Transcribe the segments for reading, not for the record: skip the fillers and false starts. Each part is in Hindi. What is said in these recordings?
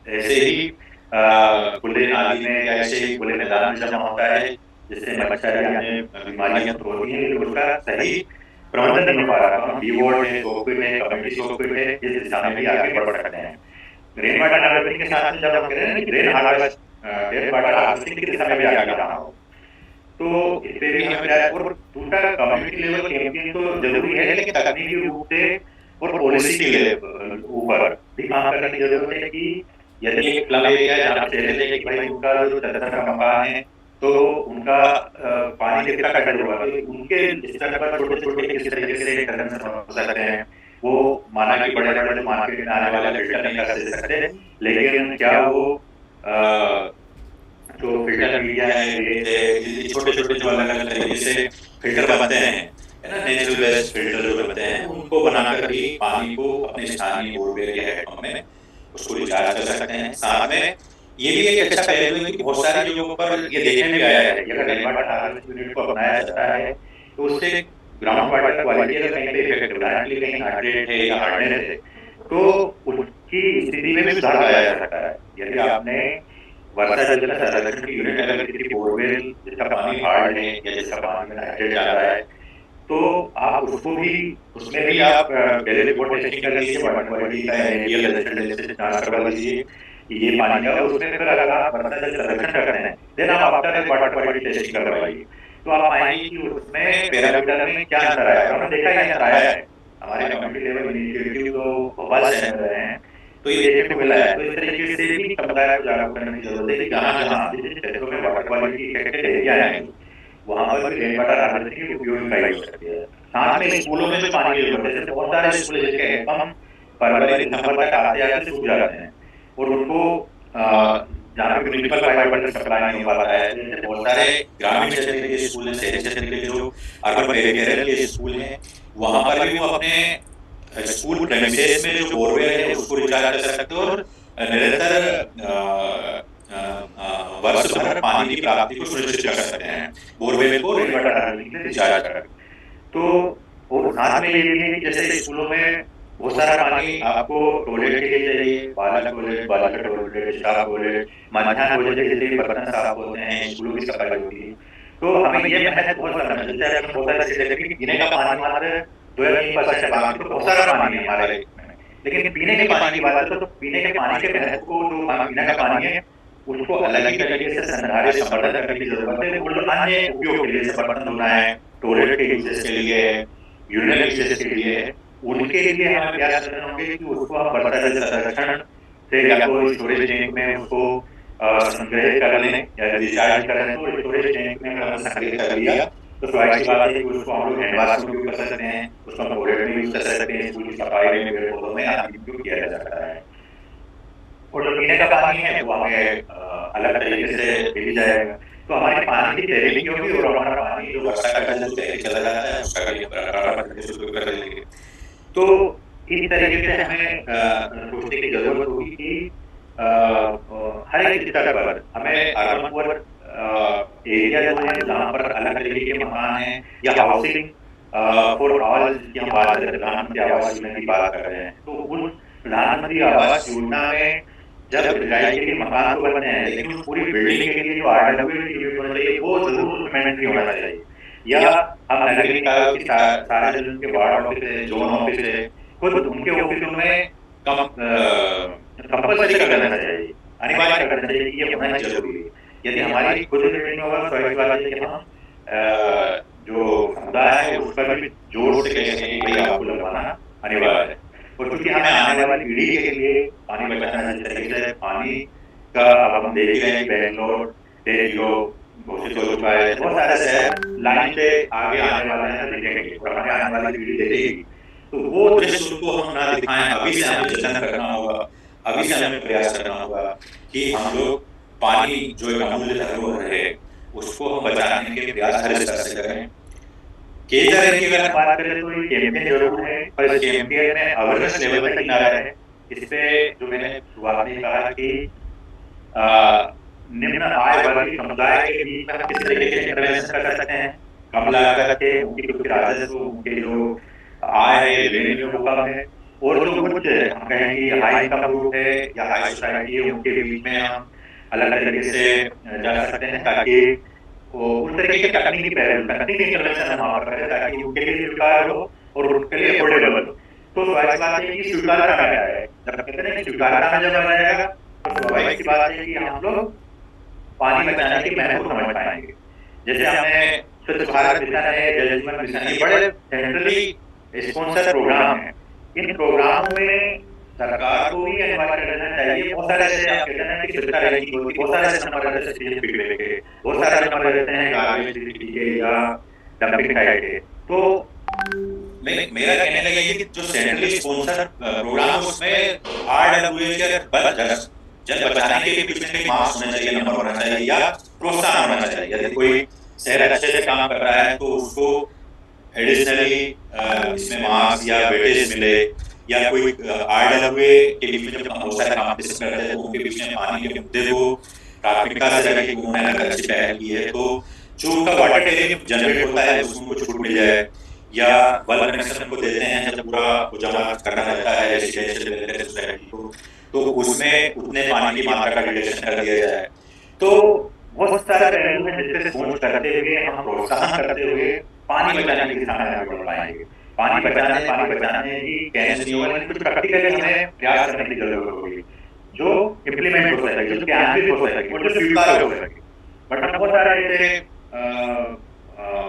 ऐसे ही खुले नाली में या ऐसे ही खुले मैदान में जमा होता है, जिससे मच्छर या अन्य बीमारियां तो होती हैं, लेकिन उसका सही प्रबंधन नहीं हो पा रहा। तो हम डी वार्ड है, सोकपिट है, कम्युनिटी सोकपिट है, इस दिशा में भी आगे बढ़ सकते हैं। रेन वाटर हार्वेस्टिंग के साथ में जब हम कह रहे हैं ना कि रेन वाटर हार्वेस्टिंग की दिशा में भी आगे जाना हो, तो इस पे भी हमें प्रयास और दूसरा कम्युनिटी लेवल कैंपेन तो जरूरी है, लेकिन तकनीकी रूप से और पॉलिसी के लेवल ऊपर भी काम करने की जरूरत है कि यदि एक क्लब एरिया है जहाँ पे रहते हैं कि भाई उनका जो दस का मकान है, तो उनका पानी कितना खर्च होगा, तो उनके स्तर पर छोटे छोटे किस तरीके से कदम हो सकते हैं। वो माना कि बड़े बड़े जो मार्केट में आने वाले फिल्टर नहीं कर दे सकते, लेकिन क्या वो जो फिल्टर मीडिया है, ये छोटे छोटे जो अलग अलग तरीके से फिल्टर बनते हैं, है ना, नेचुरल वेस्ट फिल्टर जो बनते हैं, उनको बनाकर भी पानी को अपने स्थानीय बोरवेल या हैंडपंप में उसको रिचार्ज कर सकते हैं। साथ में ये भी एक अच्छा पहलू है कि बहुत सारी जगहों पर ये देखने में आया है कि अगर रेन वाटर हार्वेस्टिंग यूनिट को अपनाया जाता है, तो उससे ग्राउंड वाटर क्वालिटी अगर कहीं पे इफेक्ट उदाहरण के लिए कहीं हाइड्रेट है या हार्डनेस है, तो उसकी स्थिति में भी सुधार लाया जा सकता है। यदि आपने वर्षा जल का संरक्षण की यूनिट अगर किसी बोरवेल जिसका पानी हार्ड है या जिसका पानी में नाइट्रेट ज्यादा है, तो आप उसको भी, उसमें भी आप पहले रिपोर्ट टेस्टिंग कर लीजिए, वाटर क्वालिटी का एनएबीएल रजिस्टर्ड जांच करवा लीजिए कि ये पानी का, उसमें फिर अगर आप वर्षा जल संरक्षण करते हैं, देन आप आफ्टर वाटर क्वालिटी टेस्टिंग करवाइए, तो आप पाएंगे कि उसमें पैरामीटर में क्या अंतर आया है। हमने देखा ये अंतर आया है, हमारे कम्युनिटी लेवल इनिशिएटिव तो भोपाल शहर में रहे हैं, तो ये देखने को मिला है। तो इस तरीके से भी समुदाय को जागरूक करने की जरूरत है कि जहाँ जहाँ जिस जिस क्षेत्रों में वाटर क्वालिटी इफेक्टेड एरिया है, वहां पर भी रेन वाटर हार्वेस्टिंग की उपयोगी हो सकती है। साथ में स्कूलों में भी पानी की जरूरत है, जैसे बहुत सारे स्कूल जिसके हैंडपंप फरवरी दिसंबर तक आते आते सूख जाते हैं, और उनको जहाँ पे म्यूनिसिपल पाइप वाटर सप्लाई नहीं हो पाता है, जैसे बहुत सारे ग्रामीण क्षेत्र के स्कूल हैं, शहरी क्षेत्र के जो अर्बन पेरिफेरल के स्कूल हैं, वहां पर भी वो अपने स्कूल प्रेमिसेस में जो बोरवेल है उसको रिचार्ज कर सकते हो, और निरंतर वर्ष भर पानी की प्राप्ति को सुनिश्चित कर सकते हैं बोरवेल को रेन वाटर हार्वेस्टिंग से रिचार्ज कर। तो और साथ में ये भी है कि जैसे स्कूलों में बहुत सारा पानी आपको टॉयलेट के लिए चाहिए, बालक टॉयलेट, स्टाफ टॉयलेट, मध्याह्न भोजन के लिए बर्तन साफ होते हैं, स्कूलों की सफाई होती है। तो हमें ये महत्व बहुत समझना है, जैसे हमने बहुत सारे चीजें देखी कि पीने का पानी मात्र 2 या 3% है, बाकी तो बहुत सारा पानी है हमारे में। लेकिन पीने के पानी की बात है तो पीने के पानी के महत्व को, जो पीने का पानी है उसको अलग ही तरीके से संधारित संवर्धन करने की जरूरत है। वो अन्य उपयोग के लिए, जैसे बर्तन धोना है, टॉयलेट के यूजेस के लिए, यूरिनल यूजेस के लिए, उनके लिए हमें प्रयास करने होंगे कि उसको हम वर्षा जल संरक्षण से या तो स्टोरेज टैंक में उसको संग्रहित कर लें या रिचार्ज कर लें। तो स्टोरेज टैंक में अगर हमने संग्रहित कर लिया, तो स्वाभाविक सी बात है कि उसको हम लोग हैंड वॉश में यूज कर सकते हैं, उसको हम टॉयलेट में यूज कर सकते हैं, स्कूल की सफाई में, पेड़ पौधों में आदि उपयोग किया जा सकता है। और जो पीने का पानी है वो हमें अलग तरीके से मिल जाएगा। तो हमारी पानी की सेविंग होगी और हमारा पानी जो वर्षा का जल जो बह के चला जाता है उसका भी बराबर तरीके से उपयोग कर लेंगे। तो इस तरीके से हमें सोचने की जरूरत होगी कि हर एक स्तर पर हमें अर्बन पुअर एरिया जो है जहाँ पर अलग तरीके के मकान हैं, या हाउसिंग फॉर ऑल की हम बात कर रहे हैं, प्रधानमंत्री आवास योजना की बात कर रहे हैं, तो उन प्रधानमंत्री आवास योजना में जब रिहाई के लिए मकान तो बनते हैं, लेकिन उस पूरी बिल्डिंग के लिए जो आरडब्ल्यू यूनिट होना चाहिए वो जरूर इम्प्लीमेंट होना चाहिए। या हम नगर निकायों की सारे जो उनके वार्ड ऑफिस है, जोन ऑफिस है, खुद उनके ऑफिसों में कंपल्सरी कर देना चाहिए, अनिवार्य कर देना चाहिए कि ये होना जरूरी है। यदि हमारी खुद बिल्डिंग होगा तो स्वाभाविक बात है कि हम जो समुदाय है उस पर भी जोर से कहेंगे कि भाई आपको लगवाना अनिवार्य है। और क्योंकि हमें आने वाली पीढ़ी के लिए पानी बचाना है, जिस तरीके से पानी का अब हम देख ही रहे हैं, बेंगलोर, दिल्ली, घोषित हो चुका है, बहुत सारे शहर लाइन से आगे आने वाले हैं, देखेंगे और हमें आने वाली पीढ़ी देखेगी। तो वो दृश्य उनको हम ना दिखाएं, अभी से हमें जतन करना होगा, अभी से हमें प्रयास करना होगा कि हम लोग पानी जो एक अमूल्य धरोहर है उसको हम बचाने के प्रयास हर स्तर से करें। केजर की अगर हम बात करें तो ये कैंपेन जरूर है, पर इस कैंपेन में अवेयरनेस लेवल तक ही ना रहे। इस पे जो मैंने शुरुआत में कहा कि निम्न आय वर्ग के समुदाय के बीच में हम किस तरीके से इंटरवेंशन कर सकते हैं, कम लागत के, उनकी कुछ राजस्व, उनके जो आय है, रेवेन्यू वो कम है, और जो कुछ हम कहें कि हाई इनकम ग्रुप है या हाई सोसाइटी है, उनके बीच में हम अलग अलग तरीके से जा सकते हैं, ताकि वो उस तरीके के तकनीकी पहलू, तकनीकी इंटरवेंशन हम वहाँ पर करें, ताकि उनके लिए स्वीकार हो और उनके लिए अफोर्डेबल हो। तो स्वाभाविक बात है कि स्वीकारता में आए, जब कहते हैं कि स्वीकारता में जब आ जाएगा तो स्वाभाविक सी बात है कि हम लोग पानी बचाने के महत्व को समझ पाएंगे। जैसे हमने स्वच्छ भारत मिशन है, जल जीवन मिशन, ये बड़े सेंट्रली स्पॉन्सर प्रोग्राम है। इन प्रोग्रामों में सरकार को भी अनिवार्य रहना चाहिए। बहुत सारे ऐसे आप कहते हैं कि स्वच्छता रैंकिंग होती है, बहुत सारे ऐसे नंबर रहते हैं सिटीजन फीडबैक के, बहुत सारे नंबर रहते हैं गार्बेज के या डंपिंग साइट के। तो मेरा कहने लगा ये कि जो सेंट्रली स्पॉन्सर प्रोग्राम है उसमें आरडब्ल्यूए के जल बचाने के पीछे भी मार्क्स होना चाहिए, नंबर होना चाहिए या प्रोत्साहन होना चाहिए। यदि कोई शहर अच्छे से काम कर रहा है तो उसको एडिशनली इसमें मार्क्स या वेटेज मिले, या कोई आरडब्ल्यूए के बीच में जब बहुत सारे कॉम्पिटिशन करते हैं तो उनके बीच में पानी के मुद्दे को प्राथमिकता से रखे, उन्होंने अगर अच्छी पहल की है तो जो उनका वाटर टेरिफ जनरेट होता है उसमें कुछ छूट मिल जाए, या बल्क कनेक्शन को देते हैं जब पूरा जमा करना रहता है रेजिडेंशियल वेलफेयर सोसाइटी को, तो उसमें उतने पानी की मात्रा का रिडक्शन कर दिया जाए। तो बहुत सारे पहलू हैं जिससे सोच करते हुए हम प्रोत्साहन करते हुए पानी बचाने की दिशा में आगे बढ़ पाएंगे। पानी बचाने ही कहने से नहीं होगा, लेकिन कुछ प्रैक्टिकली हमें प्रयास करने की जरूरत होगी जो इम्प्लीमेंट हो सके, जो क्रियान्वित हो सके और जो स्वीकार हो सके। बट हम बहुत सारे ऐसे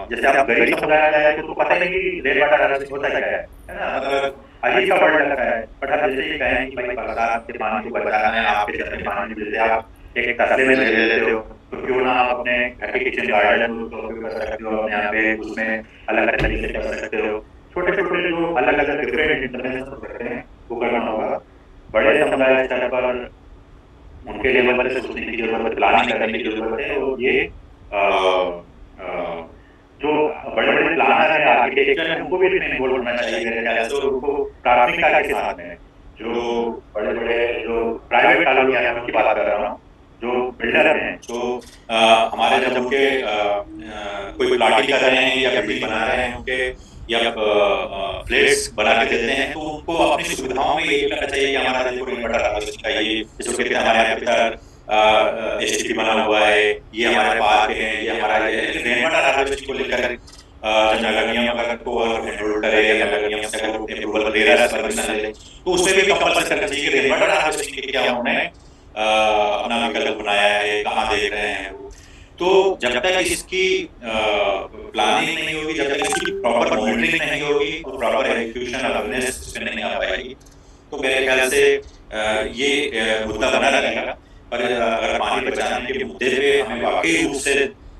जैसे आप गरीब समुदाय में आए तो पता नहीं कि रेल वाटर हार्वेस्टिंग होता क्या है ना, मतलब अजीब सा वर्ड लगता है। बट आप जैसे ही कहें कि भाई बरसात के पानी को बचाना है, आपके छत में पानी जैसे आप एक तसले में ले लेते हो, तो क्यों ना आप अपने घर के किचन गार्डन कर सकते हो, अपने यहाँ पे उसमें अलग अलग तरीके से कर सकते हो। छोटे छोटे जो अलग अलग डिफरेंट इंटरवेंशन हो सकते हैं वो करना होगा। बड़े समुदाय स्तर पर उनके लेवल पर सोचने की जरूरत है, प्लानिंग करने की जरूरत है। और ये जो बड़े बड़े प्लानर है, आर्किटेक्चर है, उनको भी इसमें इन्वॉल्व होना चाहिए मेरे ख्याल से, और उनको प्राथमिकता के साथ में जो बड़े बड़े जो प्राइवेट कॉलोनियां हैं उनकी बात कर रहा हूँ, जो बिल्डर हैं जो हमारे जब उनके कोई प्लाटिंग कर रहे हैं या बिल्डिंग बना रहे हैं उनके, या फ्लैट्स बना के देते हैं, तो उनको अपनी सुविधाओं में ये करना चाहिए कि हमारा देखो इन्वर्टर हार्वेस्टिंग का ये जिसको कहते हैं हमारे यहाँ पे एसटीपी बना हुआ है, ये हमारे पार्क है, ये हमारा ये रेन वाटर हार्वेस्टिंग को लेकर जब नगर निगम अगर को एनरोल करे या नगर निगम से अगर अप्रूवल ले रहा है, परमिशन ले, तो उसमें भी कंपलसरी करना चाहिए कि रेन वाटर हार्वेस्टिंग के क्या उन्होंने अपना विकल्प बनाया है, कहाँ देख रहे हैं वो। तो जब तक इसकी प्लानिंग नहीं होगी, जब तक इसकी प्रॉपर मॉनिटरिंग नहीं होगी और प्रॉपर एग्जीक्यूशन अवेयरनेस इसमें नहीं आ पाएगी, तो मेरे ख्याल से ये मुद्दा बना रहेगा। पर अगर पानी बचाने के मुद्दे पे हमें वाकई रूप से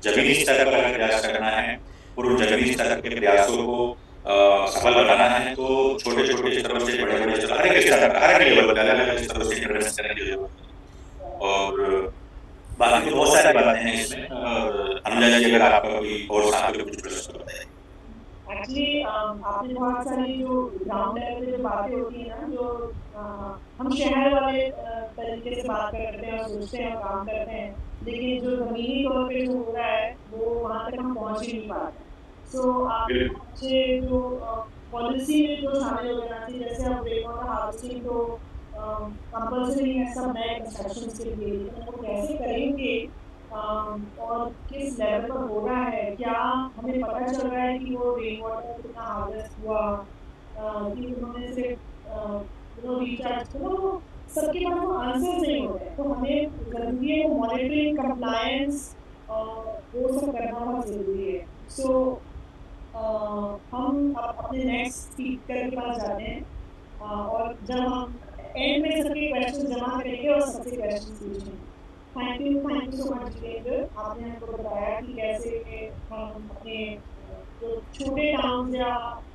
जमीनी स्तर पर अगर प्रयास करना है और उन जमीनी स्तर के प्रयासों को सफल बनाना है, तो छोटे छोटे स्तरों से बड़े बड़े स्तर, हर एक स्तर पर, हर एक लेवल पर अलग अलग स्तरों से इंटरवेंशन करने की जरूरत है। और बाकी तो बहुत सारी बातें हैं इसमें, और अनुजा जी अगर आपका कोई और साथ में कुछ प्रश्न बताएं। एक्चुअली आपने बहुत सारी जो ग्राउंड लेवल पे जो बातें होती है ना, जो हम शहर वाले तरीके से बात करते हैं और सोचते हैं और काम करते हैं, लेकिन जो जमीनी तौर पे जो हो रहा है वो वहाँ तक हम पहुँच ही नहीं पाते। सो आपसे जो पॉलिसी में जो शामिल हो जाना चाहिए, जैसे अब रेन वाटर हार्वेस्टिंग तो कंपल्सरी है सब नए कंस्ट्रक्शन के लिए, लेकिन वो कैसे करेंगे और किस लेवल पर हो रहा है, क्या हमें पता चल रहा है कि वो रेन वाटर कितना हार्वेस्ट हुआ, कि उन्होंने सिर्फ रिचार्ज तो सबके पास वो आंसर नहीं होते हैं। तो हमें जरूरी है वो मॉनिटरिंग, कंप्लायंस वो सब करना बहुत जरूरी है। सो हम अपने नेक्स्ट स्पीकर के पास जाते हैं, और जब हम एंड में सबके क्वेश्चन जमा करेंगे और सबसे क्वेश्चन पूछेंगे। Thank you so much Jitendra, आपने हमको बताया कि कैसे हम अपने जो छोटे टाउन या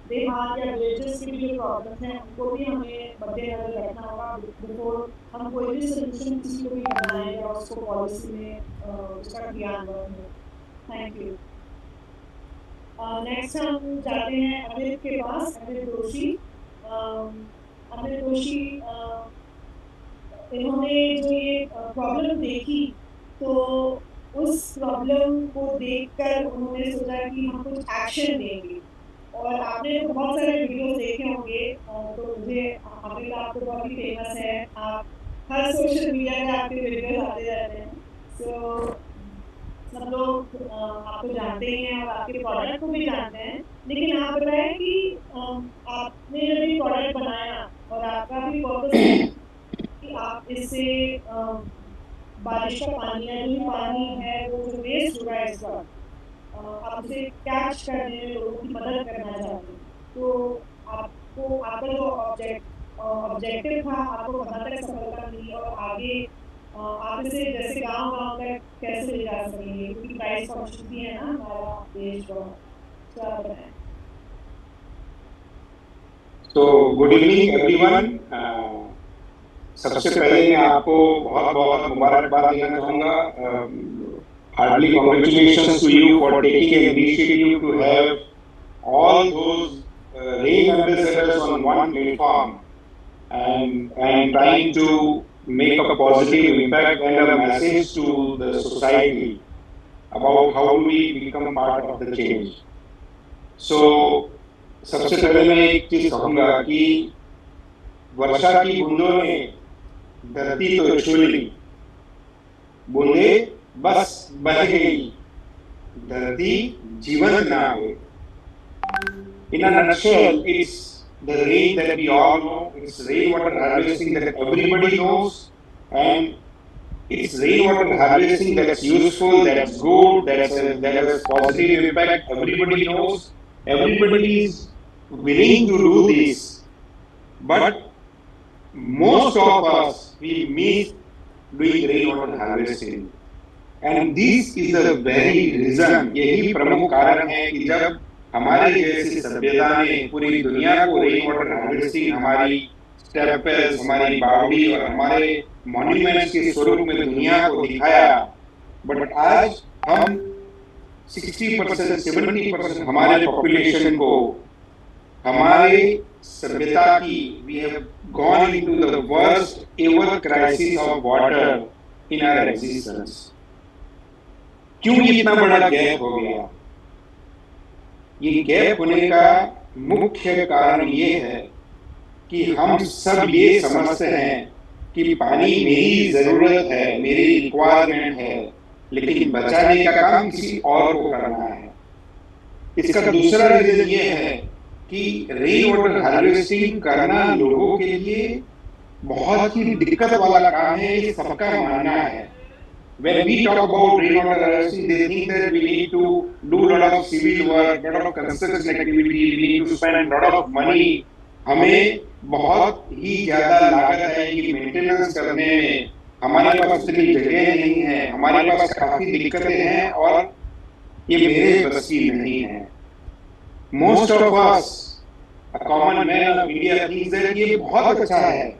देहात या विलेजेस की जो प्रॉब्लम्स हैं उनको भी हमें मद्देनजर रखना होगा बिफोर हम कोई भी सोल्यूशन किसी को भी बनाएं या उसको पॉलिसी में उसका क्रियान्वयन हो। Thank you. नेक्स्ट हम जाते हैं अमित के पास, अमित दोषी। अमित दोषी इन्होंने जो ये प्रॉब्लम देखी, तो उस प्रॉब्लम को देखकर उन्होंने सोचा कि हम कुछ एक्शन लेंगे। और आपने तो बहुत सारे वीडियो देखे होंगे, तो मुझे अभी आप तो बहुत ही फेमस है, आप हर सोशल मीडिया पे आपके वीडियोस आते रहते हैं। सो सब लोग आपको जानते ही हैं और आपके प्रोडक्ट को भी जानते हैं। लेकिन आप बताएं कि आपने जब ये प्रोडक्ट बनाया और आपका भी पर्पस है कि आप इससे बारिश का पानी या जो भी पानी है वो जो वेस्ट हो रहा है इस वक्त, आप उसे कैच करने में लोगों की मदद करना चाहते हैं। तो आपको आपका जो ऑब्जेक्टिव था, आपको कहाँ तक सफलता मिली और आगे आप इसे जैसे गांव गांव तक कैसे ले जा सकेंगे, क्योंकि प्राइस कॉन्शियस भी है ना हमारा देश बहुत। तो आप बताएं। तो गुड इवनिंग एवरीवन। सबसे पहले मैं आपको बहुत बहुत मुबारकबाद देना चाहूँगा। Hardly congratulations to you for taking an initiative to have all those rain ambassadors on one platform and trying to make a positive impact and a message to the society about how do we become part of the change. So सबसे पहले मैं एक चीज कहूँगा कि वर्षा की बूंदों ने धरती तो छू ली, बूंदे बस बह गई, धरती जीवंत ना हुई। In a nutshell, it's the rain that we all know. It's rainwater harvesting that everybody knows, and it's rainwater harvesting that's useful, that's good, that has positive impact. Everybody knows. Everybody is willing to do this, but most of us we miss doing rainwater harvesting, and this is the very reason, यही प्रमुख कारण है कि जब हमारी जैसी सभ्यता ने पूरी दुनिया को रेनवाटर हार्वेस्टिंग, हमारी स्टेपेल्स, हमारी बावड़ी और हमारे मॉन्यूमेंट्स के स्वरूप में दुनिया को दिखाया, बट आज हम 60% 70% हमारे पॉपुलेशन को हमारे सभ्यता की we have gone into the worst ever crisis of water in our existence. क्यों इतना बड़ा गैप हो गया? ये गैप होने का मुख्य कारण ये है कि हम सब ये समझते हैं कि पानी मेरी जरूरत है, मेरी रिक्वायरमेंट है, लेकिन बचाने का काम किसी और को करना है। इसका दूसरा रीजन ये है कि रेन वाटर हार्वेस्टिंग करना लोगों के लिए बहुत ही दिक्कत वाला काम है, ये सबका मानना है। When we talk about rainwater harvesting, they think that we need to do a lot of civil work, a lot of construction activity, we need to spend a lot of money. हमें बहुत ही ज्यादा लागत आएगी मेंटेनेंस करने में, हमारे पास उतनी जगह नहीं है, हमारे पास काफी दिक्कतें हैं और ये मेरे बस की नहीं है। Most of us, a common man of India, thinks that ये बहुत अच्छा है,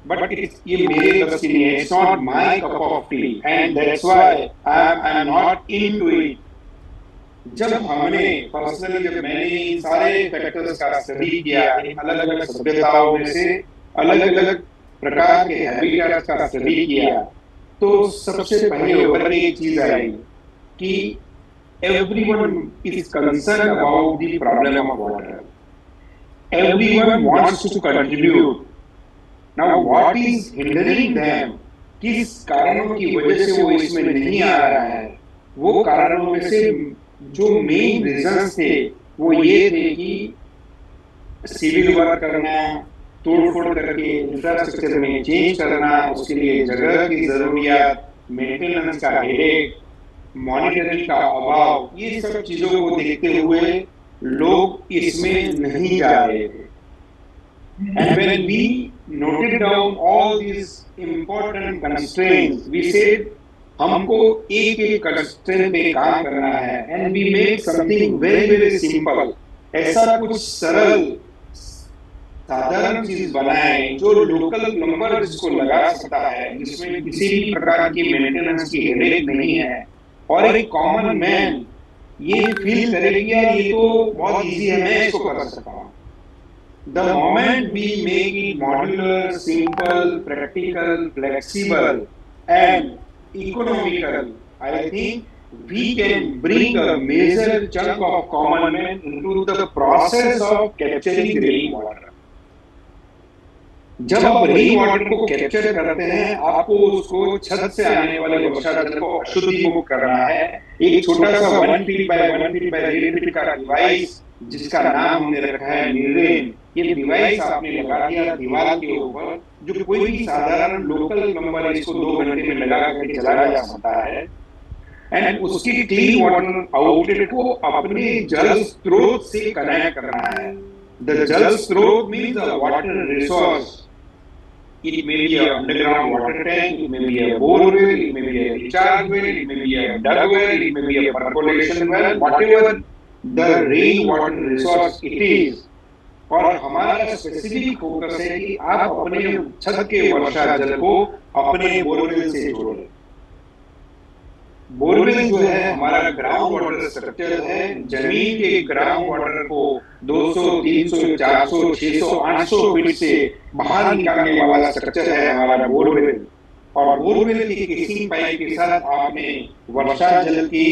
but ये मेरे बस की नहीं है, it's not my cup of tea, and that's why I'm not into it. जब हमने पर्सनली, जब मैंने इन सारे फैक्टर्स का स्टडी किया, अलग अलग सभ्यताओं में से अलग अलग प्रकार के हैबिटेट्स का स्टडी किया, तो सबसे पहले ऊपर एक चीज आई कि everyone is concerned about the problem of water. Everyone wants to contribute. Now, what is hindering them? किस कारणों की वजह से वो इसमें नहीं आ रहा है? वो कारणों में से जो मेन रीजंस थे वो ये थे कि सिविल वर्क करना, तोड़फोड़ करके इंफ्रास्ट्रक्चर में चेंज करना, उसके लिए जगह की जरूरियात, मेंटेनेंस का हेडेक, मॉनिटरिंग का अभाव, ये सब चीजों को देखते हुए लोग इसमें नहीं जा रहे थे। And when we noted down all these important constraints, we said हमको एक एक कंस्ट्रेंट पे काम करना है, and we made something very very simple. ऐसा कुछ सरल साधारण चीज बनाए जो लोकल प्लम्बर जिसको लगा सकता है, जिसमें किसी भी प्रकार की मेंटेनेंस की हेडेक नहीं है, और एक कॉमन मैन ये फील करे कि यार ये तो बहुत इजी है, मैं इसको कर सकता हूँ। The moment we make it modular, simple, practical, flexible, and economical, I think we can bring a major chunk of common man into the process of capturing rainwater. जब आप रेन वाटर को कैप्चर करते हैं, आपको उसको छत से आने वाले वर्षा जल को अशुद्धि मुक्त करना है। एक छोटा सा 1 feet by 1 feet by 1.5 feet का डिवाइस, जिसका नाम हमने रखा है नीरेन, ये डिवाइस आपने लगा दिया दीवार के ऊपर, जो कोई भी साधारण लोकल प्लम्बर इसको 2 घंटे में लगा करके चलाया जा सकता है। एंड उसकी क्लीन वाटर आउटलेट को अपने जल स्रोत से कनेक्ट करना है। द जल स्रोत means the water resource. It may be an underground water tank, it may be a bore well, it may be a recharge well, it may be a dug well, it may be a percolation well, whatever the rain water resource it is. और हमारा स्पेसिफिक फोकस है कि आप अपने छत के वर्षा जल को अपने बोरवेल से जोड़ें। बोरवेल जो है हमारा ग्राउंड वाटर स्ट्रक्चर है। जमीन के ग्राउंड वाटर को 200, 300, 400, 600, 800 फीट से बाहर निकालने वाला स्ट्रक्चर है हमारा बोरवेल। और बोरवेल की केसिंग पाइप के साथ आपने वर्षा जल की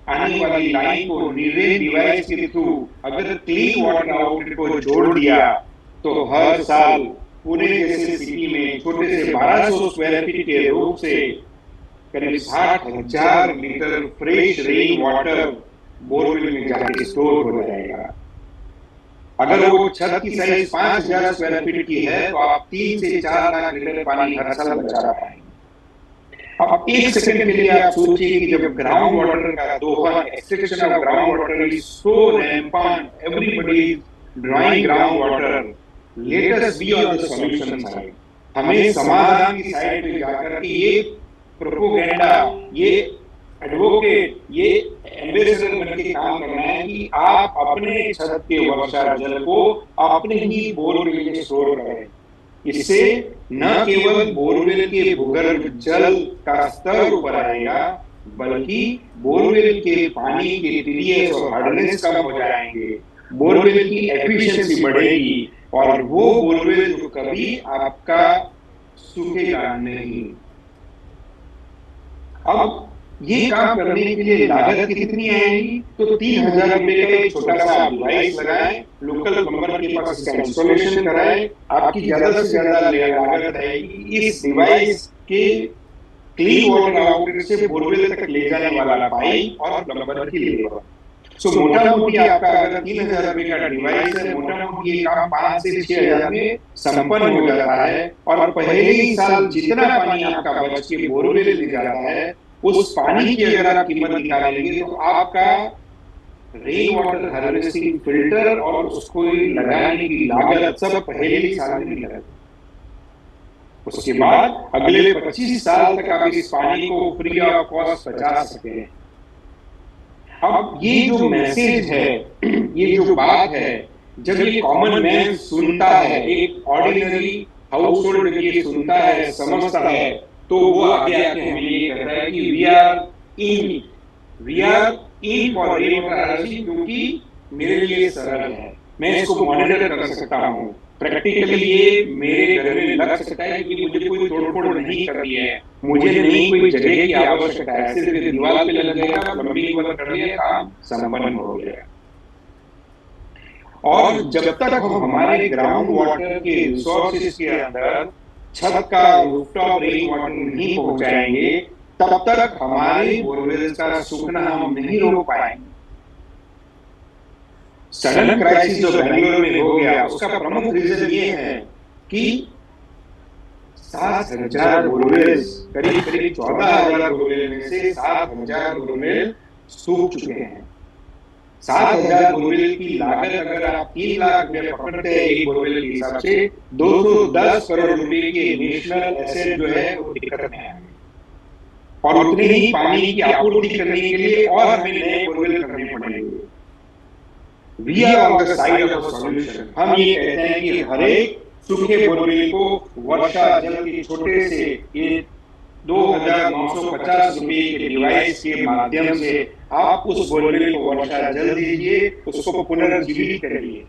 आने वाली लाइन को नीरेन डिवाइस के थ्रू अगर क्लीन वाटर आउटलेट को जोड़ दिया तो हर साल पुणे जैसे सिटी में छोटे से 1200 स्क्वायर फीट के रूप से करीब 60,000 litre fresh rain water borewell में जाके स्टोर हो जाएगा। अगर वो छत की साइज 5,000 स्क्वायर फीट की है तो आप 3 से 4 लाख लीटर पानी हर साल बचा पाएंगे। अब एक सेकंड के लिए आप सोचिए कि जब ग्राउंड वाटर का दोहन, extraction of ground water is so rampant, everybody is drawing ground water, let us be on the solution side. हमें समाधान की साइड पे जाकर के ये प्रोपोगेंडा, ये एडवोकेट, ये एम्बेसडर बनके काम करना है कि आप अपने छत के वर्षा जल को अपने ही बोरवेल में स्टोर करें। इससे न केवल बोरवेल के भूगर्भ जल का स्तर ऊपर आएगा, बल्कि बोरवेल के पानी के टीडीएस और हार्डनेस कम हो जाएंगे, बोरवेल की एफिशिएंसी बढ़ेगी और वो बोरवेल जो कभी आपका सूखेगा नहीं। अब ये काम करने के लिए लागत कितनी आएगी? तो 3,000 रुपए का एक छोटा सा डिवाइस लगाएं, लोकल प्लम्बर के पास इसका इंस्टॉलेशन कराएं। आपकी ज्यादा से ज्यादा लागत आएगी इस डिवाइस के क्लीन वाटर आउटलेट से बोरवेल तक ले जाने वाला पाइप और प्लम्बर की लेबर। सो मोटा मोटी आपका अगर 3,000 रुपए का डिवाइस है, मोटा मोटी ये काम 5 से 6,000 में संपन्न हो जाता है। और पहले ही साल जितना पानी आपका बच के बोरवेल ले जाता है, उस पानी की अगर आप कीमत निकालेंगे तो आपका रेन वाटर हार्वेस्टिंग फिल्टर और उसको लगाने की लागत सब पहले ही साल में लगा। उसके बाद अगले 25 साल तक आप इस पानी को फ्री ऑफ कॉस्ट बचा सकते हैं। अब ये जो मैसेज है, ये जो बात है, जब ये कॉमन मैन सुनता है, एक ऑर्डिनरी हाउसहोल्ड ये सुनता है, समझता है, तो वो आगे आके हमें ये कहता है कि we are in for rain water harvesting, क्योंकि मेरे लिए सरल है, मैं इसको मॉनिटर कर सकता हूँ, प्रैक्टिकली ये मेरे घर में लग सकता है कि मुझे कोई तोड़फोड़ नहीं करनी है, मुझे नहीं कोई जगह की आवश्यकता है, सिर्फ दीवार पे लग जाएगा, प्लम्बिंग वर्क कर लिया, काम संपन्न हो गया। और जब तक हम हमारे ग्राउंड वाटर के रिसोर्सेज के अंदर छत का रूफटॉप रेन वाटर नहीं पहुंचाएंगे, तब तक हमारे बोरवेल्स का सूखना हम नहीं रोक पाएंगे। सडन क्राइसिस जो बेंगलुरु में हो गया, उसका प्रमुख रीजन ये है कि 7,000 बोरवेल्स, करीब 14,000 बोरवेल में से 7,000 बोरवेल सूख चुके हैं। 7,000 बोरवेल की लागत अगर आप 3 लाख रुपए पकड़ते हैं एक बोरवेल के हिसाब से, 210 करोड़ रुपए के नेशनल एसेट जो है वो दिक्कत में है। और उतनी ही पानी की आपूर्ति करने के लिए और हमें नए बोरवेल करने पड़ेंगे। We are on the side of the solution. हम ये कहते हैं कि हर एक सूखे बोरवेल को वर्षा जल के छोटे से ये 2,950 रुपए के डिवाइस के माध्यम से आप उस बोरवेल को वर्षा जल दीजिए, उसको पुनर्जीवित करिए।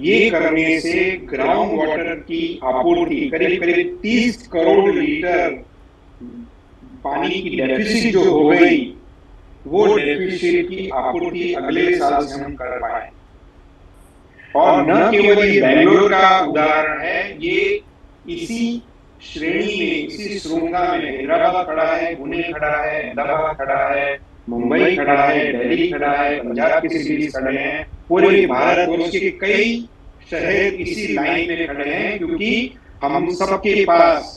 ये करने से ग्राउंड वाटर की आपूर्ति करीब 30 करोड़ लीटर पानी की डेफिसिट जो हो गई, वो डेफिसिट की आपूर्ति अगले साल से हम कर पाए। और न केवल ये बेंगलोर का उदाहरण है, ये इसी श्रेणी में, इसी श्रृंखला में हैदराबाद खड़ा है, पुणे खड़ा है, अहमदाबाद खड़ा है, मुंबई खड़ा है, दिल्ली खड़ा है, पंजाब के सिटीज खड़े हैं, पूरे भारतवर्ष के कई शहर इसी लाइन में खड़े हैं, क्योंकि हम सबके पास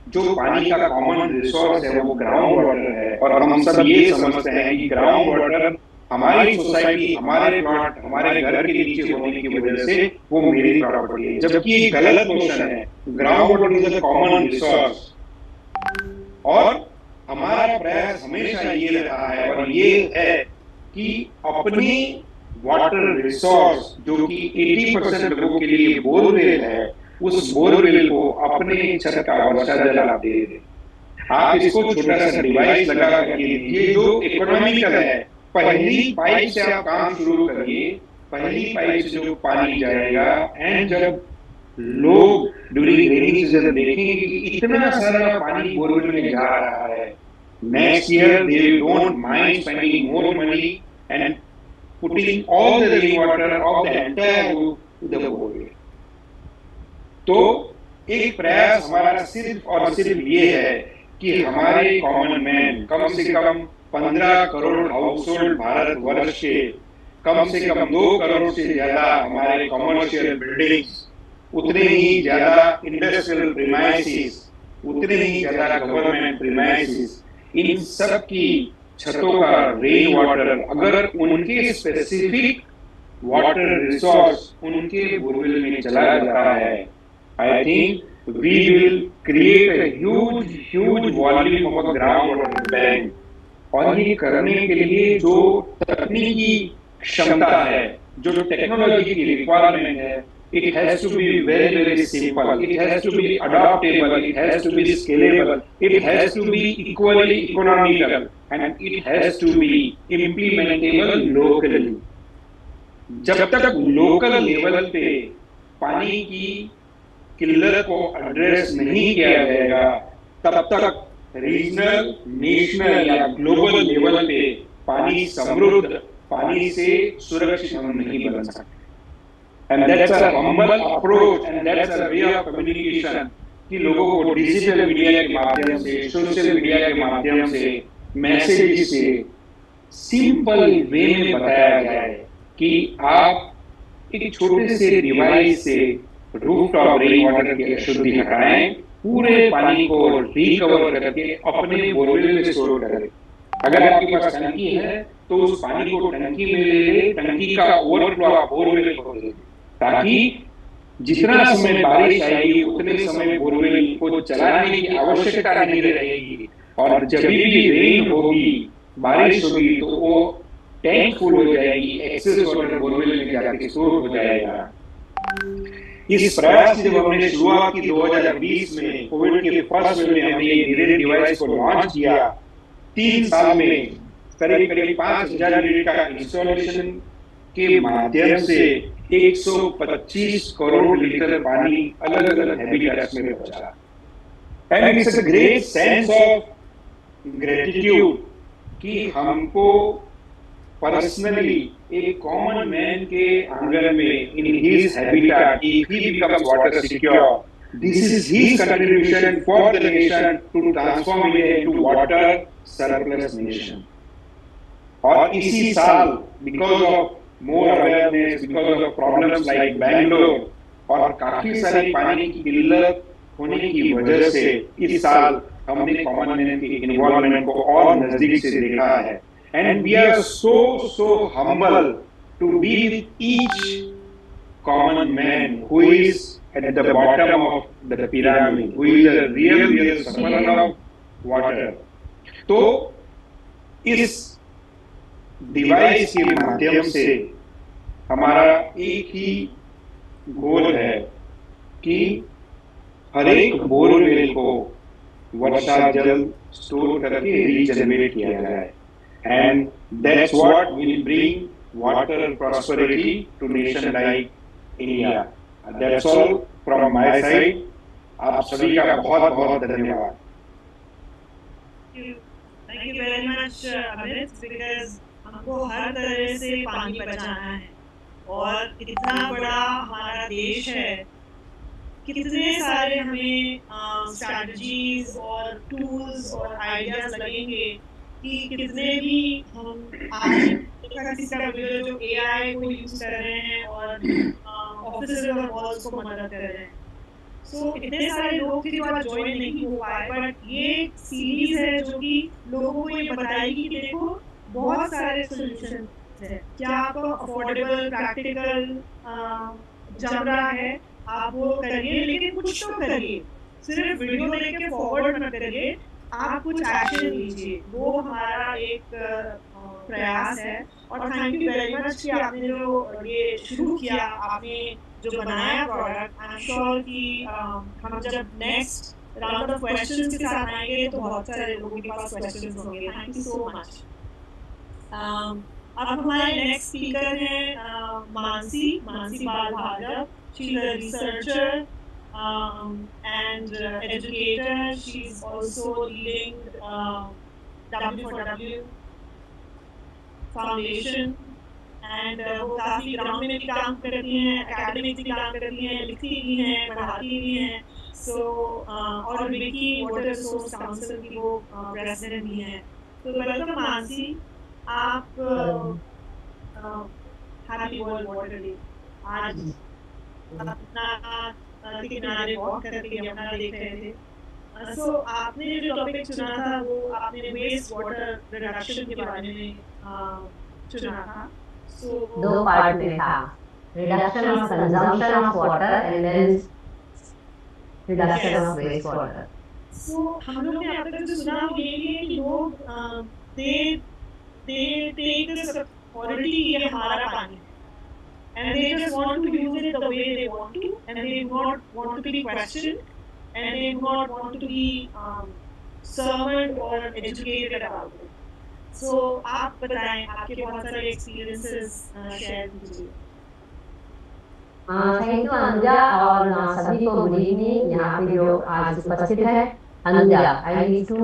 जो पानी का कॉमन रिसोर्स है वो ग्राउंड वाटर है। और हम सब ये समझते हैं कि ग्राउंड वाटर हमारी सोसाइटी, हमारे प्लॉट, हमारे घर के नीचे होने की वजह से वो मेरी प्रॉपर्टी है, जबकि ये गलत नोशन है। Ground water is a common resource. और हमारा प्रयास हमेशा ये रहा है और ये है कि अपनी वाटर रिसोर्स, जो कि 80% लोगों के लिए बोरवेल है, उस बोरवेल को अपने छत का वर्षा जल आप दे दें। आप इसको छोटा सा डिवाइस लगा करके दीजिए जो इकोनॉमिकल है। पहली पाइप से आप काम शुरू करिए, पहली पाइप से जो पानी जाएगा, एंड जब लोग ड्यूरिंग रेनी सीजन देखेंगे कि इतना सारा पानी बोरवेल में जा रहा है, next year they don't mind spending more money and putting all the rain water of the entire to the borewell. तो एक प्रयास हमारा सिर्फ और सिर्फ ये है कि हमारे कॉमन मैन, कम से कम 15 करोड़ हाउस होल्ड भारतवर्ष के, कम से कम 2 करोड़ से ज्यादा हमारे कॉमर्शियल बिल्डिंग्स, उतने ही ज्यादा इंडस्ट्रियल प्रीमाइसेस, उतने ही ज्यादा गवर्नमेंट प्रीमाइसेस, इन सब की छतों का रेन वाटर अगर उनके स्पेसिफिक वाटर रिसोर्स उनके बोरवेल में चला जाता है, I think we will create a huge volume of a groundwater bank. और ये करने के लिए जो तकनीकी क्षमता है, जो टेक्नोलॉजी की रिक्वायरमेंट है, it has to be very simple, it has to be adaptable, it has to be scalable, it has to be equally economical, and it has to be implementable locally. जब तक लोकल लेवल पे पानी की किल्लत को एड्रेस नहीं किया जाएगा, तब तक रीजनल, नेशनल या ग्लोबल लेवल पे पानी समृद्ध, पानी से सुरक्षित हम नहीं बन सकते। And that's a humble approach and that's a way of communication कि लोगों को डिजिटल मीडिया के माध्यम से, सोशल मीडिया के माध्यम से, मैसेज से सिंपल वे में बताया जाए कि आप एक छोटे से डिवाइस से रूफटॉप रेन वाटर की अशुद्धि हटाएं, पूरे पानी को रिकवर करके अपने बोरवेल में स्टोर करें। अगर आपके पास टंकी है तो उस पानी को टंकी में ले ले, टंकी का ओवरफ्लो आप बोरवेल को दे दें, ताकि जितना समय बारिश आएगी उतने समय बोरवेल को चलाने की आवश्यकता नहीं रहेगी। और जब भी रेन होगी, बारिश होगी, तो वो टैंक फुल हो जाएगी, एक्सेस वाटर बोरवेल में जाके स्टोर हो जाएगा। इस प्रयास की जब हमने शुरुआत की 2020 में, कोविड के फर्स्ट में हमने ये नीरेन डिवाइस को लॉन्च किया, 3 साल में करीब 5000 यूनिट का इंस्टॉलेशन के माध्यम से 125 करोड़ लीटर पानी अलग अलग हैबिटेट्स में पहुंचा। And it's a great sense of gratitude कि हमको पर्सनली एक कॉमन मैन के आंगन में, in his habitat, if he becomes water secure, this is his contribution for the nation to transform India into water surplus nation. और इसी साल, because of more awareness, because of problems like Bangalore और काफी सारी पानी की किल्लत होने की वजह से, इस साल हमने कॉमन मैन के इन्वॉल्वमेंट को और नजदीक से देखा है। And we are so humble to be with each common man who is at the bottom of the pyramid, who is a real sufferer of water. तो इस डिवाइस के माध्यम से हमारा एक ही गोल है कि हर एक बोरवेल को वर्षा जल स्टोर करके रीजनरेट किया जाए। And that's what will bring water prosperity to nation like India. That's all from my side. आप सभी का बहुत बहुत धन्यवाद। Thank you very much, Amit, because हमको हर तरह से पानी बचाना है। और इतना बड़ा हमारा देश है, कितने सारे हमें स्ट्रैटेजीज और टूल्स और आइडियाज लगेंगे कि कितने भी हम आज ही देखा किसी का वीडियो जो एआई को यूज कर रहे हैं और ऑफिसर्स और बॉस को मदद कर रहे हैं। सो इतने सारे लोग थे जो आज ज्वाइन नहीं हो पाए, बट ये सीरीज है जो कि लोगों को ये बताएगी कि देखो बहुत सारे सोल्यूशन है, क्या आपको अफोर्डेबल प्रैक्टिकल जम रहा है आप वो करिए, लेकिन कुछ तो करिए, सिर्फ वीडियो देख के फॉरवर्ड मत करिए, आप कुछ एक्शन लीजिए। वो हमारा एक प्रयास है। और थैंक यू वेरी मच कि आपने जो ये शुरू किया, आपने जो बनाया प्रोडक्ट। आई एम श्योर कि हम जब नेक्स्ट राउंड ऑफ क्वेश्चंस के साथ आएंगे तो बहुत सारे लोगों के पास क्वेश्चंस होंगे। Thank you so much. अब हमारे नेक्स्ट स्पीकर हैं Mansi Bal Bhargav. She is a researcher and educator. She's also leading W4W Foundation, and वो काफी ग्राउंड में भी काम करती हैं, एकेडमिक भी काम करती हैं, लिखती भी हैं, पढ़ाती भी हैं। और विकी वाटर रिसोर्स काउंसिल की वो प्रेसिडेंट भी हैं। तो वेलकम मानसी, आप हैप्पी वर्ल्ड वाटर डे। आज अपना के किनारे वॉक करके यमुना देख रहे थे। सो आपने जो टॉपिक चुना था वो आपने वेस्ट वाटर रिडक्शन के बारे में चुना था। दो पार्ट में था, reduction of consumption of water and then reduction of waste water. So हम लोग ने अब तक जो सुना वो ये है कि लोग दे टेक दिस अथॉरिटी, ये हमारा पानी है, and they just want to use it the way they want to, and they do not want to be questioned, and they do not want to be served or educated about it. So आप बताएं, आपके बहुत सारे experiences शेयर कीजिए। थैंक यू अनुजा, और सभी को गुड इवनिंग। यहाँ पे जो आज उपस्थित है Anuja, I need to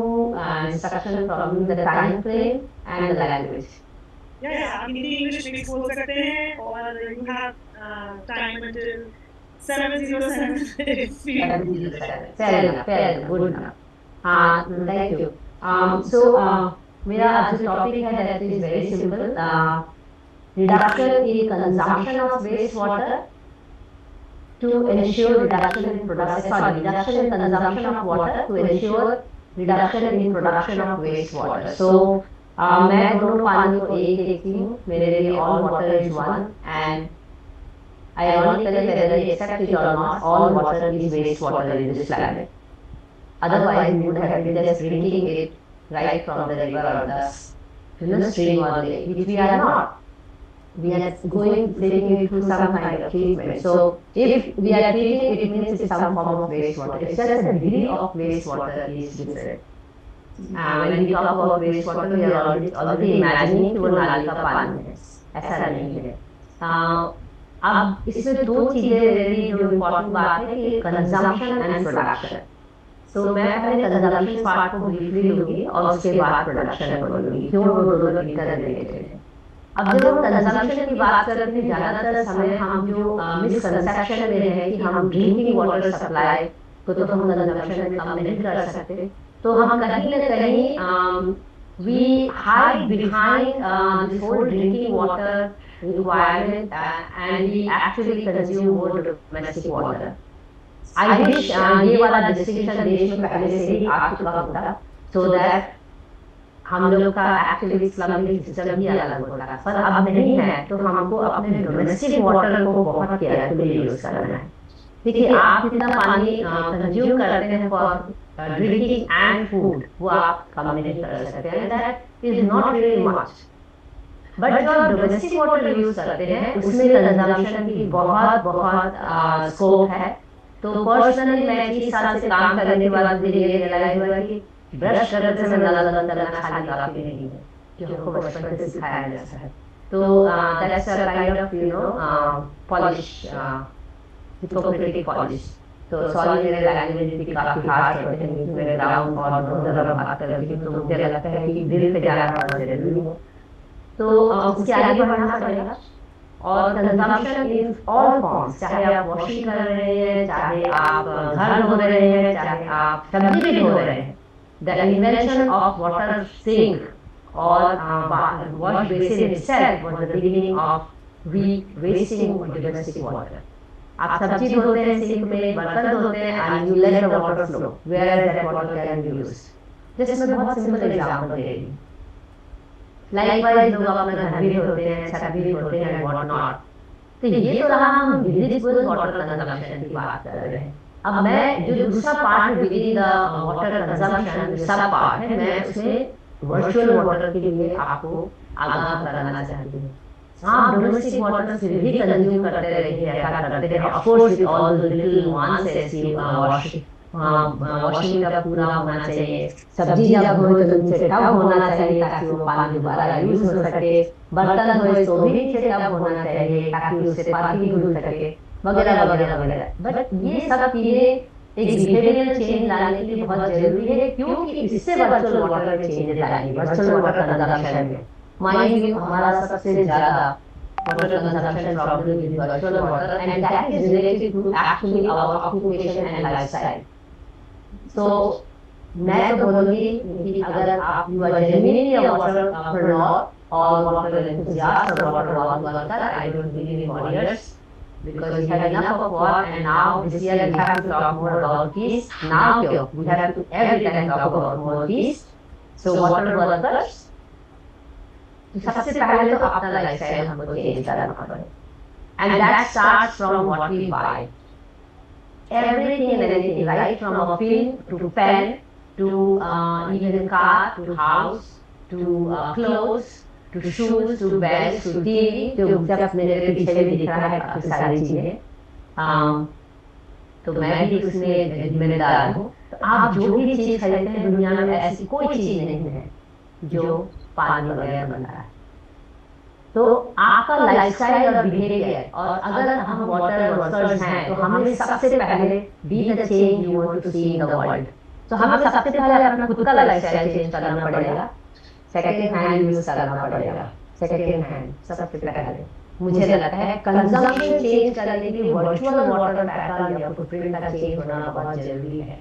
instruction from the time frame and the language. आप हिंदी इंग्लिश मिक्स बोल सकते हैं, और you have time until 7:07 good. हाँ, थैंक यू। सो मेरा आज टॉपिक है that is very simple, reduction in consumption of waste water to ensure reduction in reduction in consumption of water to ensure reduction in production of waste water. So मैं दोनों पानी को एक देखती हूँ, मेरे लिए all water is one, and ironically whether we accept it or not, all water is waste water in this planet. Otherwise we would have been just drinking it right from the river or the stream or the lake, which we are not. We are taking it through some kind of treatment. So if we are treating it, it means it's some form of wastewater. It's just the degree of wastewater is different. When we talk about wastewater, we are already imagining कि वो नाली का पानी है, ऐसा नहीं है। अब इसमें दो चीजें मेरी जो इम्पोर्टेंट बात है कि कंजम्पशन एंड प्रोडक्शन। तो मैं पहले कंजम्पशन पार्ट को ब्रीफली लूंगी और उसके बाद प्रोडक्शन को लूंगी, क्यों वो दोनों इंटररिलेटेड है। अब जब हम कंजम्पशन की बात करते हैं, ज्यादातर समय हम जो मिसकंसेप्शन में है कि हम ड्रिंकिंग वाटर सप्लाई को तो हम कंजम्पशन में कम नहीं कर सकते, तो हम कहीं न कहीं we hide behind this whole drinking water requirement and we actually consume more domestic water. I wish ये वाला डिस्टिंक्शन देश में पहले से ही आ चुका होता, so that हम लोग का एक्चुअली प्लम्बिंग सिस्टम ही अलग होता है, पर अब नहीं है। तो हमको अपने डोमेस्टिक वाटर को बहुत केयरफुली यूज करना है। देखिए, आप इतना पानी कंज्यूम करते हैं फॉर ड्रिंकिंग एंड फूड, वो आप कम नहीं कर सकते हैं, that is not really much. But जो आप डोमेस्टिक वाटर यूज करते हैं उसमें कंजम्पशन की बहुत स्कोप है। तो पर्सनली मैं 30 साल से काम करने के बाद मुझे ये रियलाइज हुआ कि ब्रश करते समय नल बंद करना खाली काफी नहीं है, जो हमको बचपन से सिखाया जाता है। तो that's a kind of polish, hypocritic polish. तो सॉरी मेरे लैंग्वेज भी काफी हार्श होते हैं, क्योंकि मैं ग्राउंड और बहुत ज़्यादा बात करती हूँ, तो मुझे लगता है कि दिल पे जाना बहुत जरूरी है। तो उसके आगे बढ़ना पड़ेगा। और कंजम्पशन इन ऑल फॉर्म्स, चाहे आप वॉशिंग कर रहे हैं, चाहे आप घर धो रहे हैं, चाहे आप सब्जी भी धो रहे हैं, the invention of water sink और wash basin itself was the beginning of wasting domestic water. आप सब्जी धोते हैं सिंक में, बर्तन धोते हैं and you let the water flow, whereas that water can be used. जैसे मैं बहुत सिंपल एग्जांपल दे रही हूँ। लाइकवाइज लोग अपना घर भी धोते हैं, छत भी धोते हैं, व्हाट नॉट। तो ये तो रहा हम विजिबल वाटर कंजम्पशन की बात कर रहे हैं। अब मैं जो दूसरा part with the water consumption सब पार्ट है, मैं उसमें वर्चुअल वाटर के लिए आपको आगाह कराना चाहती हूँ। आप डोमेस्टिक वाटर फिर भी कंज्यूम करते रहिए, ऐसा करते हैं, of course with all the little nuances you washing का पूरा होना चाहिए, सब्जी जब धोए तो नीचे टब होना चाहिए ताकि वो पानी दोबारा यूज हो सके, बर्तन धोए तो भी नीचे टब होना चाहिए ताकि उससे पानी धुल सके, वगैरह वगैरह वगैरह। बट ये सब चीजें एक बिहेवियरल चेंज लाने के लिए बहुत जरूरी है, क्योंकि इससे वर्चुअल वाटर में चेंजेस आएंगे, वर्चुअल वाटर कंजम्पशन में। माइंड यू, हमारा सबसे ज्यादा water consumption problem is virtual water, and that is related to actually our occupation and lifestyle. So मैं तो बोलूँगी कि अगर आप you are genuinely a water entrepreneur or water enthusiast or water worker, I don't believe in warriors, because we have enough of war, and now this year we have to talk more about peace. Now we have to every time talk about more peace. So water workers, सबसे पहले तो अपना लाइफस्टाइल हमको चेंज करना पड़ेगा, and that starts from what we buy, everything and anything, right from a film to pen to even car to house to clothes to shoes to bags to TV, जो जब मेरे पीछे भी दिख रहा है काफी सारी चीजें, तो मैं भी उसमें जिम्मेदार हूँ। तो आप जो भी चीज खरीदते हैं, दुनिया में ऐसी कोई चीज नहीं है जो पानी वगैरह बना है। तो आपका लाइफस्टाइल और बिहेवियर, और अगर हम वाटर वर्कर्स हैं तो हमें सबसे पहले be the change you want to see in the world. तो हमें सबसे पहले अपना खुद का लाइफस्टाइल चेंज करना पड़ेगा, सेकंड हैंड यूज करना पड़ेगा, सेकंड हैंड सबसे पहले। मुझे लगता है कंजम्पशन चेंज करने के लिए वर्चुअल वाटर पैटर्न या फुटप्रिंट का चेंज होना बहुत जरूरी है,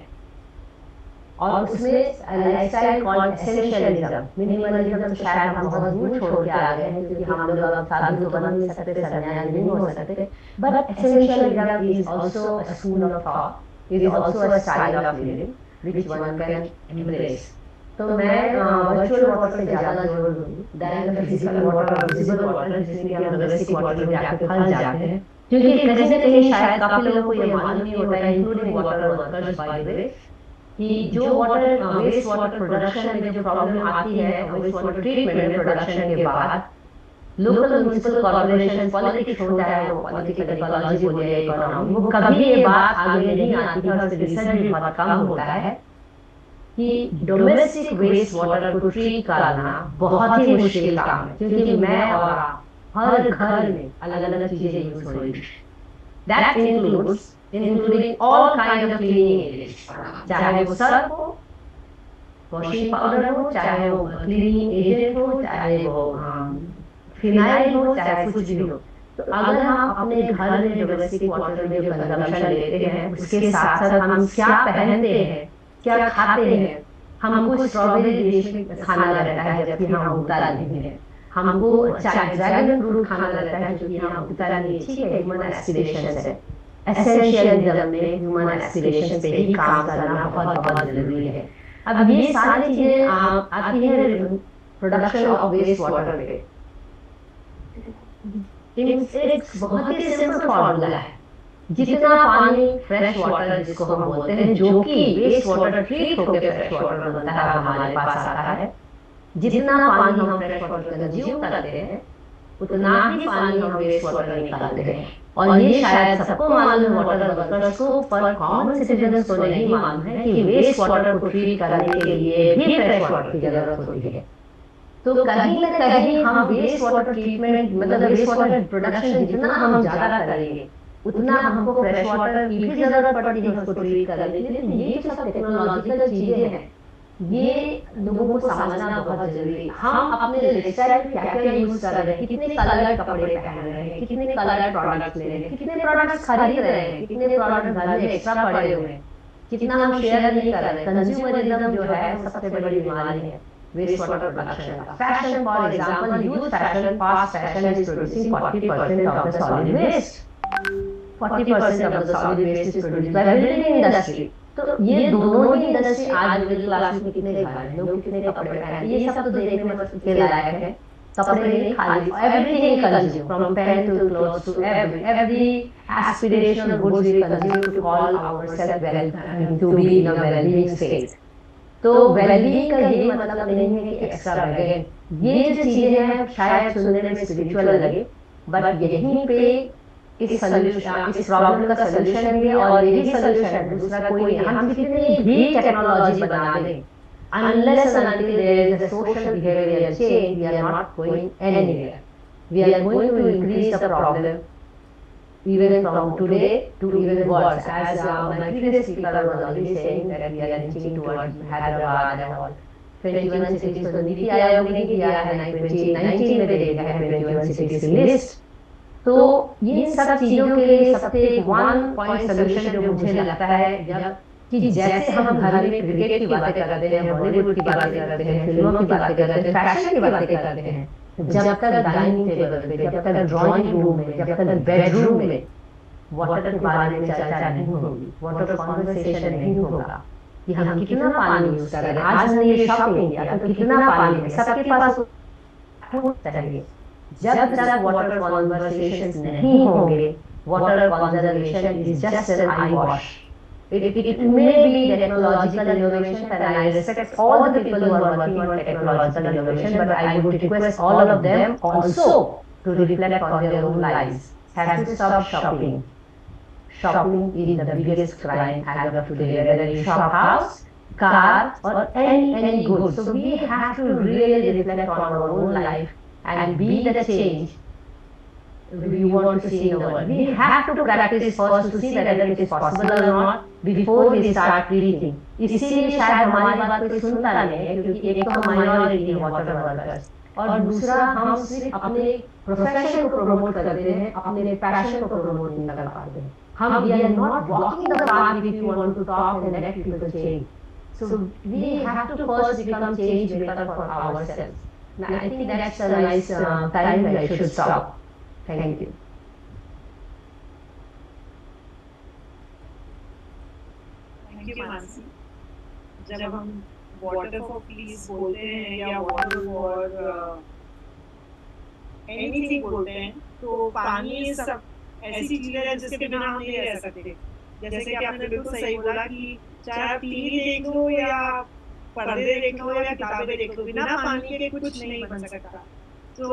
और उसमें लाइफस्टाइल कॉल्ड एसेंशियलिज्म, मिनिमलिज्म तो शायद हम बहुत दूर छोड़ के आ गए हैं, क्योंकि हम लोग अब साधु तो बन नहीं सकते, संन्यासी नहीं हो सकते, but essentialism is also a school of thought, it is also a style of living which one can embrace. तो मैं वर्चुअल वाटर पे ज्यादा जोर दूंगी than the physical water, visible water, जिसमें कि हम डोमेस्टिक वाटर में जाके फंस जाते हैं, क्योंकि कहीं ना कहीं शायद काफी लोगों को ये मालूम नहीं होता है, including water workers bye the वे, कि जो वाटर वेस्ट वाटर प्रोडक्शन में जो प्रॉब्लम आती है, वेस्ट वाटर ट्रीटमेंट में प्रोडक्शन के बाद लोकल म्युनिसिपल कॉर्पोरेशन पॉलिटिक्स होता है, वो पॉलिटिकल इकोलॉजी बोलिए, इकोनॉमी, वो कभी ये बात आगे नहीं आती है, और रिसर्च भी बहुत कम होता है कि डोमेस्टिक वेस्ट वाटर को ट्रीट करना बहुत ही मुश्किल काम है, क्योंकि मैं और आप हर घर में अलग अलग चीजें यूज हो रही है। That includes including all kind of cleaning agents, चाहे वो सर्फ हो, वॉशिंग पाउडर हो, चाहे वो क्लीनिंग एजेंट हो, चाहे वो फिनाइल हो, चाहे कुछ भी हो। तो अगर हम अपने घर में डोमेस्टिक वाटर में जो कंजम्पशन लेते हैं, उसके साथ साथ हम क्या पहनते हैं, क्या खाते हैं, हमको स्ट्रॉबेरी देश में खाना रहता है जबकि हम उगता नहीं है, हमको ड्रैगन फ्रूट खाना रहता है जो कि हम उगता नहीं, ठीक है, ह्यूमन एस्पिरेशन है, एसेंशियलिज्म में ह्यूमन एस्पिरेशन पे ही काम करना बहुत बहुत जरूरी है। अब ये सारी चीजें आती है प्रोडक्शन ऑफ वेस्ट वाटर पे। एक बहुत ही सिंपल फॉर्मूला है, जितना पानी फ्रेश वाटर जिसको हम बोलते हैं, जो कि वेस्ट वाटर ट्रीट होकर फ्रेश वाटर बनता है, हमारे पास आता है, जितना पानी हम फ्रेश वाटर कंज्यूम करते हैं उतना ही पानी हम वेस्ट वाटर निकालते हैं। और ये शायद सबको मालूम है, वाटर वर्कर्स को, पर कॉमन सिटीजन्स को नहीं मालूम है कि वेस्ट वाटर को ट्रीट करने के लिए भी फ्रेश वाटर की जरूरत होती है। तो कहीं ना कहीं हम वेस्ट वाटर ट्रीटमेंट, मतलब वेस्ट वाटर प्रोडक्शन जितना हम ज्यादा करेंगे उतना हमको फ्रेश वाटर की भी जरूरत पड़ती है उसको ट्रीट करने के लिए। ये सब टेक्नोलॉजिकल चीजें हैं ये लोगों को समझना बहुत जरूरी है। हम अपने लाइफस्टाइल में क्या क्या यूज कर रहे हैं, कितने कलर्ड कपड़े पहन रहे हैं, कितने कलर्ड प्रोडक्ट्स ले रहे हैं, कितने प्रोडक्ट्स खरीद रहे हैं, कितने प्रोडक्ट्स घर में एक्स्ट्रा पड़े हुए हैं, कितना हम शेयर नहीं कर रहे हैं। कंज्यूमरिज्म जो है वो सबसे बड़ी बीमारी है वेस्ट वाटर प्रोडक्शन का। Fashion for example, use fashion, fast fashion is producing 40% of the solid waste. 40% of the solid waste is produced by building industry। तो ये दोनों ही इंडस्ट्री आज मिडिल क्लास में कितने घर हैं, लोग कितने कपड़े पहनते हैं, ये सब तो देखने में के लायक है। कपड़े नहीं खाली, everything consumed from pen to clothes to every aspirational goods we consume to call ourselves well, to be in a well-being state। तो वेलबीइंग का यही मतलब नहीं है कि एक्स्ट्रा वैगन। ये जो चीजें हैं शायद सुनने में स्पिरिचुअल लगे, बट यहीं पे इस प्रॉब्लम का सलूशन भी है। और यही सलूशन दूसरा कोई नहीं। हम कितनी भी टेक्नोलॉजी बना दें, unless and until there is a social behavioral change, we are not going anywhere. We are going to increase the problem even from today to even worse. As my previous speaker was already saying that we are inching towards Hyderabad and all 21 cities। तो नीति आयोग ने किया है 2019 में देखा है 21 cities की लिस्ट। तो ये सब चीजों के लिए सबसे वन पॉइंट सोल्यूशन जो मुझे लगता है, जब कि जैसे हम घर में क्रिकेट की बातें करते हैं, बॉलीवुड की बातें करते हैं, फिल्मों की बातें करते हैं, फैशन की बातें करते हैं, जब तक डाइनिंग टेबल पे, जब तक ड्राइंग रूम में, जब तक बेडरूम में वाटर के बारे में चर्चा नहीं होगी, वाटर कॉन्वर्सेशन नहीं होगा कि हम कितना पानी यूज कर रहे हैं। आज हमने ये शॉपिंग किया तो कितना पानी है, सबके पास चाहिए। जब तक वाटर कॉन्वर्सेशंस नहीं होंगे, water conservation is just an I wash. It may be technological innovation, and I respect all the people who are working on technological innovation, but I would request all of them also to reflect on their own lives. Have to stop shopping. Shopping is the biggest crime as of today, whether you shop house, car, or any goods. So we have to really reflect on our own life and be the change we want to see in the world. We have to practice first to see whether it is possible or not before we start preaching। इसीलिए शायद हमारी बात कोई सुनता नहीं है, क्योंकि एक तो हम माइनॉरिटी है वाटर वर्कर्स, और दूसरा हम सिर्फ अपने प्रोफेशन को प्रमोट करते हैं, अपने पैशन को प्रमोट नहीं कर पाते हैं। हम we are not walking the path if you want to talk and let people change. So we have to first become change maker for ourselves. I think that's a nice time that I should stop. Thank you. Thank you, Mansi. जब हम वाटर फॉर पीस बोलते हैं या वाटर फॉर एनीथिंग बोलते हैं, तो पानी सब ऐसी चीज है जिसके बिना हम नहीं रह सकते। जैसे कि आपने बिल्कुल सही बोला कि चाहे आप टीवी देख लो या पर्दे देख लो या किताबें देख लो, बिना पानी के कुछ नहीं बन सकता। तो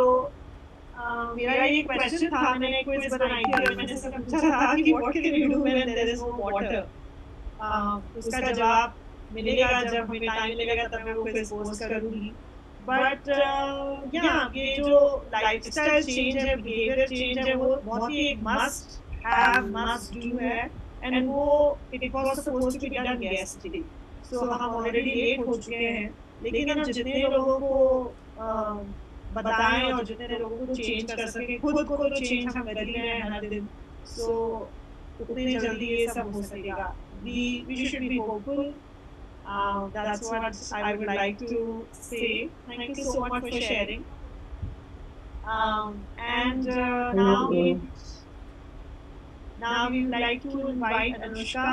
मेरा ये क्वेश्चन था, मैंने एक क्विज बनाई थी और मैंने सब पूछा था कि what can you do when there is no water. उसका जवाब मिलेगा जब हमें टाइम मिलेगा, तब मैं वो क्विज पोस्ट करूंगी। बट या ये जो लाइफस्टाइल चेंज है, बिहेवियर चेंज है, वो बहुत ही एक मस्ट हैव मस्ट डू है। एंड वो it was supposed to be done yesterday. So हम ऑलरेडी लेट हो चुके हैं, लेकिन हम जितने लोगों को बताएं और जितने लोगों को चेंज कर सके, खुद को तो चेंज हम कर ही रहे हैं हर दिन। सो उतनी जल्दी ये सब हो सकेगा। We should be hopeful. That's what I would like to say. Thank you so much for sharing. And now we would like to invite Anushka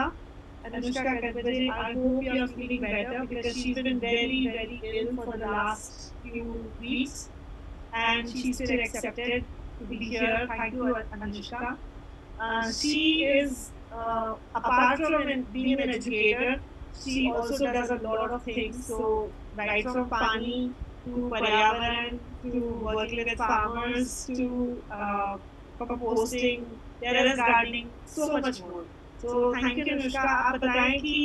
Gadbade. I hope you are feeling better, because she's been very, very ill for the last few weeks. And she still accepted to be here. Thank you, Anushka. She is, apart from being an educator, she also does a lot of things. So, right from Pani to Paryavaran to working with farmers to composting, terrace gardening, so much more. So, thank you, Anushka. आप बताएं कि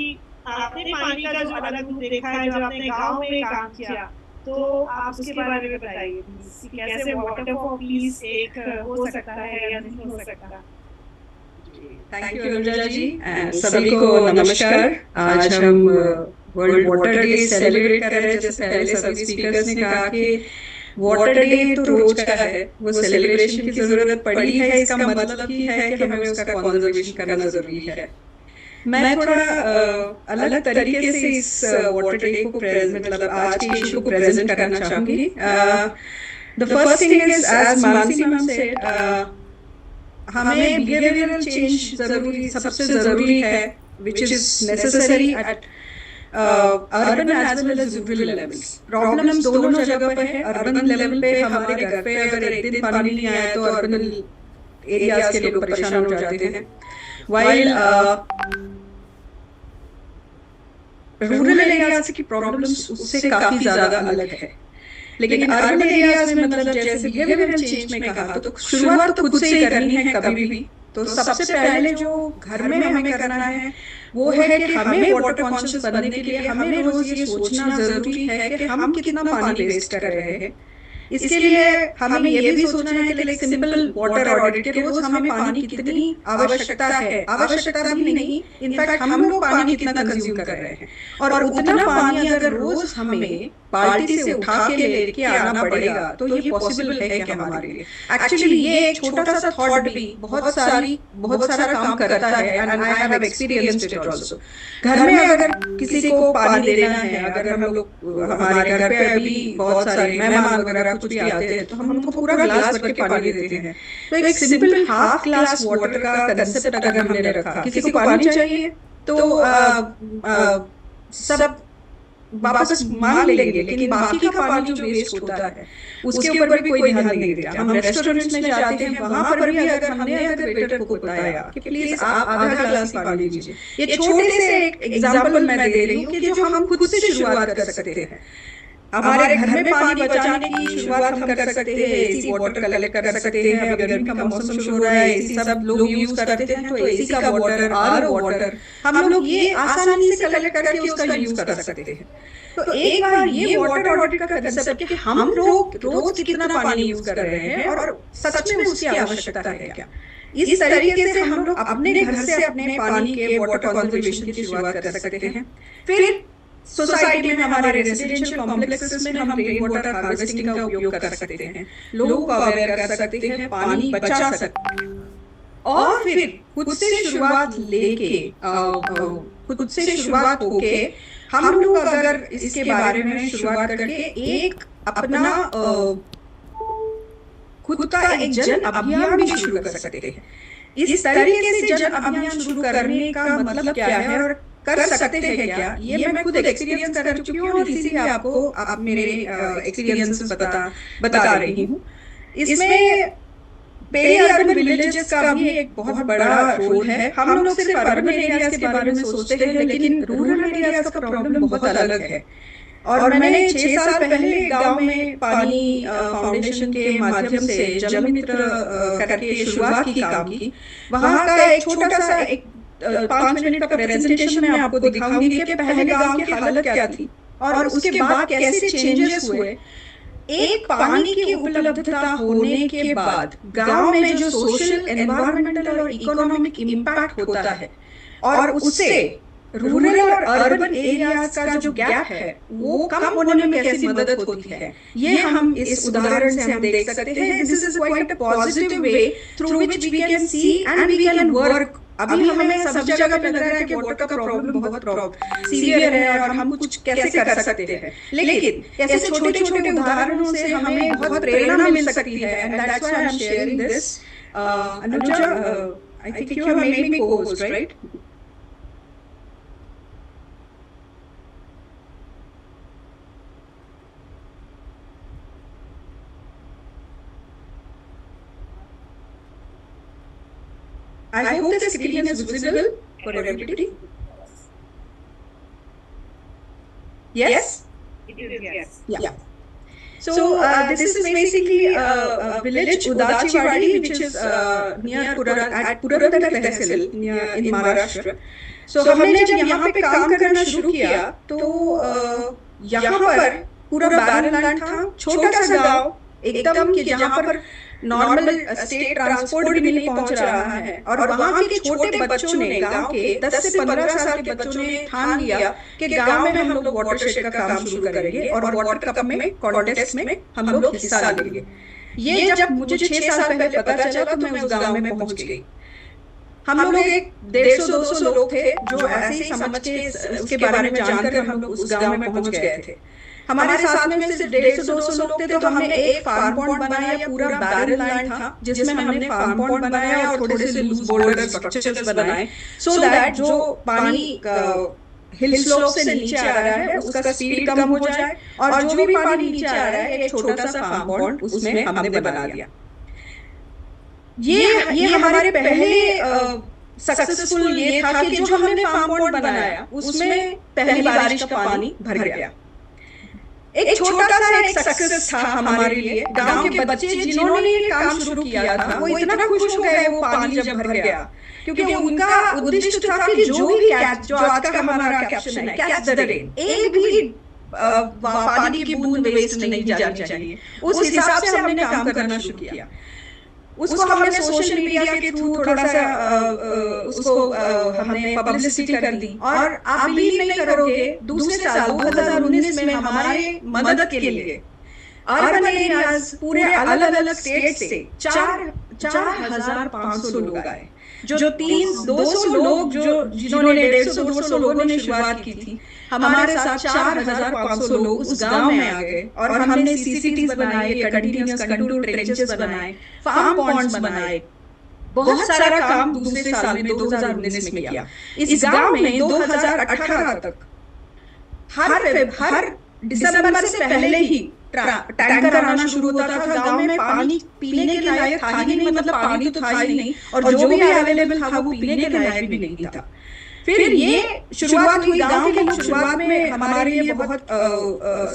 आपने पानी का जो अलग रूप देखा है, जो आपने गाँव में काम किया, तो आप उसके बारे में बताइए कि कैसे वाटर फॉर पीस एक हो सकता है या नहीं हो सकता। थैंक यू अनुजा जी। सभी को नमस्कार। आज हम वर्ल्ड वाटर डे सेलिब्रेट कर रहे हैं, जैसे पहले सभी स्पीकर्स ने कहा कि वाटर डे तो रोज का है, वो सेलिब्रेशन की जरूरत पड़ी है, इसका मतलब ही है कि हमें उसका कंजर्वेशन करना जरूरी है। मैं थोड़ा अलग तरीके से इस वाटर डे को मतलब आज के इशू को प्रेजेंट करना चाहूंगी। The first thing is, as Mansi ma'am said, हमें बिहेवियरल चेंज जरूरी, सबसे जरूरी है, which is necessary at urban as well as rural levels. Problems दोनों जगह पे है। अर्बन लेवल पे हमारे घर पे अगर एक दिन पानी नहीं आया तो अर्बन एरियाज के लोग परेशान हो जाते हैं, while रूरल एरियाज की प्रॉब्लम्स उससे काफी ज्यादा अलग है। लेकिन अर्बन एरियाज में मतलब जैसे बिहेवियरल चेंज में कहा तो शुरुआत तो खुद से ही करनी है कभी भी। तो सबसे पहले जो घर में हमें करना है वो है कि हमें वाटर कॉन्शियस बनने के लिए हमें रोज ये सोचना जरूरी है कि हम कितना पानी वेस्ट कर रहे हैं। इसके लिए हमें ये भी सोचना है कि लाइक सिंपल वाटर ऑडिट के रोज हमें पानी कितनी आवश्यकता है, आवश्यकता भी नहीं, इनफैक्ट हम लोग पानी कितना कंज्यूम कर रहे हैं, और उतना पानी अगर रोज हमें बाल्टी से उठा के लेके आना पड़ेगा तो ये पॉसिबल है क्या हमारे लिए? एक्चुअली ये एक छोटा सा थॉट भी बहुत सारा काम करता है, and I have experienced it also. घर में अगर किसी को पानी देना है, अगर हम लोग हमारे घर पे अभी बहुत सारे मेहमान वगैरह कुछ भी आते हैं तो हम उनको पूरा ग्लास भर के पानी देते हैं, तो एक सिंपल हाफ ग्लास वाटर का कंसेप्ट अगर हमने रखा, किसी को पानी चाहिए तो सब वापस मांग लेंगे, लेकिन बाकी का पानी जो वेस्ट होता है उसके ऊपर भी कोई ध्यान नहीं देता। हम रेस्टोरेंट्स में जाते हैं, वहां पर भी अगर हमने वेटर को बताया कि प्लीज आप आधा ग्लास पानी दीजिए, ये छोटे से एक एग्जांपल मैं दे रही हूँ कि जो हम खुद से शुरुआत कर सकते हैं। हमारे घर में पानी बचाने की शुरुआत हम कर सकते हैं, एसी वाटर कलेक्ट कर सकते हैं। अभी गर्मी का मौसम शुरू हो रहा है, एसी सब लोग यूज करते हैं, तो एसी का वाटर, आरओ वाटर हम लोग ये आसानी से कलेक्ट करके उसका यूज कर सकते हैं। तो एक बार ये वाटर ऑडिट का कंसेप्ट कि हम लोग रोज कितना पानी यूज कर रहे हैं और सच में उसकी आवश्यकता है क्या, इस तरीके से हम लोग अपने घर से अपने पानी के वाटर कंजर्वेशन की शुरुआत कर सकते हैं। फिर सोसाइटी में, हमारे रेजिडेंशियल कॉम्प्लेक्सेस में हम रेन वाटर हार्वेस्टिंग का उपयोग कर सकते हैं, लोगों को अवेयर कर सकते हैं, पानी बचा सकते हैं। और फिर खुद से शुरुआत लेके खुद से शुरुआत होके हम लोग अगर इसके बारे में शुरुआत करके एक अपना खुद का एक जन अभियान भी शुरू कर सकते हैं। इस तरीके से जन अभियान शुरू करने का मतलब क्या है और कर सकते हैं क्या, ये मैं खुद एक्सपीरियंस कर चुकी हूँ और इसीलिए आपको मेरे एक्सपीरियंस बता रही हूँ। इसमें पेरी अर्बन विलेजेस का भी एक बहुत बड़ा रोल है। हम लोग सिर्फ अर्बन एरियाज के बारे में सोचते हैं, लेकिन रूरल एरियाज का प्रॉब्लम बहुत अलग है। और मैंने 6 साल पहले गांव में पानी फाउंडेशन के माध्यम से जल मित्र करके शुरुआत की काम की। वहां का एक छोटा सा 5 मिनट का प्रेजेंटेशन मैं आपको दिखाऊंगी कि पहले गांव की हालत क्या थी और उसके बाद कैसे चेंजेस हुए। एक पानी की उपलब्धता होने के बाद गांव में जो सोशल, एनवायरमेंटल और इकोनॉमिक इम्पैक्ट होता है और उससे रूरल और अर्बन एरियाज का जो गैप है वो कम होने में कैसी मदद होती है, ये हम इस उदाहरण से हम देख सकते हैं। This is quite a positive way through which we can see and we can work. अभी हमें सब जगह पे लग रहा है कि वाटर का प्रॉब्लम बहुत सीवियर है और हम कुछ कैसे कर सकते हैं, लेकिन ऐसे छोटे छोटे उदाहरणों से हमें बहुत प्रेरणा मिल सकती है। And that's why I am sharing this. Anuja, I think you have made me co-host, right? I hope the screen is visible for everybody. Yes? It is, yes. Yeah. So this is basically a village, Udachiwadi, which is near Purantar Tehsil in Maharashtra. So हमने जब यहाँ पे काम करना शुरू किया तो यहाँ पर पूरा बैरन लैंड था, छोटा सा गांव एकदम, कि जहाँ पर नॉर्मल स्टेट ट्रांसपोर्ट भी नहीं पहुंच रहा है, और वहाँ के छोटे बच्चों ने, गांव के 10 से 15 साल के बच्चों ने ठान लिया कि गांव में हम लोग वाटरशेड का काम शुरू करेंगे और वाटर कप में कॉन्टेस्ट में हम लोग हिस्सा लेंगे। ये जब मुझे 6 साल पहले पता चला तो मैं उस गांव में पहुंच गई। हम लोग एक 150-200 लोग थे जो ऐसे ही समझ के उसके बारे में जानकर हम लोग उस गांव में पहुंच गए थे। हमारे साथ में सिर्फ 150-200 लोग थे, तो हमने एक फार्म पॉन्ड बनाया, पूरा बैरल लैंड था जिसमें हमने फार्म पॉन्ड बनाया और थोड़े से लूज बोल्डर स्ट्रक्चर्स बनाए, सो दैट जो पानी हिल स्लोप से नीचे आ रहा है उसका स्पीड कम हो जाए, और जो भी पानी नीचे आ रहा है एक छोटा सा फार्म पॉन्ड उसमें हमने बना दिया। ये हमारे पहले सक्सेसफुल ये था कि जो हमने फार्म पॉन्ड बनाया उसमें पहली बारिश का पानी भर गया। एक छोटा सा एक सक्सेस था हमारे लिए। गांव के बच्चे जिन्होंने ये काम शुरू किया था वो इतना खुश हो गए वो पानी जब भर गया, क्योंकि उनका उद्देश्य था कि जो भी जो आज का हमारा कैप्शन है, कैच द रेन, एक भी पानी की बूंद वेस्ट नहीं जानी चाहिए, उस हिसाब से हमने काम करना शुरू किया। उसको हमने सोशल मीडिया के थ्रू थोड़ा सा उसको हमने पब्लिसिटी कर दी, और आप बिलीव नहीं करोगे दूसरे साल 2019 में हमारे मदद के लिए अर्बन एरियाज पूरे अलग अलग स्टेट से 4,500 लोग आए, जो 200 लोग जिन्होंने 150-200 लोगों ने शुरुआत की थी, हमारे साथ 4,500 लोग उस गांव में आ गए, और हमने सीसीटीज बनाए, कंटीन्यूअस कंटूर ट्रेंचेस बनाए, फार्म पॉन्ड्स बनाए, बहुत सारा काम दूसरे साल में 2019 में किया। इस गांव में 2018 तक हर दिसंबर से पहले ही टैंकर आना शुरू होता था। गांव में पानी पीने के लायक था ही नहीं, मतलब पानी तो था ही नहीं, और जो भी अवेलेबल था वो पीने के लायक भी नहीं था। फिर ये शुरुआत हुई, गांव के लोग शुरुआत में हमारे लिए बहुत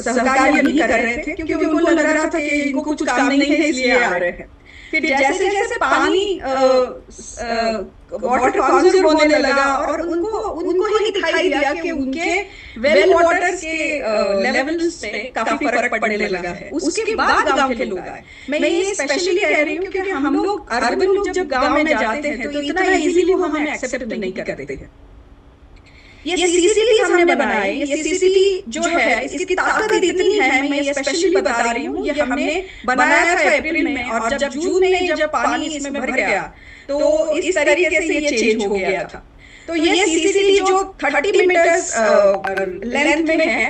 सहकार्य नहीं कर रहे थे, क्योंकि उनको लग रहा था कि इनको कुछ काम नहीं है इसलिए आ रहे हैं। फिर जैसे जैसे पानी वाटर कॉन्जर्व होने लगा, और उनको ही दिखाई दिया कि उनके वेल वाटर के लेवल्स पे काफी फर्क पड़ने लगा है। उसके बाद गांव के लोग आए। मैं ये स्पेशली कह रही हूँ क्योंकि हम लोग अर्बन लोग जब गांव में जाते हैं तो इतना इजीली वो हमें एक्सेप्ट नहीं करते हैं। ये सीसीटी हमने बनाए, ये सीसीटी जो है इसकी ताकत इतनी है, मैं ये स्पेशली बता रही हूँ, ये हमने बनाया था अप्रैल में, और जब जून में जब पानी इसमें भर गया तो इस तरीके से ये चेंज हो गया था। तो ये सीसीटी जो 30 मीटर्स लेंथ में है,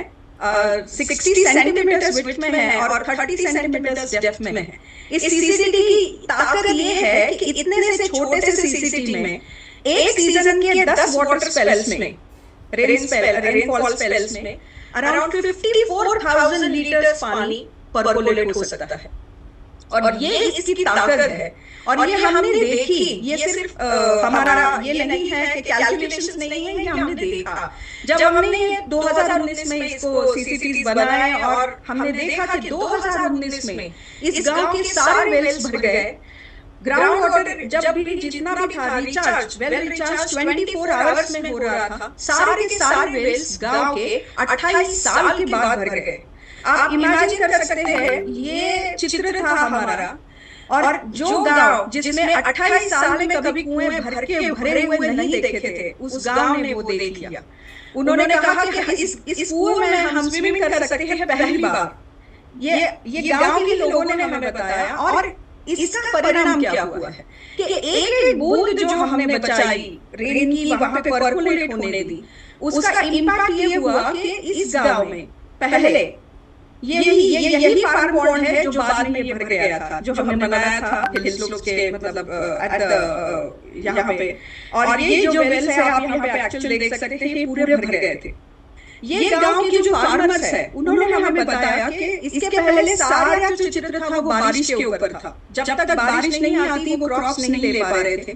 60 सेंटीमीटर्स विड्थ में है, और 30 सेंटीमीटर्स डेप्थ में है। इस सीसीटी की ताकत ये है कि इतने से छोटे से सीसीटी में एक सीजन के 10 वाटर स्पेल्स में, रेनफॉल स्पेल्स में अराउंड 54,000 लीटर्स पानी परकोलेट हो सकता है, और ये इसकी ताकत है। और ये हमने देखी, ये सिर्फ हमारा ये नहीं है कि कैलकुलेशंस नहीं है, ये हमने देखा। जब हमने 2019 में इसको सीसीटीज बनाए, और हमने देखा कि 2019 में इस गांव के सारे वेल्स भर गए। ग्राउंड वाटर जब भी जितना भी था रिचार्ज, वेल रिचार्ज 24 आवर्स में हो रहा था। सारे के सारे वेल्स गांव के 28 साल के बाद भर गए। आप इमेजिन कर सकते हैं, ये चित्र था हमारा, और जो गांव जिसमें 28 साल में कभी कुएं भरे हुए नहीं देखे थे, उस गांव ने वो देख लिया। उन्होंने कहा कि इस कुएं में हम स्विमिंग कर सकते हैं पहली बार। ये गांव के लोगों ने हमें बताया, और इसका परिणाम क्या हुआ है कि एक एक बूंद जो हमने बचाई, रेन की वहां पे परकोलेट होने दी, उसका इम्पैक्ट ये हुआ कि इस गांव में पहले यही फार्म पॉन्ड है जो बाद में ये भर गया था, जो हमने बनाया था हिल स्लोप्स के मतलब यहाँ पे। और ये जो वेल्स है आप यहाँ पे एक्चुअली देख सकते हैं, पूरे भर गए थे। ये गांव के जो फार्मर्स है उन्होंने हमें बताया कि इसके पहले सारा जो चित्र था वो बारिश के ऊपर था। जब तक बारिश नहीं आती वो क्रॉप्स नहीं ले पा रहे थे।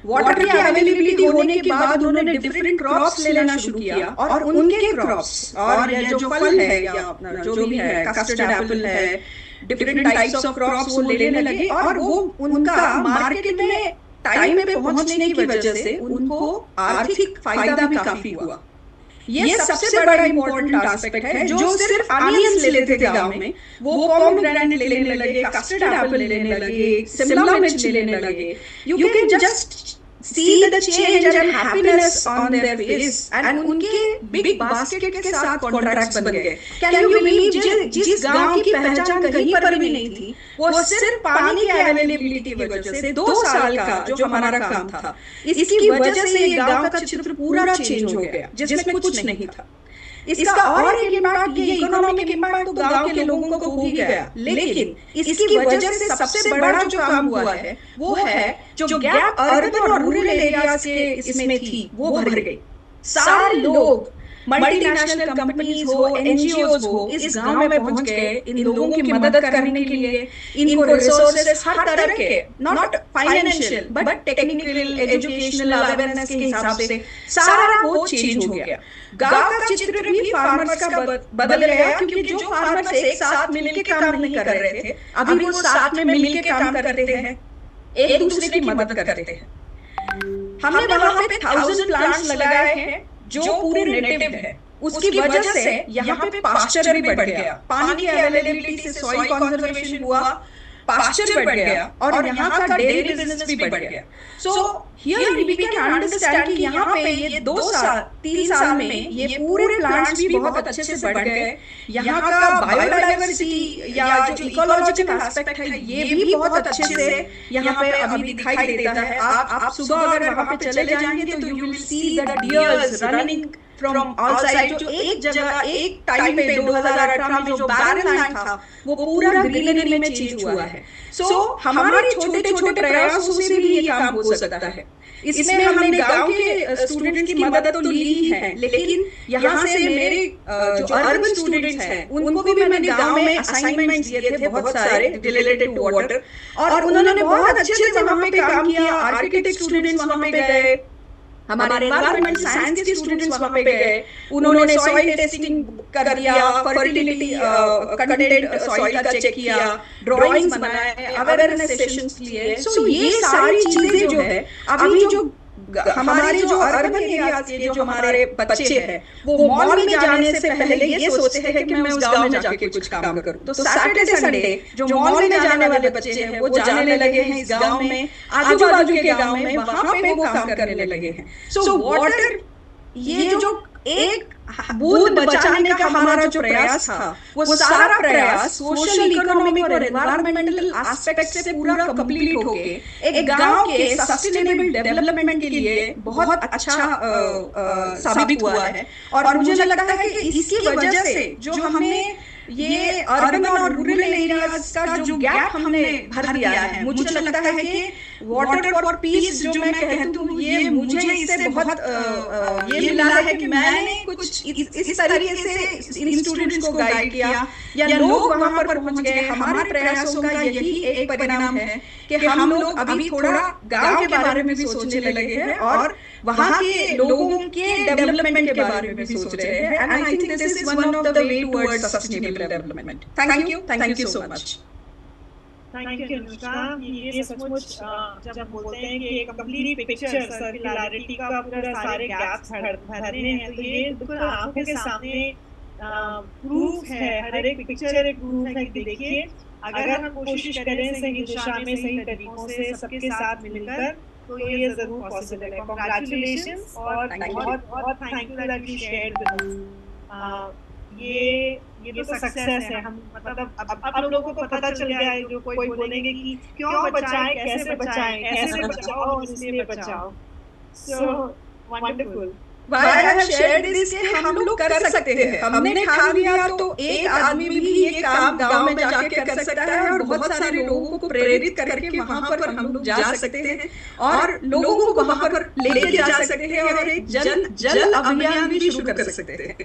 वाटर की अवेलेबिलिटी होने के बाद उन्होंने डिफरेंट क्रॉप्स लेना शुरू किया, और उनके क्रॉप्स और जो फल है या जो भी है, कस्टर्ड एप्पल है, डिफरेंट टाइप्स ऑफ क्रॉप्स वो लेने लगे, और वो उनका मार्केट में टाइम पे पहुंचने की वजह से उनको आर्थिक फायदा भी काफी हुआ। ये सबसे बड़ा इम्पोर्टेंट एस्पेक्ट है। जो सिर्फ अनियंस लेते थे गांव में, वो पोमेग्रेनेट लेने लगे, कस्टर्ड एप्पल लेने लगे, शिमला मिर्च लेने लगे। You can just see the change and happiness on their face, and उनके big basket के साथ कॉन्ट्रैक्ट्स बन गए। Can you believe जिस गांव की पहचान कहीं पर भी नहीं थी, वो सिर्फ पानी की अवेलेबिलिटी की वजह से 2 साल का जो हमारा काम था, इसकी वजह से ये गांव का चित्र पूरा चेंज हो गया, जिसमें कुछ नहीं था। इसका और एक इम्पैक्ट, ये इकोनॉमिक इम्पैक्ट तो गांव के लोगों को हो ही गया, लेकिन इसकी वजह से सबसे बड़ा जो काम हुआ है वो है जो गैप अर्बन और रूरल एरियाज के इसमें थी, वो भर गई। सारे लोग, मल्टीनेशनल कंपनीज हो, एनजीओज हो, इस गांव में पहुंच गए इन लोगों की मदद करने के लिए। इनको रिसोर्सेस हर तरह के, not financial but technical, educational awareness के हिसाब से सारा वो चेंज हो गया। गांव का चित्र भी फार्मर्स का बदल गया, क्योंकि जो फार्मर्स एक साथ मिलकर काम नहीं कर रहे थे, अभी वो साथ में मिलकर काम करते हैं, एक दूसरे की मदद करते हैं। हमने वहां पे 1000 प्लांट्स लगाए हैं जो पूरे नेटिव है। उसकी वजह से यहाँ पे पास्चर भी बढ़ गया, पानी की अवेलेबिलिटी से सॉइल कंजर्वेशन हुआ, पास्चर बढ़ गया, और यहाँ का डेयरी बिजनेस भी बढ़ गया। So here we can understand कि यहाँ पे ये 3 साल में ये पूरे प्लांट्स भी बहुत अच्छे से बढ़ गए। यहाँ का बायोडाइवर्सिटी या जो इकोलॉजिकल एस्पेक्ट है, ये भी बहुत अच्छे से यहाँ पे अभी दिखाई देता है। आप सुबह अगर वहाँ पे चले जाएंगे तो you will see the dears running from all side. जो एक जगह एक टाइम पे 2018 में जो बैरन लैंड था, वो पूरा ग्रीनरी में चेंज हुआ है। सो हमारे छोटे छोटे प्रयासों से भी ये काम हो सकता है। इसमें हमने गांव के स्टूडेंट्स की मदद तो ली ही है, लेकिन यहाँ से मेरे जो अर्बन स्टूडेंट्स हैं, उनको भी मैंने गांव में असाइनमेंट्स दिए थे बहुत सारे रिलेटेड टू वाटर, और उन्होंने बहुत अच्छे से वहाँ पे काम किया। आर्किटेक्ट स्टूडेंट्स वहाँ पे गए, हमारे एनवायरमेंट साइंस के स्टूडेंट्स वहाँ पे गए, उन्होंने सॉइल टेस्टिंग कर दिया, फर्टिलिटी कंटेंट सॉइल का चेक किया, ड्राइंग्स बनाए, अवेयरनेस सेशंस लिए। सो ये सारी चीजें जो है, अभी जो हमारे जो अर्बन एरियाज के जो हमारे बच्चे हैं, वो मॉल में जाने से पहले ये सोचते हैं कि मैं उस गांव में जाके कुछ काम करूं। तो सैटरडे संडे जो मॉल में जाने वाले बच्चे हैं, वो जाने लगे हैं इस गांव में, आजू बाजू के गांव में, वहां पे वो काम करने लगे हैं। सो वाटर, ये जो एक बूंद बचाने का हमारा जो प्रयास था, वो सारा प्रयास सोशल, इकोनॉमिक और एनवायरमेंटल एस्पेक्ट से पूरा कंप्लीट होके एक गांव के सस्टेनेबल डेवलपमेंट के लिए बहुत अच्छा साबित हुआ है। और मुझे लगता है कि इसकी वजह से जो हमने ये अर्बन और रूरल एरियाज का जो गैप हमने भर दिया है, मुझे लगता है कि वाटर फॉर पीस जो मैं कहती हूँ, ये मुझे इससे बहुत ये मिला है कि मैंने कुछ इस तरीके से इन स्टूडेंट्स को गाइड किया, या लोग वहां पर पहुंच गए। हमारे प्रयासों का यही एक परिणाम है कि हम लोग अभी थोड़ा गांव के बारे में भी सोचने लगे हैं, और वहां के लोगों के डेवलपमेंट के बारे में भी सोच रहे हैं। And I think this is one of the way towards sustainable development. Thank you so much. Thank you Anushka. ये सचमुच जब बोलते हैं कि एक कंप्लीट पिक्चर सर्कुलैरिटी का पूरा सारे गैप्स भरने हैं, तो ये बिल्कुल आंखों के सामने प्रूफ है। हर एक पिक्चर एक प्रूफ है कि देखिए, अगर हम कोशिश करें सही दिशा में, सही तरीकों से सबके साथ मिलकर, तो ये जरूर पॉसिबल है। कांग्रेचुलेशंस और बहुत thank you that you shared with us. ये तो सक्सेस है। हम मतलब अब लोगों को पता चल गया है, जो कोई बोलेंगे कि क्यों बचाएं, कैसे बचाओ, इसलिए बचाओ। So wonderful. Why I have shared this कि हम लोग कर सकते हैं। हमने ठान लिया तो एक आदमी भी ये काम गांव में जाके कर सकता है, और बहुत सारे लोगों को प्रेरित करके वहां पर हम लोग जा सकते हैं, और लोगों को वहां पर लेके जा सकते हैं, और एक जल अभियान भी शुरू कर सकते हैं।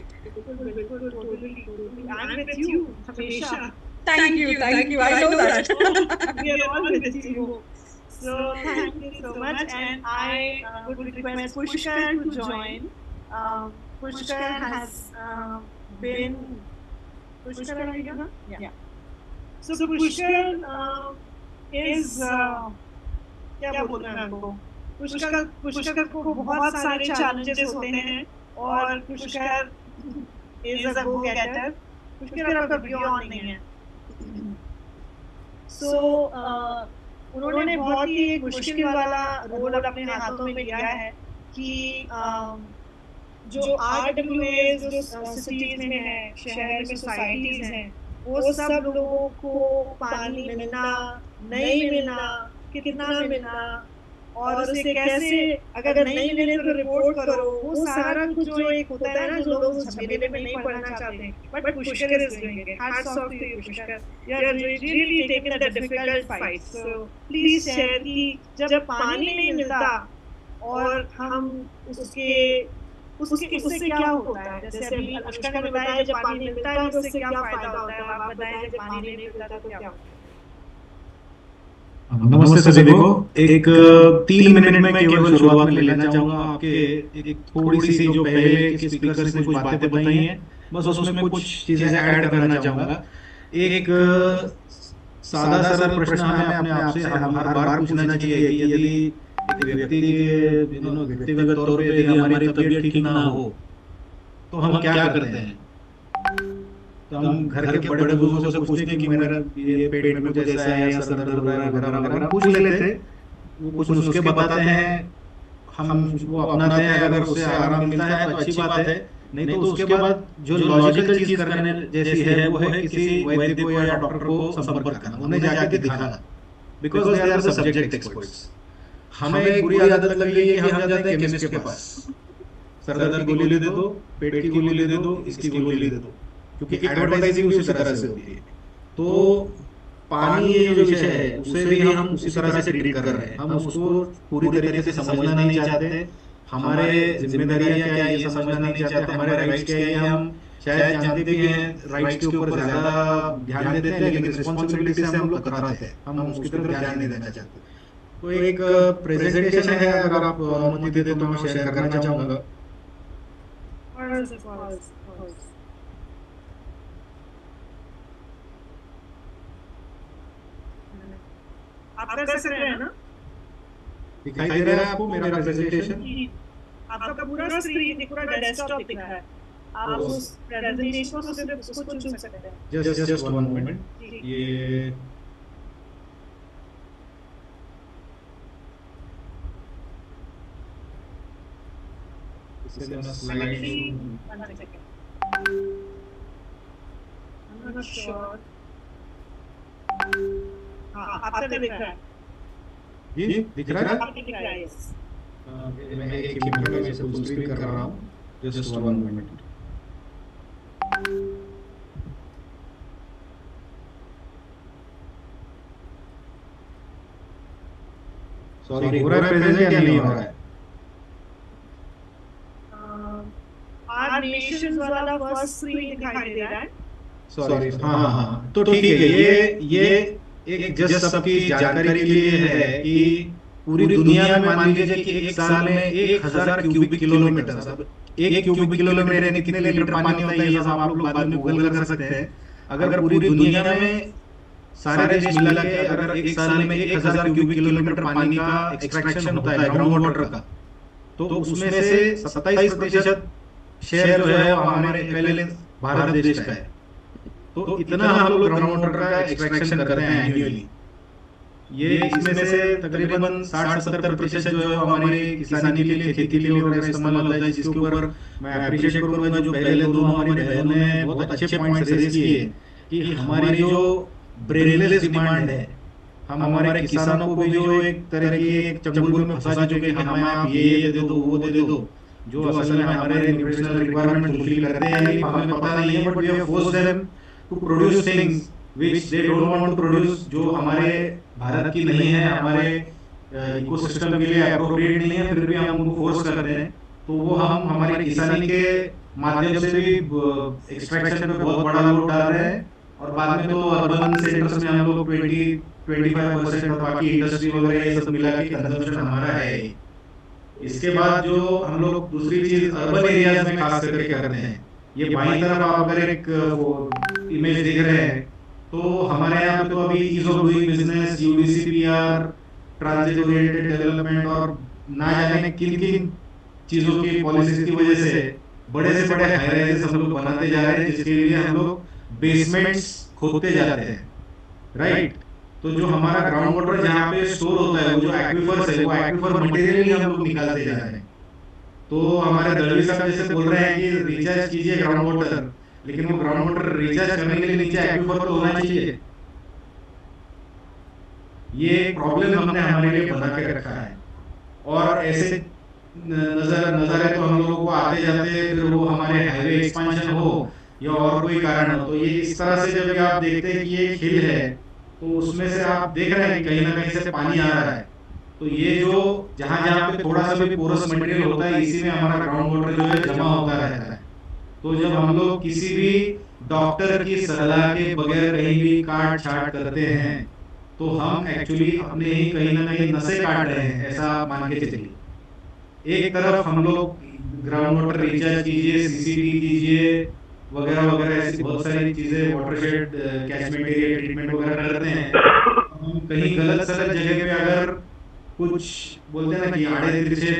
I'm with you, हमेशा। Thank you, I know that। We are all with you। So thank you so much, and I would request Pushkar to join. Pushkar has been Pushkar, are you here? Yeah. So Pushkar is क्या बोलना है आपको? पुष्कर को बहुत सारे चैलेंजेस होते हैं और Pushkar is a go getter, Pushkar आपका वीडियो ऑन नहीं है। सो उन्होंने बहुत ही एक मुश्किल वाला रोल अपने हाथों में लिया है कि जो RWAs जो सिटीज में है, शहर में सोसाइटीज हैं, वो सब लोगों को पानी मिलना, नहीं मिलना, कितना मिलना, और उसे कैसे अगर नहीं मिले तो रिपोर्ट करो, वो सारा कुछ जो एक होता है ना, जो लोग झमेले में नहीं पढ़ना चाहते, but Pushkar is doing it. Hats off to you Pushkar, you are really taking the difficult fight. So please share कि जब पानी नहीं मिलता और हम उससे क्या होता है, जैसे अभी अनुष्का ने बताया जब पानी मिलता है तो उससे क्या फायदा होता है, आप बताएं जब पानी नहीं मिलता तो क्या होता है। नमस्ते सभी को। एक 3 मिनट में केवल शुरुआत में लेना चाहूंगा आपके एक थोड़ी सी जो पहले के स्पीकर्स ने कुछ बातें बताई हैं, बस उसमें कुछ चीजें ऐड करना चाहूंगा। एक सादा सरल प्रश्न हमें अपने आप से हर बार पूछना चाहिए कि यदि एक व्यक्ति के व्यक्तिगत तौर पे यदि हमारी तबीयत ठीक ना हो तो हम क्या करते हैं। तो हम घर के बड़े बुजुर्गों से पूछते हैं कि मेरा ये पेट में कुछ ऐसा है या सर दर्द हो रहा है वगैरह वगैरह पूछ लेते, वो कुछ नुस्खे बताते हैं, हम वो अपनाते हैं। अगर उससे आराम मिलता है तो अच्छी बात है, नहीं तो उसके बाद जो लॉजिकल चीज करने जैसी है वो है किसी वैद्य को या डॉक्टर को संपर्क करना, उन्हें जाके दिखाना, because they are the subject experts. हमें एक बुरी आदत लग गई है कि हम जाते हैं केमिस्ट के पास, सर दर्द की गोली दे दो, पेट की गोली दे दो, इसकी गोली दे दो, क्योंकि एडवर्टाइजिंग उसी तरह से होती है। तो पानी ये जो विषय है उसे भी हम उसी तरह से ट्रीट कर रहे हैं, हम उसको पूरी तरीके से समझना नहीं चाहते। हमारे जिम्मेदारियां क्या है ये समझना नहीं चाहते, हमारे राइट्स क्या है हम शायद जानते भी हैं, राइट्स के ऊपर ज्यादा ध्यान देते हैं, लेकिन रिस्पॉन्सिबिलिटी से हम लोग कतराते हैं, हम उसकी तरफ ध्यान नहीं देना चाहते। तो एक प्रेजेंटेशन है, अगर आप अनुमति दे तो मैं शेयर करना चाहूंगा। आप कर सकते हैं ना? दिखाई दे रहा है आपको मेरा प्रेजेंटेशन? आपका पूरा स्क्रीन, पूरा डेस्कटॉप दिख रहा है। आप उस प्रेजेंटेशन को सिर्फ उसको चुन सकते हैं। Just one moment. ये स्लाइड आपका दिख रहा है? जी दिख रहा है। आपका दिख रहा है? यस। मैं एक मिनट में इसे फुल स्क्रीन कर रहा हूँ, जस्ट वन मिनट। सॉरी, हो रहा है प्रेजेंट या नहीं हो रहा है? आर नेशंस वाला फर्स्ट स्क्रीन दिखाई दे रहा है। सॉरी, हाँ, तो ठीक है। ये एक जस्ट सबकी जानकारी के लिए है कि पूरी दुनिया में मान लीजिए कि एक साल में 1000 क्यूबिक किलोमीटर, अब 1 क्यूबिक किलोमीटर यानी कितने लीटर पानी होता है, ये सब आप लोग बाद में गूगल कर सकते हैं। अगर पूरी दुनिया में सारे देश मिला के अगर एक साल में 1000 क्यूबिक किलोमीटर पानी का एक्सट्रैक्शन होता है ग्राउंड वाटर का, तो उसमें से 27% शेयर जो है हमारे पहले भारत देश का है। तो इतना हम लोग ग्राउंड वाटर का एक्सट्रैक्शन करते हैं एनुअली। ये इसमें से तकरीबन 60-70% जो है हमारे किसानी के लिए, खेती के लिए और इस्तेमाल होता है, जिसके ऊपर मैं अप्रिशिएट करूंगा जो पहले दो हमारी बहनों ने बहुत अच्छे पॉइंट्स रेज किए कि हमारी जो ब्रेनलेस डिमांड है, हम हमारे किसानों को भी जो एक तरह की एक चंगुल में फंसा चुके हैं, हमें आप ये दे दो वो दे दो, जो असल में हमारे न्यूट्रिशनल रिक्वायरमेंट फुलफिल करते हैं नहीं, हमें पता नहीं है, but we have forced them to produce things which they don't want to produce, जो हमारे भारत की नहीं है, हमारे इकोसिस्टम के लिए एप्रोप्रिएट नहीं है, फिर भी हम उनको फोर्स करते हैं। तो वो हम हमारे किसानी के माध्यम से भी एक्सट्रैक्शन पे बहुत बड़ा लोड डाल रहे हैं, और बाद में तो अर्बन सेंटर्स में हम लोग 20-25% और बाकी इंडस्ट्री वगैरह ये सब मिला के कंजम्पशन हमारा है। इसके बाद जो हम लोग दूसरी चीज अर्बन एरियाज में खास करके करते हैं, ये बाईं तरफ आप अगर एक वो इमेज देख रहे हैं, तो हमारे यहाँ पे तो अभी ease of doing business, UDCPR, transit oriented development और ना जाने किन किन चीजों की पॉलिसीज की वजह से बड़े से बड़े हाई राइजेस हम लोग बनाते जा रहे हैं, जिसके लिए हम लोग बेसमेंट्स खोदते जाते हैं, राइट। तो जो हमारा ग्राउंड वाटर जहाँ पे स्टोर होता है, वो जो एक्विफर्स है, वो एक्विफर मटेरियल ही हम लोग निकालते जा रहे हैं। तो हमारे दलवी साहब जैसे बोल रहे हैं कि रिचार्ज कीजिए ग्राउंड वाटर, लेकिन वो ग्राउंड वाटर रिचार्ज करने के लिए नीचे एक्विफर तो होना चाहिए। ये प्रॉब्लम हमने हमारे लिए बना के रखा है। और ऐसे नज़ारे तो हम लोगों को आते जाते, फिर वो हमारे हाईवे एक्सपांशन हो या और कोई कारण हो, तो ये इस तरह से जब आप देखते हैं कि ये हिल है, तो उसमें से आप देख रहे हैं कि कहीं ना कहीं से पानी आ रहा है। तो ये जो जहाँ जहाँ पे थोड़ा सा भी पोरस मटेरियल होता है, इसी में हमारा ग्राउंड वाटर जो है जमा होता रहता है। तो जब हम लोग किसी भी डॉक्टर की सलाह के बगैर कहीं भी काट छाट करते हैं, तो हम एक्चुअली अपने ही कहीं ना कहीं नसें काट रहे हैं, ऐसा मान के चलिए। एक तरफ हम लोग ग्राउंड वाटर रिचार्ज कीजिए, सीसीडी कीजिए, वगैरह वगैरह ऐसी बहुत सारी चीजें, वाटरशेड कैचमेंट एरिया ट्रीटमेंट वगैरह करते हैं। हम कहीं गलत सलत जगह पे अगर कुछ बोलते हैं ना कि आड़े तिरछे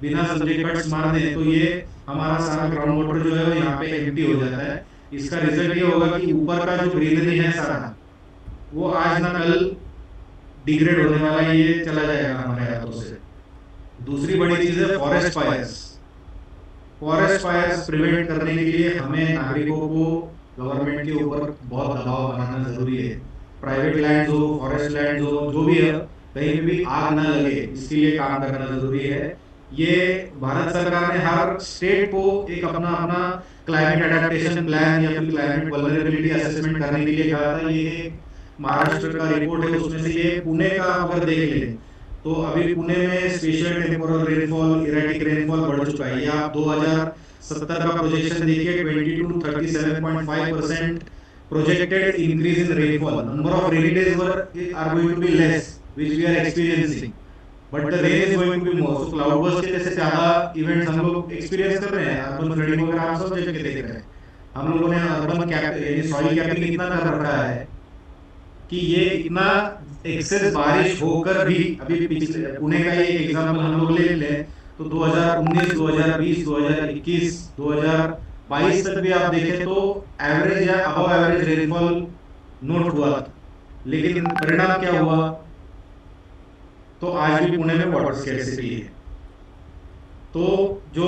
बिना सब्जेक्ट कट्स मार दें, तो ये हमारा सारा ग्राउंड वाटर जो है वो यहाँ पे एम्प्टी हो जाता है। इसका रिजल्ट ये होगा कि ऊपर का जो ग्रीनरी है सारा, वो आज ना कल डिग्रेड होने वाला, ये चला जाएगा हमारे हाथों से। दूसरी बड़ी चीज है forest fires. Forest fires prevent करने के लिए हमें नागरिकों को गवर्नमेंट के ऊपर बहुत दबाव बनाना जरूरी है। प्राइवेट लैंड हो, फॉरेस्ट लैंड हो, जो भी है, कहीं भी आग ना लगे, इसके लिए काम करना जरूरी है। ये भारत सरकार ने हर स्टेट को एक अपना अपना क्लाइमेट एडेप्टेशन प्लान या फिर क्लाइमेट वल्नरेबिलिटी असेसमेंट करने के लिए कहा था। ये महाराष्ट्र का रिपोर्ट है, उसमें से ये पुणे का अगर देख लें, तो अभी पुणे में special temporal rainfall, erratic rainfall बढ़ चुका है। या आप 2070 का प्रोजेक्शन देखिए, 20 to 37.5% projected increase in rainfall. Number of rainy days are going to be less, which we are experiencing, but the rain is going to be more. So cloudburst के जैसे ज्यादा इवेंट्स हम लोग एक्सपीरियंस कर रहे हैं। अर्बन फ्लडिंग वगैरह हम सब जगह देख रहे हैं। हम लोगों ने अर्बन यानी सॉइल कैपिंग इतना कर रखा है कि ये इतना एक्सेस बारिश होकर भी, अभी पिछले पुणे का एक एग्जांपल हम लोग ले लें, तो 2019, 2020, 2021, 2022 तक भी आप देखें तो एवरेज या अबव एवरेज रेनफॉल नोट हुआ था। लेकिन परिणाम क्या हुआ? तो आज भी पुणे में वाटर स्कैर्सिटी है। तो जो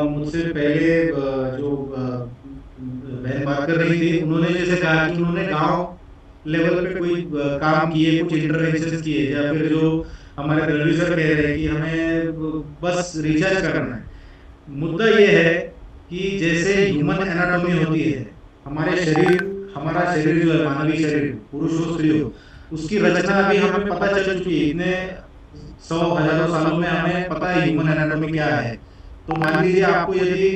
मुझसे पहले जो बहन बात कर रही थी, उन्होंने जैसे कहा कि उन्होंने गांव लेवल पे कोई काम किए, कुछ इंटरवेंशन किए, या फिर जो हमारे प्रोड्यूसर कह रहे हैं कि हमें बस रिचार्ज करना है। मुद्दा ये है कि जैसे ह्यूमन एनाटॉमी होती है, हमारे शरीर, हमारा शरीर जो है, मानवीय शरीर, पुरुष हो स्त्री हो, उसकी रचना अभी हमें पता चल चुकी है। इतने 100,000 सालों में हमें पता है ह्यूमन एनाटॉमी क्या है। तो मान लीजिए आपको यदि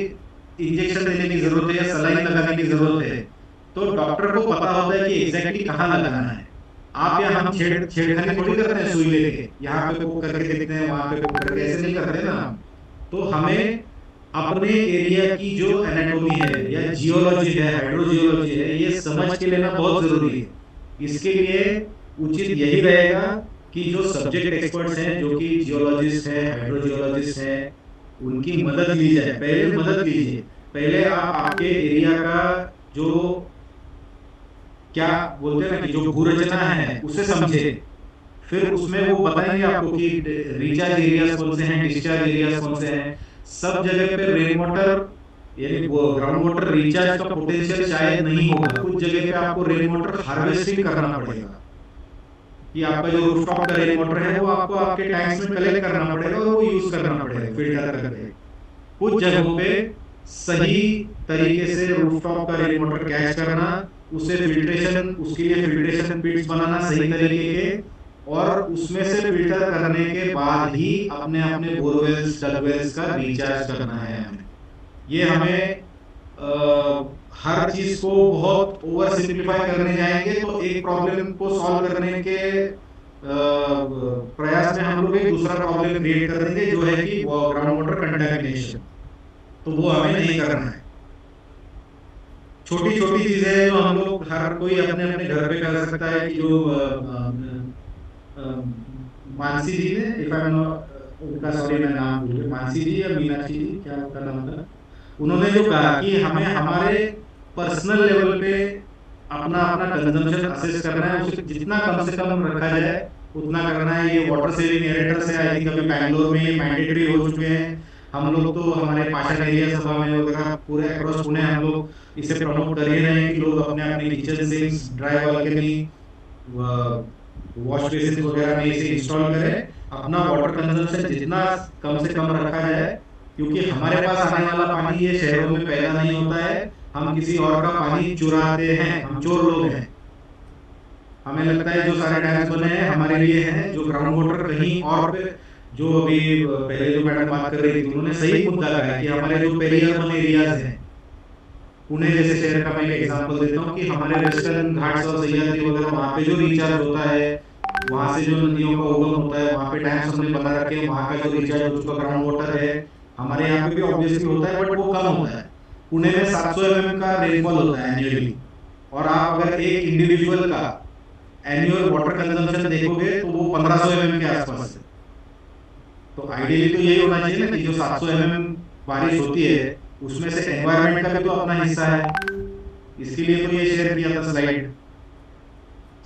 इंजेक्शन देने की जरूरत है या सलाइन लगाने की जरूरत है, तो डॉक्टर को पता होता है कि एग्जैक्टली कहाँ लगाना है। आप या हम छेड़खानी थोड़ी करते हैं सुई लेके, यहाँ पे पोक करके देखते हैं, वहां पे पोक करके, ऐसे नहीं करते ना हम। तो हमें अपने एरिया की जो एनाटॉमी है या जियोलॉजी है, हाइड्रोजियोलॉजी है, ये समझ के लेना बहुत जरूरी है। इसके लिए उचित यही रहेगा कि जो सब्जेक्ट एक्सपर्ट्स हैं, जो कि जियोलॉजिस्ट हैं, हाइड्रोजियोलॉजिस्ट हैं, उनकी मदद ली जाए। पहले मदद लीजिए, पहले आप आपके एरिया का जो क्या बोलते हैं ना कि जो भूरचना है उसे समझे, फिर उसमें वो बताएंगे आपको कि रिचार्ज एरियाज कौन से हैं, डिस्चार्ज एरियाज कौन से हैं। सब जगह पे रेन वाटर यानी ग्राउंड वाटर रिचार्ज का पोटेंशियल शायद नहीं होगा। कुछ जगह पे आपको रेन वाटर हार्वेस्टिंग करना पड़ेगा, कि आपका जो रूफटॉप का रेन वाटर है वो आपको आपके टैंक्स में कलेक्ट करना पड़ेगा और वो यूज करना पड़ेगा फिल्टर करके। कुछ जगहों पे सही तरीके से रूफटॉप का रेन वाटर कैच करना, उसे फिल्ट्रेशन, उसके लिए फिल्ट्रेशन पिट्स बनाना सही तरीके के, और उसमें से फिल्टर करने के बाद ही अपने अपने बोरवेल्स, डगवेल्स का रिचार्ज करना है हमें। ये हमें हर चीज को बहुत ओवर सिंप्लीफाई करने जाएंगे तो एक प्रॉब्लम को सॉल्व करने के प्रयास में हम लोग एक दूसरा प्रॉब्लम क्रिएट कर देंगे, जो है कि ग्राउंड वाटर कंटामिनेशन। तो वो हमें नहीं करना है। छोटी छोटी चीजें जो हम लोग हर कोई अपने अपने घर पे कर सकता है, कि जो मानसी जी ने, इफ आई एम उनका, सॉरी मैं नाम भूल गया, मानसी जी या मीनाक्षी जी, क्या उनका नाम था, उन्होंने जो कहा कि हमें हमारे पर्सनल लेवल पे अपना अपना कंजम्पशन असेस करना है, उसे जितना कम से कम रखा जाए उतना करना है। ये वाटर सेविंग एरेटर्स है, आई थिंक अभी बैंगलोर में ये मैंडेटरी हो चुके हैं। हम लोग तो हमारे पाषाण एरिया सभा में वगैरह पूरे अक्रॉस पुणे हम लोग इसे प्रमोट कर ही रहे हैं कि लोग अपने अपने kitchen sinks, dry balcony, wash basin वगैरह में इसे इंस्टॉल करें। अपना वाटर कंजम्पशन जितना कम से कम रखा जाए, क्योंकि हमारे पास आने वाला पानी ये शहरों में पैदा नहीं होता है, हम किसी और का पानी चुराते हैं, हम चोर लोग हैं। हमें लगता है जो सारे डैम्स बने हैं हमारे लिए हैं, जो ग्राउंड वाटर कहीं और पे, जो अभी पहले जो मैडम बात कर रही थी उन्होंने सही मुद्दा कहा कि हमारे जो पेरियर्बन एरियाज हैं, पुणे जैसे शहर का मैं एक एग्जांपल देता हूँ कि हमारे वेस्टर्न घाट्स और सह्याद्री वगैरह वहाँ पे जो रिचार्ज होता है, वहाँ से जो नदियों का उगम होता है, वहाँ पे डैम्स हमने बना रखे हैं, वहाँ का जो रिचार्ज उसका ग्राउंड वाटर है, हमारे यहाँ पे भी ऑब्वियसली होता है बट वो कम होता है। पुणे में 700 mm का रेनफॉल होता है एनुअली, और आप अगर एक इंडिविजुअल का एनुअल वाटर कंजम्पशन देखोगे तो वो 1500 mm के आसपास है। तो आइडियली तो यही होना चाहिए ना कि जो 700 mm बारिश होती है उसमें से एनवायरनमेंट का भी तो अपना हिस्सा है। इसके लिए तो ये शेयर किया था स्लाइड।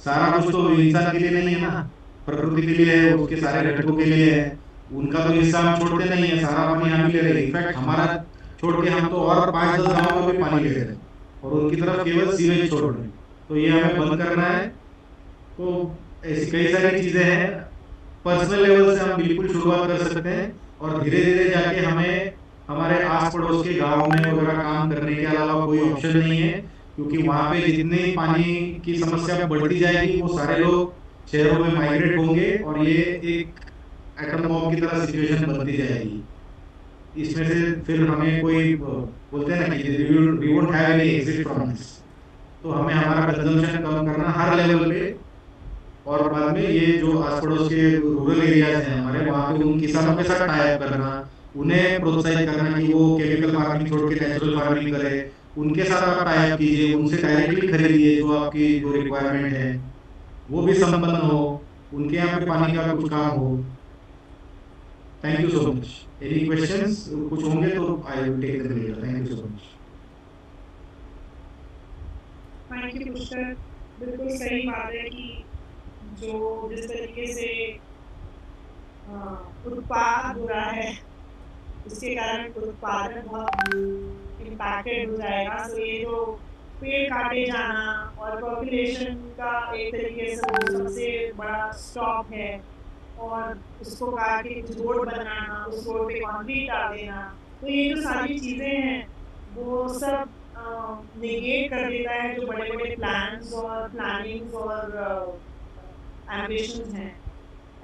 सारा कुछ तो इंसान के लिए नहीं है ना, प्रकृति के लिए है, उसके सारे घटकों के लिए है, उनका तो हिस्सा हम छोड़ते नहीं है, सारा पानी हम ही ले रहे हैं। इनफैक्ट हमारा छोड़ के हम तो और 5-10 गाँव में भी पानी ले रहे हैं और उनकी तरफ केवल सीवेज छोड़ रहे हैं। तो ये हमें बंद करना है। तो ऐसी कई सारी चीजें हैं, पर्सनल लेवल से हम बिल्कुल शुरुआत कर सकते हैं और धीरे धीरे जाके हमें हमारे आस पड़ोस के गाँव में वगैरह काम करने के अलावा कोई ऑप्शन नहीं है, क्योंकि वहां पे जितनी पानी की समस्या बढ़ती जाएगी वो सारे लोग शहरों में माइग्रेट होंगे और ये एक एटम बॉम्ब की तरह सिचुएशन बनती जाएगी। इसमें से फिर हमें कोई बोलते हैं ना कि we won't have any exit from this. तो हमें हमारा कंजम्पशन कम करना हर लेवल पे, और बाद में ये जो आस पड़ोस के रूरल एरियाज हैं हमारे, वहाँ पे उन किसानों के साथ टाई अप करना, उन्हें प्रोत्साहित करना कि वो केमिकल फार्मिंग छोड़ के नेचुरल फार्मिंग करे, उनके साथ आप टाई अप कीजिए, उनसे डायरेक्टली खरीदिए, जो आपकी जो रिक्वायरमेंट है वो भी संपन्न हो, उनके यहाँ पे पानी का कुछ काम हो। Thank you so much. Any questions कुछ होंगे तो I will take them later. Thank you so much. Thank you Pushkar. बिल्कुल सही बात है कि जो जिस तरीके से उत्पाद हो रहा है उसके कारण उत्पादन बहुत इम्पैक्टेड हो जाएगा। तो ये जो पेड़ काटे जाना और पॉपुलेशन का एक तरीके से वो सबसे बड़ा स्टॉप है, और उसको काट के कुछ रोड बनाना, उस रोड पे कंक्रीट डाल देना, तो ये जो सारी चीज़ें हैं वो सब नेगेट कर देता है जो बड़े बड़े प्लान्स और प्लानिंग्स और एम्बिशंस हैं।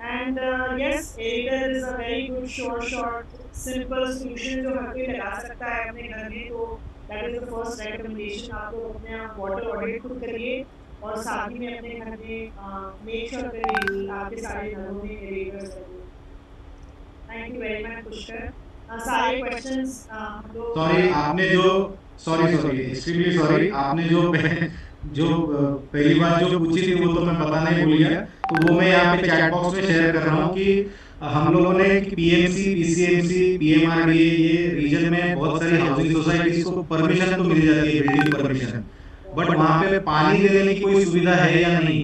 And yes, aerator is a very good short simple solution जो हर कोई लगा सकता है अपने घर में। तो that is the first recommendation, आप लोग अपने आप वाटर ऑडिट खुद करिए और साथ ही में अपने घर में मेक श्योर करिए कि आपके सारे घरों में एरिटर्स लगे। Thank you very much Pushkar. सारे क्वेश्चंस सॉरी आपने जो सॉरी एक्सट्रीमली सॉरी, आपने जो पहली बात जो पूछी थी वो तो मैं बताना ही भूल गया, तो वो मैं यहाँ पे चैट बॉक्स में शेयर कर रहा हूँ कि हम लोगों ने पीएमसी, पीसीएमसी, पीएमआरडीए, ये रीजन में बहुत सारी हाउसिंग सोसाइटीज को परमिशन तो मिल जाती है, बिल्डिंग परमिशन, बट वहाँ पे पानी देने की कोई सुविधा है या नहीं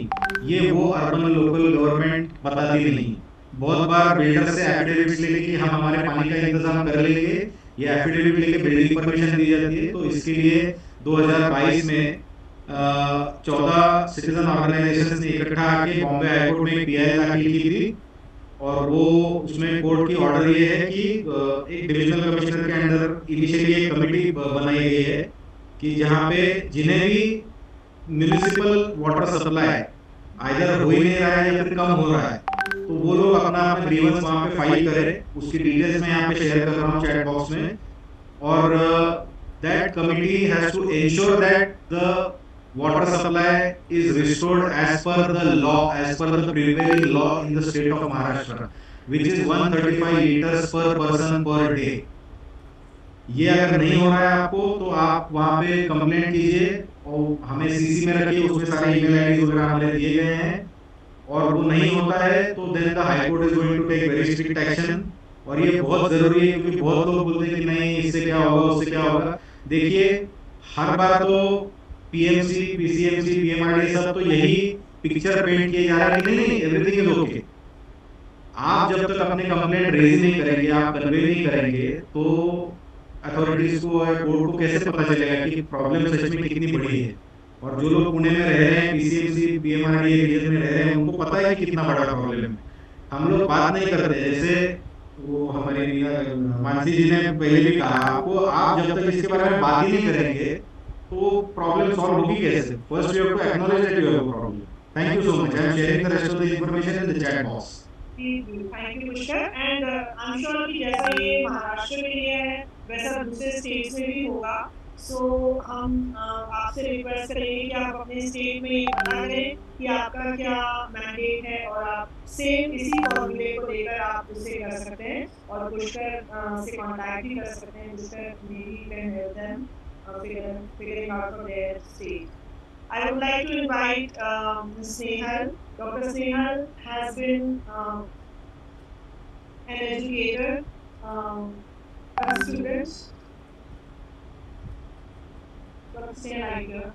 ये वो अर्बन लोकल गवर्नमेंट बताती भी नहीं। बहुत बार बिल्डर से एफिडेविट लेके कि हम हमारे पानी का इंतजाम कर लेंगे, ये एफिडेविट लेके बिल्डिंग परमिशन दी जाती है। तो इसके लिए 2022 में 14 सिटीजन ऑर्गेनाइजेशंस ने इकट्ठा आके बॉम्बे हाईकोर्ट में एक पीआई दाखिल की थी, और वो उसमें कोर्ट की ऑर्डर ये है कि एक डिविजनल कमिश्नर के अंडर इनिशियली एक कमेटी बनाई गई है कि जहाँ पे जिन्हें भी म्यूनिसिपल वाटर सप्लाई आइदर हो ही नहीं रहा है या फिर कम हो रहा है, तो वो लोग अपना ग्रीवेंस वहाँ पे फाइल करें। उसकी डिटेल्स मैं यहाँ पे शेयर कर रहा हूँ चैट बॉक्स में। और that committee has to ensure that the water supply is restored as per the law, as per the prevailing law in the state of Maharashtra, which is 135 liters per person per day. ये अगर नहीं हो रहा है आपको तो आप वहाँ पे कंप्लेंट कीजिए और हमें सीसी में रखिए, उसमें सारे ईमेल आईडी वगैरह हमें दिए गए हैं, और वो नहीं होता है तो then the high court is going to take very strict action और ये बहुत जरूरी है, क्योंकि बहुत लोग बोलते हैं कि नहीं इससे क्या होगा उससे क्या होगा। देखिए हर बार तो पीएमसी पीसीएमसी पीएमआरडी सब तो यही पिक्चर पेंट किए जा रहा है कि नहीं एवरीथिंग इज ओके। आप जब तक अपने कंप्लेंट रेज नहीं करेंगे, आप कन्वे नहीं करेंगे, तो अथॉरिटीज को और कोर्ट को कैसे पता चलेगा कि प्रॉब्लम सच में कितनी बड़ी है। और जो लोग पुणे में रह रहे हैं, पीसीएमसी पीएमआरडी एरिया में रह रहे हैं, उनको पता है कि कितना बड़ा प्रॉब्लम है। हम लोग बात नहीं करते। जैसे वो हमारे मानसी जी ने पहले भी कहा आपको, आप जब तक इसके बारे में बात ही नहीं करेंगे तो प्रॉब्लम सॉल्व होगी कैसे। First you have to acknowledge that you have a problem. Thank you so much. I am sharing the rest of the information in the chat box. Thank you Pushkar. And I am sure कि जैसा ये महाराष्ट्र में ये है वैसा दूसरे स्टेट्स में भी होगा। सो हम आपसे रिक्वेस्ट करेंगे कि आप अपने स्टेट में ये पता करें कि आपका क्या मैंडेट है और आप सेम इसी फॉर्मूले को लेकर आप उसे कर सकते हैं और पुष्कर से कांटेक्ट भी कर सकते हैं। Pushkar maybe can help them figuring out for their state. I would like to invite Snehal. Dr. Snehal has been an educator, a student. Dr. Snehal, are you here?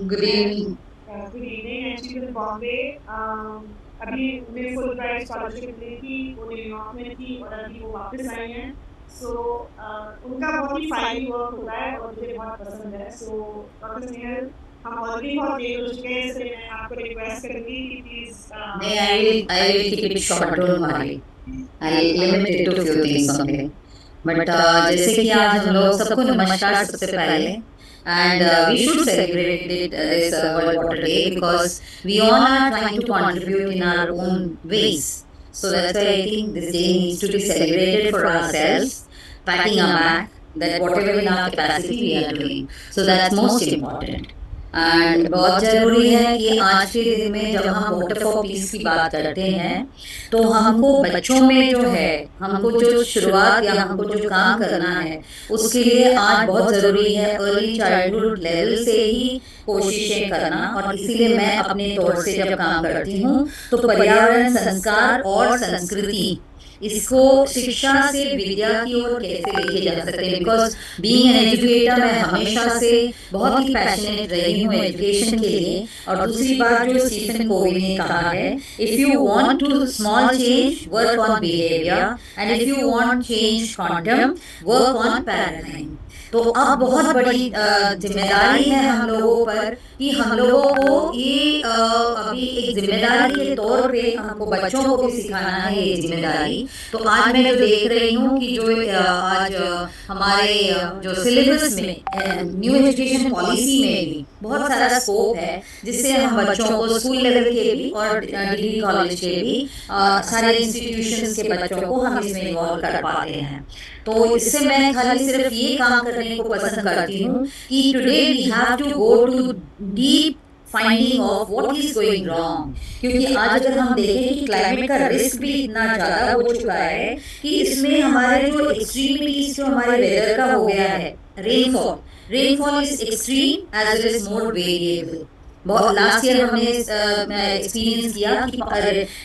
Good evening. Good evening. And she's in Bombay. अभी उन्हें फुल ब्राइट स्कॉलरशिप मिली थी, वो न्यूयॉर्क में थी और अभी वो वापस आई हैं। सो उनका बहुत ही फाइल वर्क होता है और मुझे बहुत पसंद है। सो डॉक्टर स्नेहल, हम ऑलरेडी बहुत देर हो चुके हैं, इसलिए मैं आपको रिक्वेस्ट करूंगी कि please I will keep it short, don't worry. I'll limit it to a few things only. But जैसे कि आज हम लोग सबको नमस्कार सबसे पहले, and we should celebrate it this World Water Day because we all are trying to contribute in our own ways. So that's why I think this day needs to be celebrated for ourselves, patting our back that whatever in our capacity we are doing. So that's most important. And बहुत जरूरी है कि आज के दिन में जब हम वाटर फॉर पीस की बात करते हैं तो हमको बच्चों में जो है, हमको जो शुरुआत या हमको जो काम करना है उसके लिए आज बहुत जरूरी है अर्ली चाइल्डहुड लेवल से ही कोशिशें करना। और इसीलिए मैं अपने तौर से जब काम करती हूँ तो पर्यावरण, संस्कार और संस्कृति, इसको शिक्षा से विद्या की ओर कैसे लेके जा सकते हैं। बिकॉज बीइंग एन एजुकेटर मैं हमेशा से बहुत ही पैशनेट रही हूँ एजुकेशन के लिए। और दूसरी बात जो स्टीफन कोवी ने कहा है, if you want to small change work on behaviour and if you want change quantum work on paradigm. तो अब बहुत बड़ी जिम्मेदारी है हम लोगों पर कि हम लोगों को ये अभी एक जिम्मेदारी के तौर पे हमको बच्चों को भी सिखाना है ये जिम्मेदारी। तो आज मैं जो देख रही हूँ कि जो आज हमारे जो सिलेबस में न्यू एजुकेशन पॉलिसी में भी बहुत सारा स्कोप है जिससे हम बच्चों को स्कूल लेवल के भी और डिग्री कॉलेज के भी सारे इंस्टीट्यूशंस के बच्चों को हम इसमें इन्वॉल्व कर पाते हैं। तो इससे मैं खाली सिर्फ ये काम करने को पसंद करती हूँ कि today we have to go to deep finding of what is going wrong. क्योंकि आज अगर हम देखें कि क्लाइमेट का रिस्क भी इतना ज़्यादा हो चुका है कि इसमें हमारे जो एक्सट्रीमिटीज जो हमारे वेदर का हो गया है, rainfall is extreme as well as more variable. बहुत लास्ट ईयर हमने एक्सपीरियंस किया कि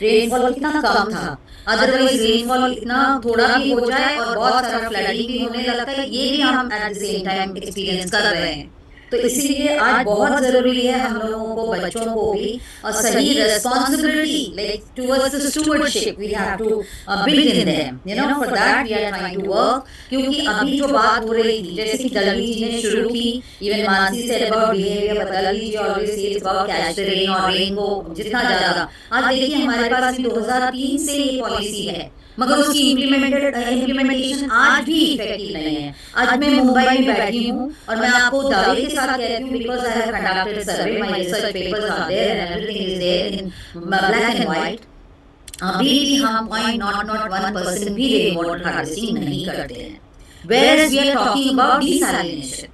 रेनफॉल कितना कम था, अदरवाइज रेनफॉल इतना थोड़ा भी हो जाए और बहुत सारा फ्लडिंग भी होने लगता है, ये भी हम at the same time experience कर रहे हैं। तो इसीलिए आज बहुत जरूरी है हम लोगों को, बच्चों को भी और सही responsibility like towards the stewardship we have to build in them, you know, for that we are trying to work. क्योंकि अभी जो बात हो रही थी, जैसे कि दलवी जी ने शुरू की, even Mansi said about behaviour, but Dalvi ji always says about catch the rain और रेन को जितना ज्यादा। आज देखिए हमारे पास 2003 से ये पॉलिसी है मगर उसकी इम्प्लीमेंटेशन आज भी इफेक्टिव नहीं है। आज मैं मुंबई में बैठी हूँ और मैं आपको दावे के साथ कहती हूँ, because I have conducted survey, my research papers are there and everything is there in black and white. अभी भी हम 0.01% भी रेन वाटर हार्वेस्टिंग नहीं करते हैं, where we are talking about desalination.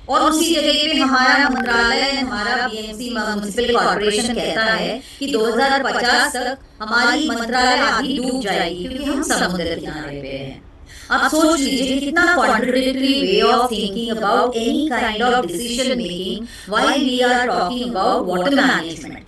और उसी जगह पे हमारा मंत्रालय, हमारा बीएमसी म्युनिसिपल कॉर्पोरेशन कहता है कि 2050 तक हमारी मंत्रालय आधी डूब जाएगी क्योंकि हम समुद्र किनारे पे हैं। आप सोच लीजिए कितना contradictory way of thinking about any kind of decision making while we are talking about water management.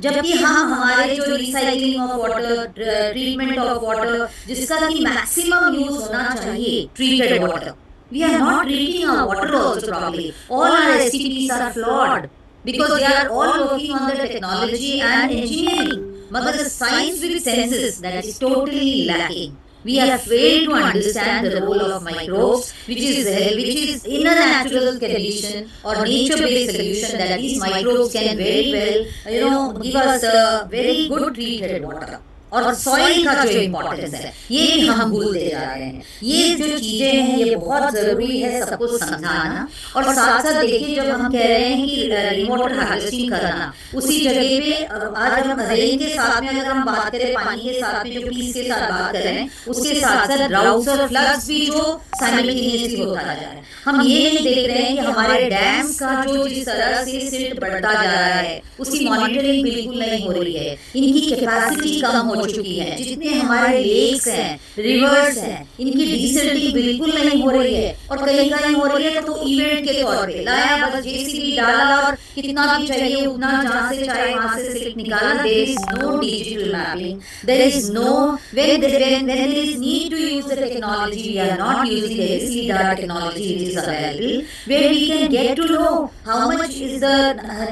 जबकि हम हमारे जो recycling of water, treatment of water, जिसका कि मैक्सिमम यूज होना चाहिए, treated water, we are not treating our water also properly. All our STPs are flawed because they are all working on the technology and engineering. But the science with senses, that is totally lacking. We have failed to understand the role of microbes, which is in a natural condition or nature-based solution, that these microbes can very well, give us a very good treated water. और सॉइल का जो इम्पोर्टेंस है ये भी हम भूलते जा रहे हैं। ये जो चीजें हैं ये बहुत जरूरी है सबको समझाना। और साथ साथ देखिए, जब हम कह रहे हैं कि रेन वाटर हार्वेस्टिंग करना, उसी जगह पे आज हम रेन के साथ में अगर हम बात करें, पानी के साथ में जो पीस के साथ बात कर रहे हैं, उसके साथ साथ ड्राउट्स और फ्लड्स भी जो साइमल्टेनियसली होता जा रहा है। हम ये नहीं देख रहे हैं कि हमारे डैम्स का जो जिस तरह से सिल्ट बढ़ता जा रहा है उसकी मॉनिटरिंग बिल्कुल नहीं हो रही है। इनकी कैपेसिटी कम हो चुकी है। जितने हमारे लेक्स हैं, रिवर्स हैं, इनकी डिसिल्टिंग बिल्कुल नहीं हो रही है। और कहीं कहीं हो रही है तो इवेंट के तौर पे लाया, बस जेसीबी डाला और कितना भी चाहिए उतना जहां से चाहे वहां से सिल्ट निकाला। There is no digital mapping, there is no when there is need to use the technology, we are not using the LC-DAR technology which is available, where we can get to know how much is the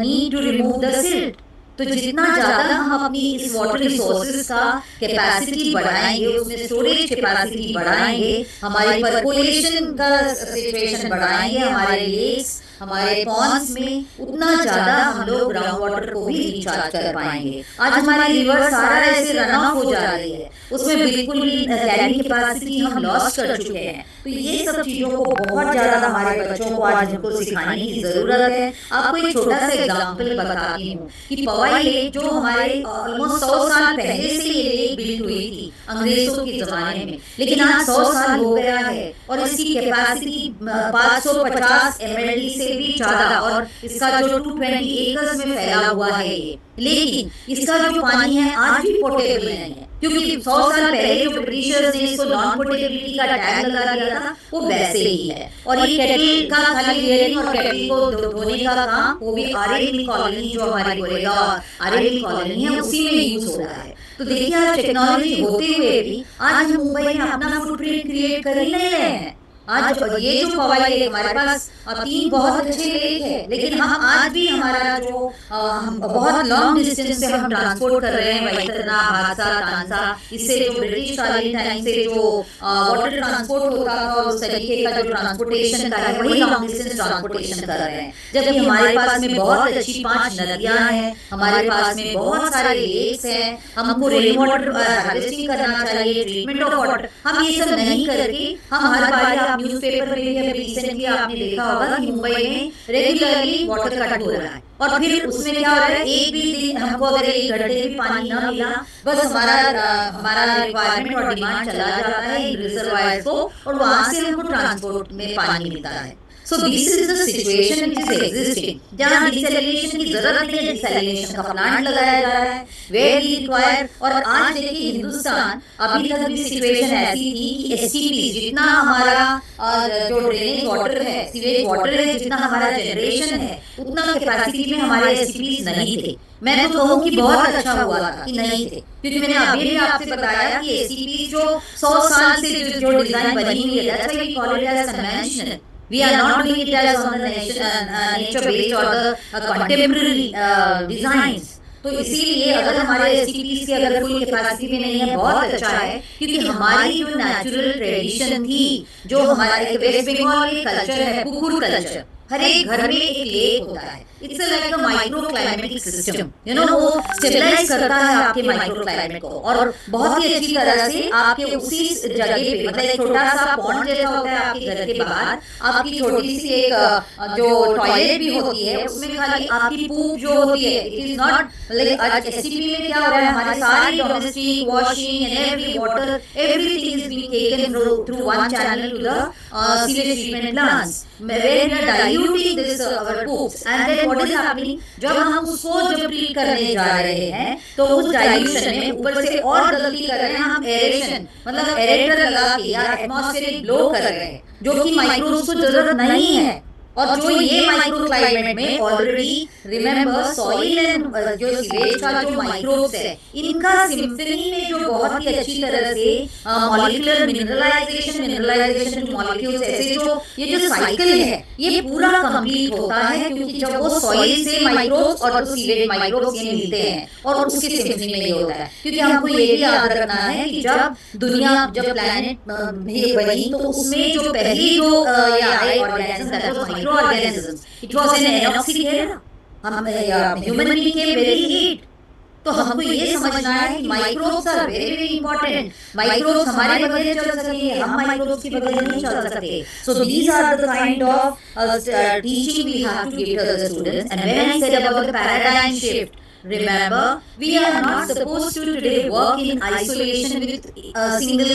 need to remove the silt. तो जितना ज्यादा हम अपनी इस वाटर रिसोर्सेज का कैपेसिटी बढ़ाएंगे, उसमें स्टोरेज कैपेसिटी बढ़ाएंगे, हमारी परकोलेशन का सिचुएशन बढ़ाएंगे, हमारे लेक्स, हमारे पॉन्ड्स में, उतना ज्यादा हम लोग ग्राउंड वाटर को भी रिचार्ज कर पाएंगे। आज हमारी रिवर सारा ऐसे रन ऑफ हो जा रही है, उसमें बिल्कुल भी कैरिंग कैपेसिटी हम लॉस कर चुके हैं। तो ये सब चीजों को बहुत ज्यादा हमारे बच्चों को आज हमको सिखाने की जरूरत है। आपको एक छोटा सा एग्जांपल बताती हूँ कि पवाई लेक जो हमारे ऑलमोस्ट 100 साल पहले से ये लेक बिल्ड हुई थी अंग्रेजों के जमाने में, लेकिन आज 100 साल हो गया है और इसकी कैपेसिटी 550 MLD से भी ज्यादा, और इसका जो 220 एकर्स में फैला हुआ है ये। लेकिन इसका जो पानी है आज भी पोर्टेबल नहीं है, क्योंकि 100 साल पहले जो ब्रिटिशर्स ने इसको नॉन पोर्टेबिलिटी का टैग लगा दिया था वो वैसे ही है। और ये केटल का खाली रियरिंग और केटल को धोने का काम वो भी आरएल कॉलोनी जो हमारी गोरेगा आरएल कॉलोनी है उसी में यूज हो रहा है। तो देखिए, आज टेक्नोलॉजी होते हुए भी आज हम मुंबई में अपना फुटप्रिंट क्रिएट कर ही नहीं रहे हैं। आज ये जो पवाई लेक हमारे पास 3 बहुत अच्छे लेक है, लेकिन हम आज भी हमारा जो हम बहुत लॉन्ग डिस्टेंस से हम ट्रांसपोर्ट कर रहे हैं, वैतरना, भादसा, तानसा, इससे जो ब्रिटिश कालीन टाइम से जो वाटर ट्रांसपोर्ट होता था उस तरीके का जो ट्रांसपोर्टेशन का है वही लॉन्ग डिस्टेंस ट्रांसपोर्टेशन कर रहे हैं। जबकि हमारे पास में बहुत अच्छी 5 नदियां हैं, हमारे पास में बहुत सारे लेक्स हैं, हमको रेन वाटर हार्वेस्टिंग करना चाहिए, ट्रीटमेंट ऑफ वाटर, हम ये सब नहीं करके हम हर बार न्यूज़पेपर में भी अभी रिसेंटली आपने देखा होगा कि मुंबई में रेगुलरली वाटर कट हो रहा है। और फिर उसमें क्या हो रहा है, एक भी दिन हमको अगर 1 घंटे भी पानी ना मिला, बस हमारा रिक्वायरमेंट और डिमांड चला जाता है रिजर्वायर को, और वहां से हमको ट्रांसपोर्ट में पानी मिलता है। So this is the situation which is existing. जहाँ डिसैलिनेशन की जरूरत नहीं है, डिसैलिनेशन का प्लांट लगाया जा रहा है, where we require। और आज देखिए हिंदुस्तान, अभी तक भी सिचुएशन ऐसी थी कि STP जितना हमारा जो ड्रेनेज वाटर है, सीवेज वाटर है, जितना हमारा जनरेशन है, उतना कैपेसिटी में हमारे STP नहीं थे। मैं तो कहूँ कि बहुत अच्छा हुआ था कि नहीं थे, क्योंकि मैंने अभी भी आपसे बताया कि STP जो 100 साल से जो डिजाइन बनी हुई है, that's why we call it as conventional. We are not doing it as on the nature-based or the contemporary designs. तो इसीलिए अगर हमारे STPs की अगर कोई कैपेसिटी में नहीं है, बहुत अच्छा है, क्योंकि हमारी जो नेचुरल ट्रेडिशन थी, जो हमारा एक वेस्ट बंगाल की कल्चर है, पुकुर कल्चर, हर एक घर में एक लेक होता है। It's like a micro climatic system, वो स्टेबलाइज करता है आपके माइक्रो क्लाइमेट को, और बहुत ही अच्छी तरह से आपके उसी जगह पे, मतलब एक छोटा सा पॉन्ड जैसा होता है आपके घर के बाहर, आपकी छोटी सी एक जो टॉयलेट भी होती है, उसमें खाली आपकी पूप जो होती है, it is not like STP में क्या हो रहा है, हमारे सारी domestic washing and every water everything is being taken through one channel to the sewage treatment plants, where we are diluting this our poops, and then what is happening, जब हम उसको जब ट्रीट करने जा रहे हैं तो उस डाइल्यूशन में ऊपर से और गलती कर रहे हैं हम, एरेशन मतलब एरेटर लगा के या एटमॉस्फेरिक ब्लो कर रहे हैं, जो कि माइक्रोब्स को जरूरत नहीं है। और जो ये माइक्रो क्लाइमेट में ऑलरेडी रिमेम्बर सॉइल एंड जो सीवेज का जो माइक्रोब्स है, इनका सिम्फनी में जो बहुत ही अच्छी तरह से मॉलिक्यूलर मिनरलाइजेशन मॉलिक्यूल्स, ऐसे जो ये जो साइकिल है ये पूरा कंप्लीट होता है, क्योंकि जब वो सॉइल से माइक्रोब्स और सीवेज माइक्रोब्स ये मिलते हैं और उसके सिम्फनी में ये होता है। क्योंकि हमको ये भी याद रखना है कि जब दुनिया, जब प्लैनेट बनी तो उसमें जो पहली जो ये आए organism, that was micro organisms, it was an anoxic era, हम human being came very late. तो हमको ये समझना है कि microbes are very very important. Microbes हमारे बगैर चल सकेंगे, हम माइक्रोब्स के बगैर नहीं चल सकते। So these are the kind of teaching we have to give to the students. And when I said about the paradigm shift, remember, we are not supposed to today work in isolation with a single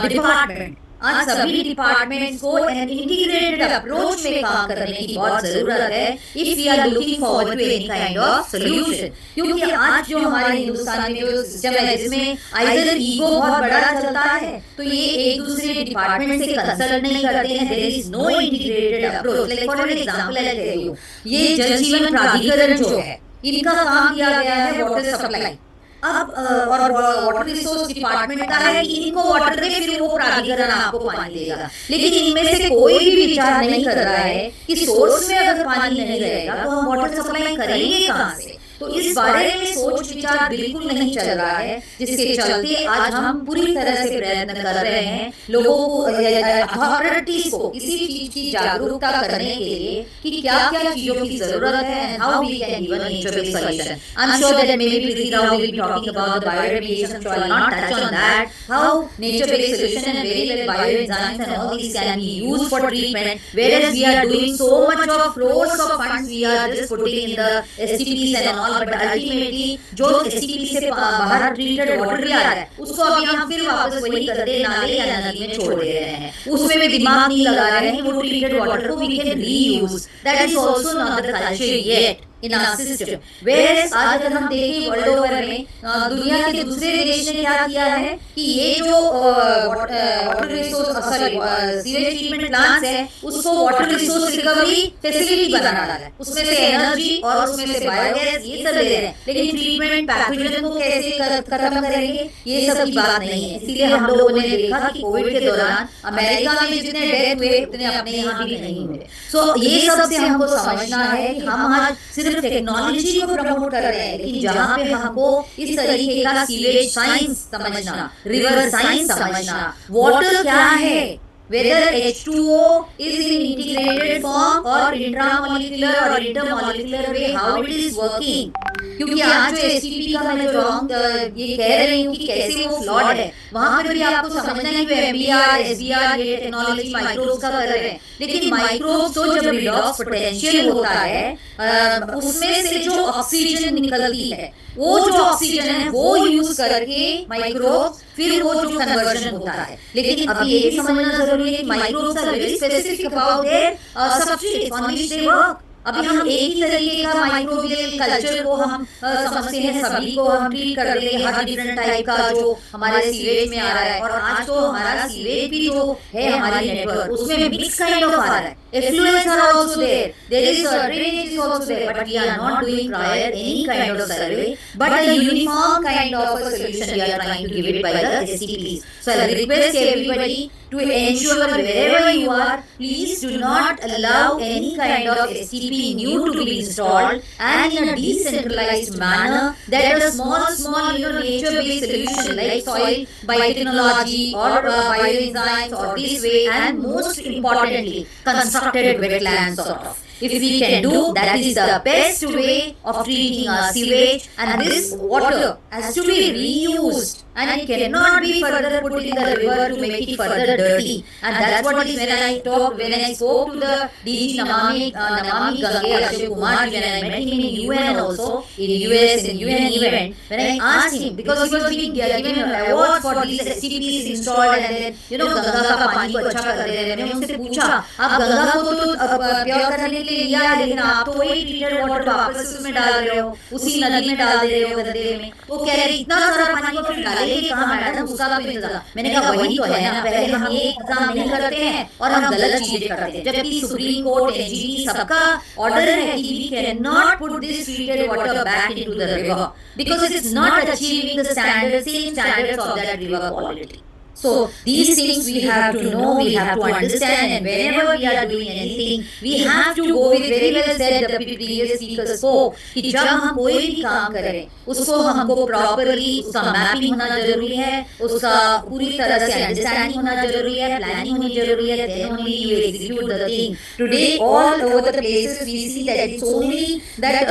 department. आज सभी डिपार्टमेंट्स को एक इंटीग्रेटेड अप्रोच में काम करने की बहुत जरूरत है if we are looking forward to any kind of solution. क्योंकि आज जो हमारे हिंदुस्तान में जो सिस्टम है जिसमें आइदर ईगो बहुत बड़ा चलता है, तो ये एक दूसरे डिपार्टमेंट से कंसल्ट नहीं करते हैं, there is no integrated approach. Like for an example I tell you, ये जल जीवन प्राधिकरण जो है, इनका काम किया गया है वाटर सप्लाई। अब और वाटर रिसोर्स डिपार्टमेंट का है कि इनको वाटर दे, फिर वो प्राधिकरण आपको पानी देगा। लेकिन इनमें से कोई भी विचार नहीं कर रहा है कि सोर्स में अगर पानी नहीं रहेगा तो हम वाटर सप्लाई करेंगे कहाँ से। तो इस बारे में सोच विचार बिल्कुल नहीं चल रहा है, जिसके चलते आज हम पूरी तरह से प्रयत्न कर रहे हैं लोगों को, अथॉरिटीज को इसी चीज की जागरूकता करने के लिए कि क्या क्या चीजों की जरूरत है, how we can give a nature based solution. I am sure that may be Preeti Rao will be talking about the bioremediation, so I will not touch on that, how nature based solution and very well bioenzymes and all these can be used for treatment, whereas we are doing so much of crores of funds we are just putting in the STPs and all, but ultimately जो STP से बाहर ट्रीटेड वाटर भी आ रहा है उसको अभी हम फिर वापस वही गंदे नाले या नदी में छोड़ दे रहे हैं। उसमें भी दिमाग नहीं लगा रहे हैं कि वो ट्रीटेड वाटर को we can reuse. That is also not the culture yet in our system. Whereas आज अगर हम देखें वर्ल्ड ओवर में दुनिया के दूसरे देश ने क्या किया है कि ये जो water resource sewage treatment plants है उसको वाटर रिसोर्स रिकवरी फैसिलिटी बना डाला है, उसमें से एनर्जी और उसमें से बायोगैस ये सब ले रहे हैं, लेकिन ट्रीटमेंट पैथोजन को कैसे खत्म करेंगे ये सब की बात नहीं है। इसीलिए हम लोगों ने देखा कि कोविड के दौरान अमेरिका में जितने डेथ हुए उतने अपने यहाँ भी नहीं हुए। सो ये सब से हमको समझना है कि हम आज सिर्फ टेक्नोलॉजी को प्रमोट कर रहे हैं, लेकिन जहाँ पे हमको इस तरीके का सीवेज साइंस समझना, रिवर साइंस समझना, वाटर क्या है, whether H2O is in integrated form or intramolecular or intermolecular way, how it is working। क्योंकि आज जो STP का मैं जो रॉन्ग ये कह रही हूँ कि कैसे वो फ्लॉड है, वहां पर भी आपको समझना है कि MBR SBR ये टेक्नोलॉजी माइक्रोब्स का कर रहे हैं, लेकिन माइक्रोब्स तो जब रिडॉक्स पोटेंशियल होता है उसमें से जो ऑक्सीजन निकलती है, वो जो ऑक्सीजन है वो यूज करके माइक्रोब्स फिर वो जो कन्वर्जन होता है। लेकिन अभी ये भी समझना जरूरी है कि microbes are very specific about their substrate on which they work. अभी हम एक ही तरीके का माइक्रोबियल कल्चर को हम समझते हैं, सभी को हम ट्रीट कर रहे हैं, हर डिफरेंट टाइप का जो हमारे सीवेज में आ रहा है। और आज तो हमारा सीवेज भी जो है हमारी नेटवर्क उसमें मिक्स काइंड ऑफ आ रहा है, effluents are also there, there is drainage is also there, but we are not doing prior any kind of survey, but a uniform kind of a solution we are trying to give it by the STPs. So I request everybody to ensure wherever you are, please do not allow any kind of STP new to be installed, and in a decentralized manner, that a small nature-based solution like soil biotechnology or bioenzymes or this way, and most importantly, constructed wetlands sort of. If we can do, that is the best way of treating our sewage, and this water has to be reused and it cannot be further put in the river to make it further dirty. And that's what is when I spoke to the DG Namami Gange Ashok Kumar, when I met him in UN also, in US, in UN event, when I asked him, because he was being given an award for these STPs installed, and then Ganga का पानी को अच्छा कर दे रहे हैं, मैंने उनसे पूछा आप गंगा को तो प्योर करने लिए लिया है, लेकिन आप तो वही ट्रीटेड वाटर वापस उसमें डाल रहे हो, उसी नदी में डाल दे रहे हो, गंदे में। तो कह रहे इतना सारा पानी को फिर डालेंगे कहाँ मैडम, उसका तो इंतजाम। मैंने कहा वही तो है ना, पहले हम ये इंतजाम नहीं करते हैं और हम गलत चीजें करते हैं, जबकि सुप्रीम कोर्ट, एनजीटी सबका ऑर्डर है कि we can not put this treated water back into the river because it is not achieving the standards, same standards of that river quality. So these things we have to know, we have to understand, and whenever we are doing anything, we have to go with, very well said the previous speaker spoke, कि जब हम कोई भी काम करें उसको हमको प्रॉपरली उसका मैपिंग होना जरूरी है, उसका पूरी तरह से अंडरस्टैंडिंग होना जरूरी है, प्लानिंग होनी जरूरी है, then only you execute the thing. Today all over the places we see that it's only that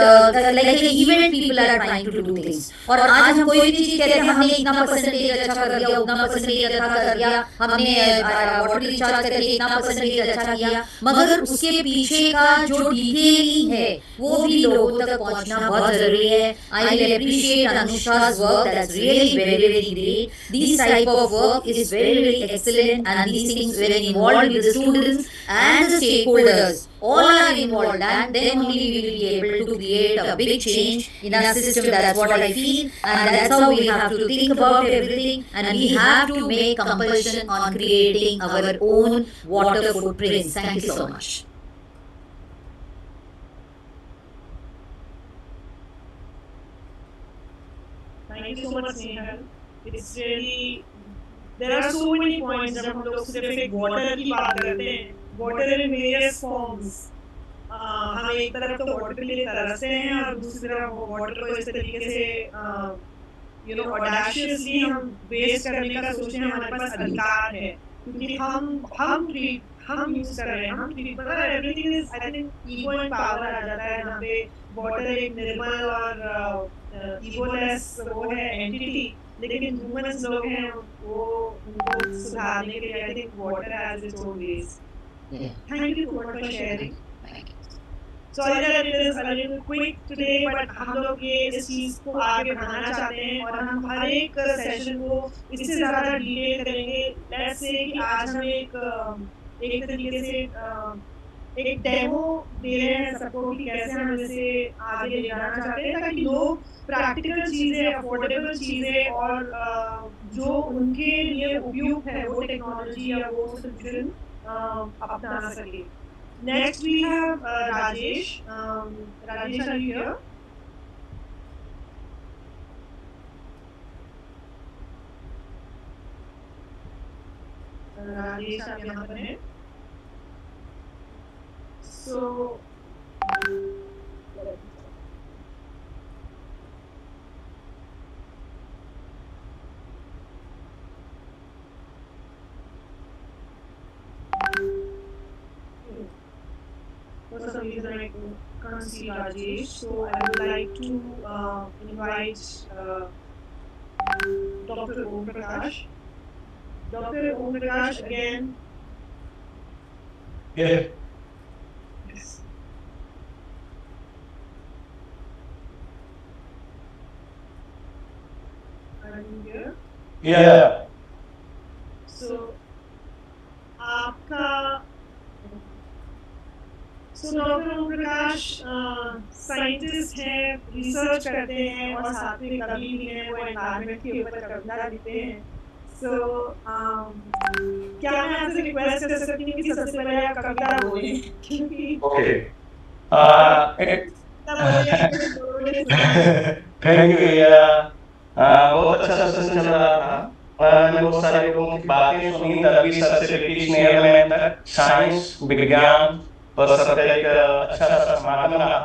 like an event people are trying to do things. और आज हम कोई भी चीज कहते हैं हमने इतना परसेंटेज अच्छा कर दिया, उतना परसेंटेज अच्छा कर दिया, हमने वाटर रिचार्ज करके इतना परसेंटेज अच्छा किया, मगर उसके पीछे का जो डिटेलिंग है वो भी लोगों तक पहुंचना बहुत जरूरी है. I will appreciate Anusha's work, that's really very very great. This type of work is very very excellent, and these things were involved with the students and the stakeholders. All are involved, and then only we will be able to create a big change in our system. That's what I feel, and that's how we have to think about everything, and we have to make compulsion on creating our own water footprints. Thank you so much. Thank you so much, Snehal. It's really, there are so many points जब हम लोग सिर्फ एक water की बात करते हैं, water in various forms. हम एक तरफ तो water के लिए तरसते हैं और दूसरी तरफ water को इस तरीके से audaciously हम waste करने का सोचते हैं, हमारे पास अधिकार है क्योंकि हम यूज कर रहे हैं, हम मतलब everything is, I think ego and power आ जाता है जहाँ पे water एक निर्मल और egoless वो है entity, लेकिन humans लोग हैं वो उनको सुधारने के लिए I think water has its own ways. Thank you so much for sharing. Sorry that it is a little quick today, but हम लोग ये इस चीज को आगे बढ़ाना चाहते हैं और हम हर एक सेशन को इससे ज़्यादा डिटेल करेंगे. Let's say कि आज हम एक तरीके से एक डेमो दे रहे हैं सबको कि कैसे हम इसे आगे ले जाना चाहते हैं ताकि लोग प्रैक्टिकल चीज़ें, अफोर्डेबल चीज़ें और जो उनके लिए उपयुक्त है वो टेक्नोलॉजी या वो सोल्यूशन अपना सके. Next we have Rajesh. Rajesh, are you here? Rajesh, आप यहाँ पर हैं? So for some reason I can't see Rajesh, so I would like to invite Dr. Om Prakash. Dr. Om Prakash again. Yeah. Yes. Are you here? Yeah. So आपका डॉक्टर ओम प्रकाश साइंटिस्ट हैं, रिसर्च करते हैं और साथ में कवि भी हैं, वो एनवायरनमेंट के ऊपर कविता लिखते हैं. क्या मैं आपसे रिक्वेस्ट कर सकती हूँ कि सबसे पहले आप कविता बोलें क्योंकि थैंक यू भैया. बहुत अच्छा सेशन चल रहा था. मैंने बहुत सारे लोगों की बातें सुनी, तभी सर से लेकर स्नेहल में तक साइंस, विज्ञान और सबका एक अच्छा सा समागम रहा.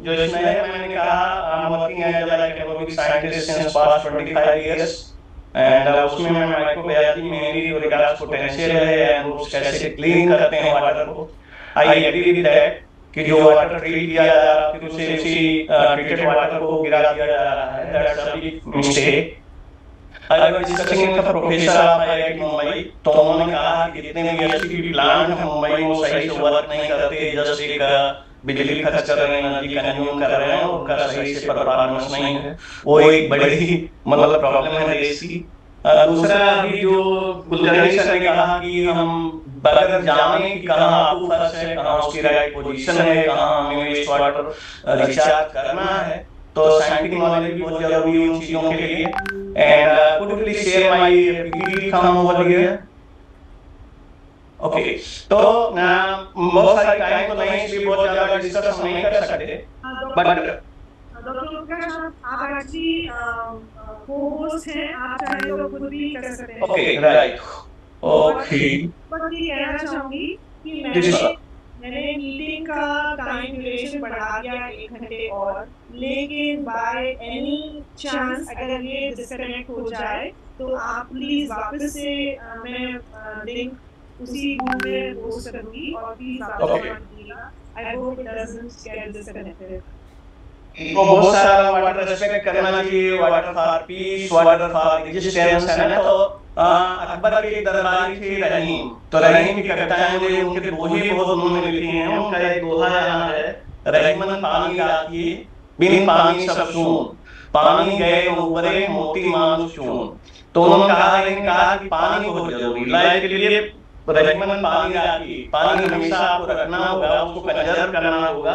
जो इसमें मैंने कहा I'm working as a economic scientist since past 25 years, and उसमें मैं माइक्रोबायोलॉजी में मेरी जो रिगार्ड्स पोटेंशियल है एंड वो कैसे क्लीन करते हैं वाटर को. आई एग्री विद दैट कि जो वाटर ट्रीट किया जा रहा है फिर उसे उसी ट्रीटेड वाटर को गिरा दिया जा रहा है, that's a big mistake. I was discussing with a professor of IIT Mumbai, तो उन्होंने कहा कि जितने भी एचपी प्लांट हैं मुंबई में वो सही से वर्क नहीं करते, जस्ट एक बिजली खर्च कर रहे हैं, एनर्जी कंज्यूम कर रहे हैं, उनका सही से परफॉर्मेंस नहीं है. वो एक बड़ी मतलब प्रॉब्लम है देश की. दूसरा अभी जो कुलकर्णी सर ने कहा कि हम बगैर जाने कि कहाँ आपको फर्श है, कहाँ उसकी राइट पोजीशन है, कहाँ हमें वेस्ट वाटर रिचार्ज करना है, तो साइंटिफिक नॉलेज भी बहुत जरूरी है उन चीजों के लिए। And could you please share my PPT from over here? Okay, तो बहुत सारी टाइम तो नहीं, इसलिए बहुत ज्यादा डिस्कस हम नहीं कर सकते, बट डॉक्टर उत्कर्ष, आप एक्चुअली को-होस्ट हैं, आप चाहे तो खुद भी कर सकते हैं। Okay, right, okay. बस ये कहना चाहूंगी कि मैंने मीटिंग का टाइम ड्यूरेशन बढ़ा दिया 1 घंटे और, लेकिन बाय एनी चांस अगर ये डिस्कनेक्ट हो जाए तो आप प्लीज वापस से मैं लिंक उसी ग्रुप में पोस्ट करूंगी और प्लीज वापस दीजिएगा। I hope it doesn't get disconnected. इनको बहुत सारा वाटर रेस्पेक्ट करना चाहिए, water for piece, water for existence, है ना। तो अकबर के दरबारी थे रहीम, तो रहीम की कविताएं मुझे उनके दोहे बहुत उन्होंने लिखे हैं। उनका एक दोहा यहाँ है, रहीमन पानी राखी बिन पानी सब सून, पानी गए उबरे मोती मानुष चून। तो उन्होंने कहा कि पानी बहुत जरूरी लाइफ के लिए, रहीमन पानी राखी, पानी हमेशा आपको रखना होगा, उसको कंजर्व करना होगा।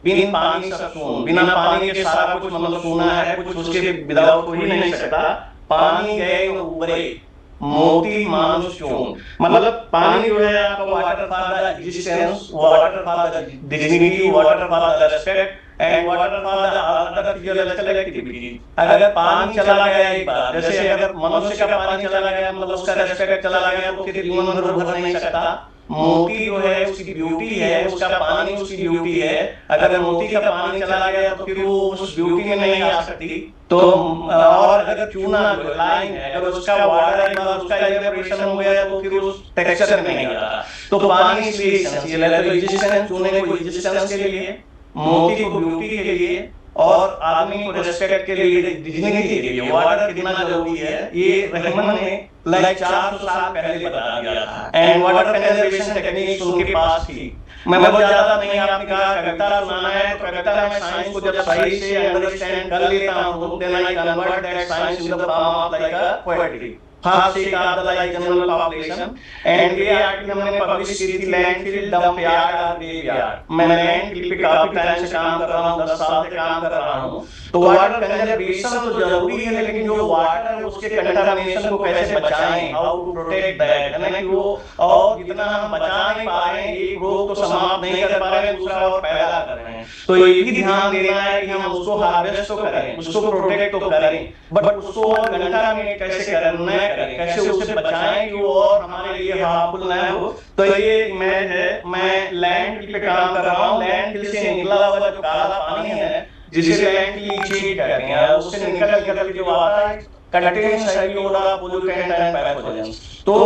बिन पानी सब सून, बिना पानी के सारा कुछ मतलब सूना है, कुछ उसके विदाउट हो ही नहीं सकता। पानी गए उबरे मोती मानुष चून, मतलब पानी जो है आपका water for the existence, water for the dignity, water for the respect and water for the other physiological activity. अगर पानी चला गया एक बार, जैसे अगर मनुष्य का पानी चला गया मतलब उसका रेस्पेक्ट चला गया तो फिर जीवन भर नहीं सकता। मोती जो है उसकी ब्यूटी है, उसका पानी उसकी ब्यूटी है। अगर मोती का पानी चला गया तो फिर वो उस ब्यूटी में नहीं आ सकती। तो और अगर चूना जो लाइन है, अगर उसका वाटर एक बार उसका इवेपोरेशन हो गया तो फिर उस टेक्सचर में नहीं आता। तो पानी इसलिए एसेंशियल है, तो एग्जिस्टेंस, चूने को एग्जिस्टेंस के लिए, मोती को ब्यूटी के लिए और आदमी को रेस्पेक्ट के लिए, डिग्निटी के लिए वाटर कितना जरूरी है, ये रहमान ने लाइक 400 साल पहले बता दिया था। एंड वाटर कंजर्वेशन टेक्निक्स उनके पास थी। मैं बहुत ज्यादा नहीं, आपने कहा कविता सुनाना है तो कविता में साइंस को जब सही से अंडरस्टैंड कर लेता हूं, then I convert that science to the form of like a poetry खास एक of the like general population. And ये आर्टिकल हमने पब्लिश की थी लैंडफिल, डंप यार्ड और ग्रेवयार्ड। मैं लैंडफिल पे काफी टाइम से काम कर रहा हूं, 10 साल से काम कर रहा हूं। तो वाटर कंजर्वेशन तो जरूरी है, लेकिन जो वाटर है उसके कंटामिनेशन को कैसे बचाएं, हाउ टू प्रोटेक्ट दैट, है ना कि वो, और जितना हम बचा नहीं पा रहे हैं, एक रोग तो समाप्त नहीं कर पा रहे हैं, दूसरा और पैदा कर रहे हैं। तो ये भी ध्यान देना है कि हम उसको हार्वेस्ट तो करें, उसको प्रोटेक्ट तो करें, बट उसको और कंटामिनेट कैसे करना करें, कैसे उससे बचाएं कि वो और हमारे लिए हार्मफुल ना हो। तो ये इमेज है, मैं लैंडफिल पे काम कर रहा हूँ। लैंडफिल से निकला हुआ जो काला पानी है जिसे लैंडफिल लीचेट कहते हैं, उससे निकल के जो आता है contains cellular pollutant and pathogens. तो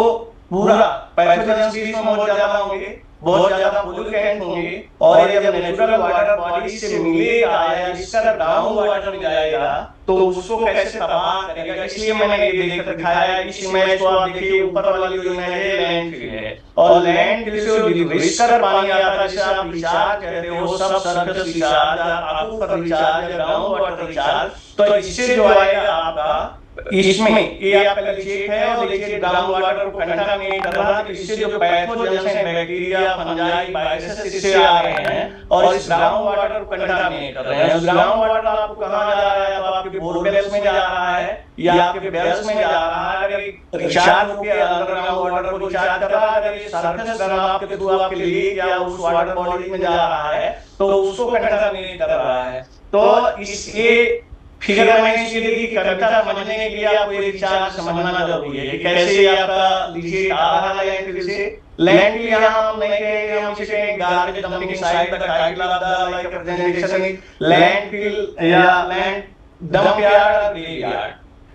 पूरा पैथोजेंस भी इसमें बहुत ज्यादा होंगे, बहुत ज्यादा पोल्यूटेंट होंगे, और ये जब नेचुरल वाटर बॉडी से मिलेगा या इसका ग्राउंड वाटर में जाएगा तो उसको कैसे तबाह करेगा। इसलिए मैंने ये देखकर दिखाया है। इस इमेज को आप देखिए, ऊपर वाली जो इमेज है लैंडफिल है, और लैंडफिल से जो रिस्कर पानी आता है जिसे आप रिचार्ज कहते हो, सब surface recharge, aquifer recharge, ground water recharge, तो इससे जो आएगा आपका, इसमें ये आपका लीचेट है और लीचेट ग्राउंड वाटर को कंटामिनेट कर रहा है। तो इससे जो पैथोजेंस हैं, बैक्टीरिया, फंजाई, वायरसेस इससे आ रहे हैं और इस ग्राउंड वाटर को कंटामिनेट कर रहे हैं। उस ग्राउंड वाटर आपको कहां जा रहा है, तो आपके बोरवेल्स में जा रहा है या आपके वेल्स में जा रहा है। अगर रिचार्ज हो गया अंडरग्राउंड वाटर को रिचार्ज कर रहा है, अगर ये सरफेस रन आपके थ्रू आपके लिए या उस वाटर बॉडी में जा रहा है तो उसको कंटामिनेट कर रहा है। तो इस ये फिगर में इसलिए कि कविता समझने के लिए आपको ये रिचार्ज समझना जरूरी है कि कैसे आपका लीचेट आ रहा है लैंडफिल से। लैंडफिल यहाँ हम नहीं कहेंगे, हम इसे garbage dumping site, the title of the like presentation is landfill या लैंड डंप यार्ड और ग्रेवयार्ड।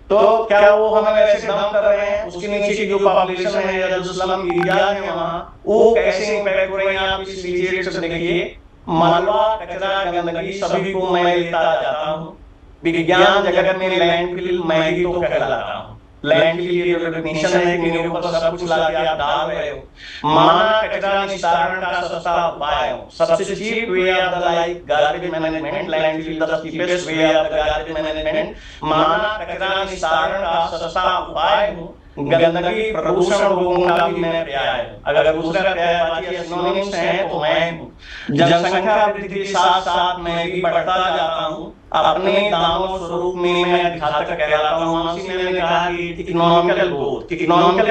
तो क्या वो हमें वैसे डंप कर रहे हैं, उसके नीचे की जो पॉपुलेशन है या जो स्लम एरिया है वहां, वो कैसे इंपैक्ट हो रही है आप इस लीचेट से देखिए। मलबा, कचरा, गंदगी सभी को मैं लेता जाता हूँ। विज्ञान जगत में लैंडफिल मैं ही तो कहलाता हूँ। लैंडफिल ये जो डेफिनेशन है कि मेरे ऊपर सब कुछ ला के आप डाल रहे हो। माना कचरा निस्तारण का सस्ता उपाय हो, सबसे cheap way of the like garbage management, landfill the cheapest way of the garbage management. माना कचरा निस्तारण का सस्ता उपाय हो, गंदगी प्रदूषण रोगों का भी मैं पर्याय हूँ। अगर दूसरा पर्यायवाची सिनोनिम्स हैं तो मैं हूँ। जनसंख्या वृद्धि के साथ साथ मैं भी बढ़ता जाता हूँ, अपने दानव स्वरूप में मैं घातक कहलाता हूँ। मानसी ने कहा कि economical